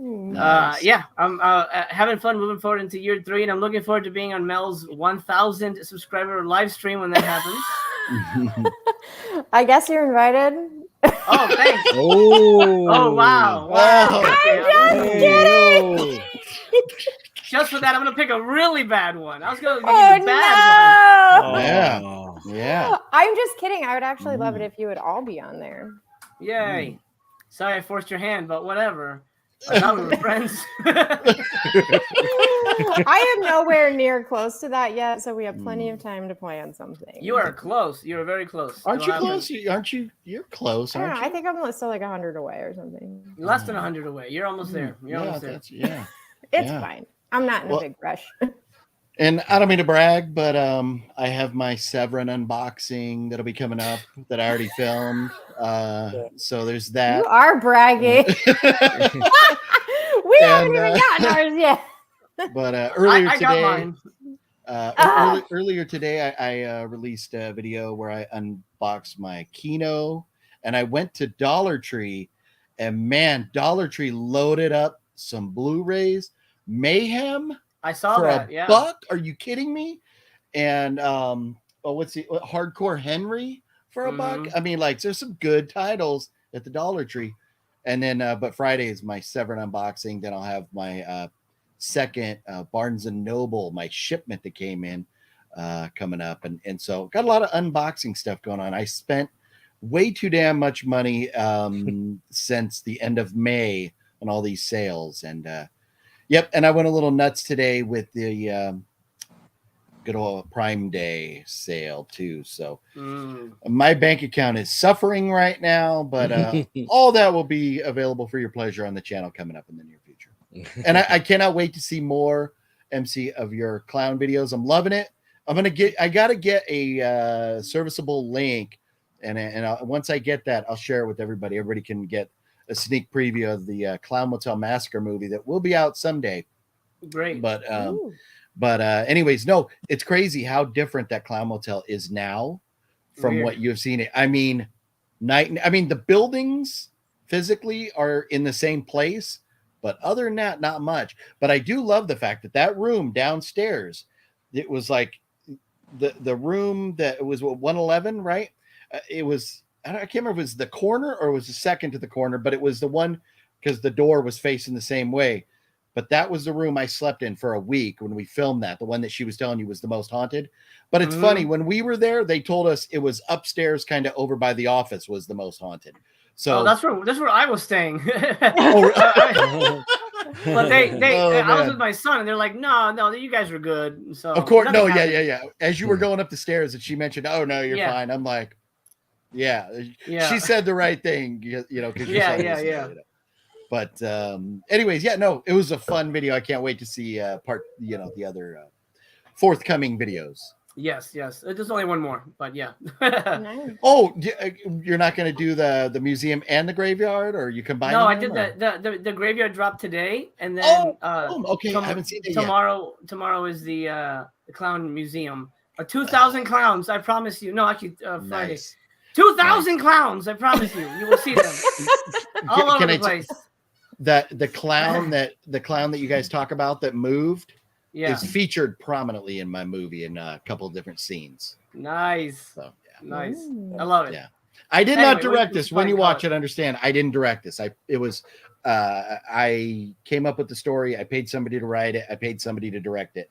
Nice. Yeah, I'm having fun moving forward into year 3, and I'm looking forward to being on Mel's 1,000 subscriber live stream when that happens. I guess you're invited. Oh, thanks. Oh, wow. I'm just kidding. Just for that, I'm gonna pick a really bad one. I was gonna pick Oh a bad no! Yeah. Yeah. I'm just kidding. I would actually love it if you would all be on there. one. Yay! Sorry I forced your hand, but whatever. I thought we were friends. I am nowhere near close to that yet, so we have plenty of time to plan something. You are close. You are very close. Aren't you It'll happen. close? Aren't you? You're close, I don't aren't know, you? I think I'm still like 100 away or something. Less than 100 away. You're almost there. You're almost there. Yeah. It's Yeah. fine. I'm not in a big rush. And I don't mean to brag, but I have my Severin unboxing that'll be coming up that I already filmed. So there's that. You are bragging. We haven't even gotten ours yet. But earlier I got today, mine. earlier today, I released a video where I unboxed my Kino, and I went to Dollar Tree, and man, Dollar Tree loaded up some Blu-rays, Mayhem. I saw for that. $1. Yeah. Are you kidding me? And Hardcore Henry for $1. I mean, like, there's some good titles at the Dollar Tree. And then, but Friday is my Severin unboxing. Then I'll have my second Barnes and Noble, my shipment that came in coming up. And so got a lot of unboxing stuff going on. I spent way too damn much money since the end of May on all these sales. And yep. And I went a little nuts today with the good old Prime Day sale too. So my bank account is suffering right now, but all that will be available for your pleasure on the channel coming up in the near future. And I cannot wait to see more MC of your clown videos. I'm loving it. I gotta get a serviceable link, and once I get that, I'll share it with everybody. Everybody can get a sneak preview of the Clown Motel Massacre movie that will be out someday. Great. But anyways, no, it's crazy how different that Clown Motel is now from what you've seen it. I mean, the buildings physically are in the same place, but other than that, not much. But I do love the fact that room downstairs, it was like the room that was 111, right? It was, I can't remember if it was the corner or it was the second to the corner, but it was the one because the door was facing the same way. But that was the room I slept in for a week when we filmed that. The one that she was telling you was the most haunted. But it's funny, when we were there, they told us it was upstairs, kind of over by the office, was the most haunted. So that's where I was staying. But I was with my son, and they're like, no, you guys were good. So of course, no, yeah. As you were going up the stairs, and she mentioned, "Oh no, you're fine." I'm like, yeah. She said the right thing, because yeah. But anyways, no, it was a fun video. I can't wait to see the other forthcoming videos. Yes. There's only one more, but yeah. Nice. Oh, you're not going to do the museum and the graveyard, or you combine? No, I did the graveyard drop today, and then okay, I haven't seen it tomorrow. Yet. Tomorrow is the clown museum. 2,000 clowns, I promise you. No, actually, Friday. Nice. 2,000 clowns, I promise you. You will see them all over the place. The clown that you guys talk about that moved is featured prominently in my movie in a couple of different scenes. Nice. So, nice. I love it. Yeah. I did not direct this. When you watch it, understand I didn't direct this. I came up with the story. I paid somebody to write it. I paid somebody to direct it.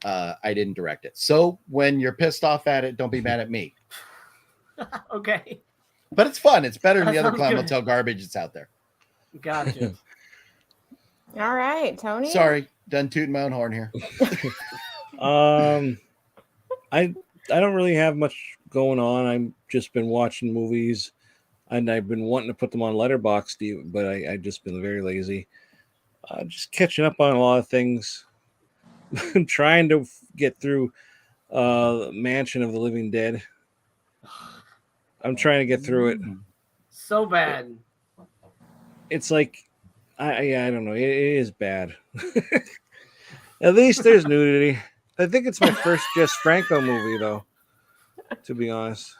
I didn't direct it. So when you're pissed off at it, don't be mad at me. Okay. But it's fun. It's better than the other Clown Motel garbage that's out there. Gotcha. All right, Tony. Sorry, done tooting my own horn here. I don't really have much going on. I've just been watching movies, and I've been wanting to put them on Letterboxd, but I've just been very lazy. Just catching up on a lot of things. I'm trying to get through Mansion of the Living Dead. I'm trying to get through it. So bad. It's like, I don't know. It is bad. At least there's nudity. I think it's my first Jess Franco movie, though. To be honest.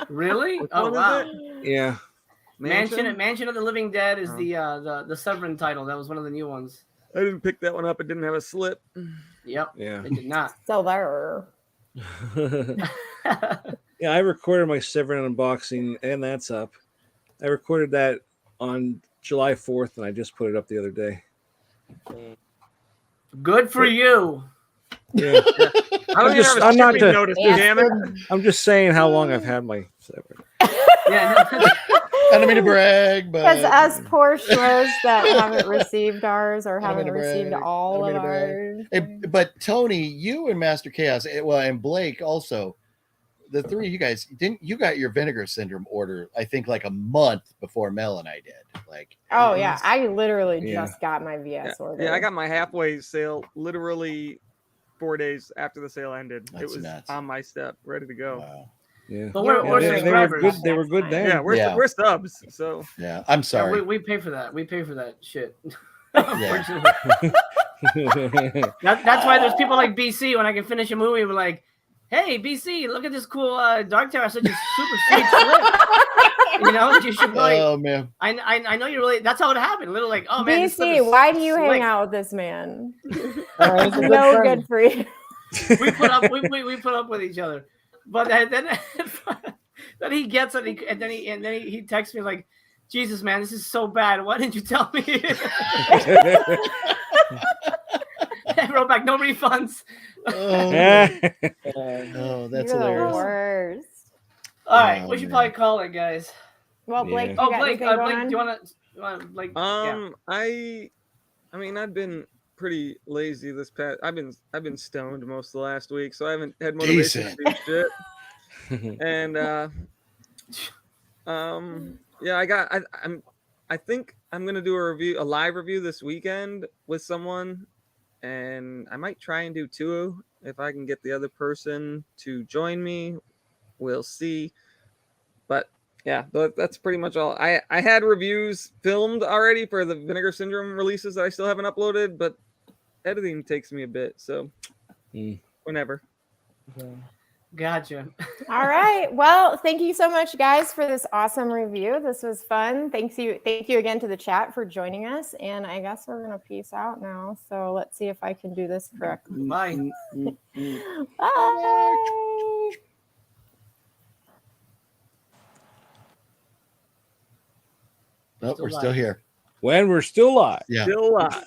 Really? Which Oh one is wow. it? Yeah. Mansion of the Living Dead is Oh. the Severin title. That was one of the new ones. I didn't pick that one up. It didn't have a slip. Yep. Yeah. It did not. So there. Yeah, I recorded my Severin unboxing, and that's up. I recorded that on July 4th, and I just put it up the other day. Good for you. Yeah. I'm not to, notice, damn it. I'm just saying how long I've had my Severin. Yeah. No. I don't mean to brag, but Because us poor schmoes that haven't received ours or I don't mean haven't to received brag. all I of don't mean to ours. But Tony, you and Master Chaos, well, and Blake also, the three of you guys, you got your Vinegar Syndrome order, I think, like a month before Mel and I did. Like, Oh yeah, I literally Yeah. just got my VS order. Yeah, I got my halfway sale literally 4 days after the sale ended. That's it was nuts. on my step, ready to go. wow. Yeah. But we're Yeah, they were subscribers. good. They were good then. Yeah, we're subs. So Yeah, I'm Yeah, sorry. we pay for that. We pay for that shit. Yeah. Unfortunately. That's why there's people like BC. When I can finish a movie, we're like, "Hey, BC, look at this cool Dark Tower, such a super sweet slip." You know, you should really. Oh man, I know you really. That's how it happened. Little like, oh man, this slip BC, is why do you slick. hang out with this man? He's a good No friend. good for you. We put up. We put up with each other, but then he gets it, and then he texts me like, "Jesus, man, this is so bad. Why didn't you tell me?" I wrote back, "No refunds." oh, Yeah. oh, that's You're the hilarious. worst. All right, Oh, we should man. probably call it, guys. Well, Blake, Yeah. you Oh, got Blake, anything going Blake, on? do you want to Blake? Yeah. I mean, I've been pretty lazy this past. I've been stoned most of the last week, so I haven't had motivation Decent. to do shit. And yeah, I think I'm gonna do a live review this weekend with someone, and I might try and do two if I can get the other person to join me. We'll see. But yeah, that's pretty much all. I had reviews filmed already for the Vinegar Syndrome releases that I still haven't uploaded, but editing takes me a bit, so whenever. Gotcha. All right. Well, thank you so much, guys, for this awesome review. This was fun. Thank you again to the chat for joining us. And I guess we're gonna peace out now. So let's see if I can do this correctly. Bye. Bye. Nope, we're still here. When we're still live. Yeah. Still alive.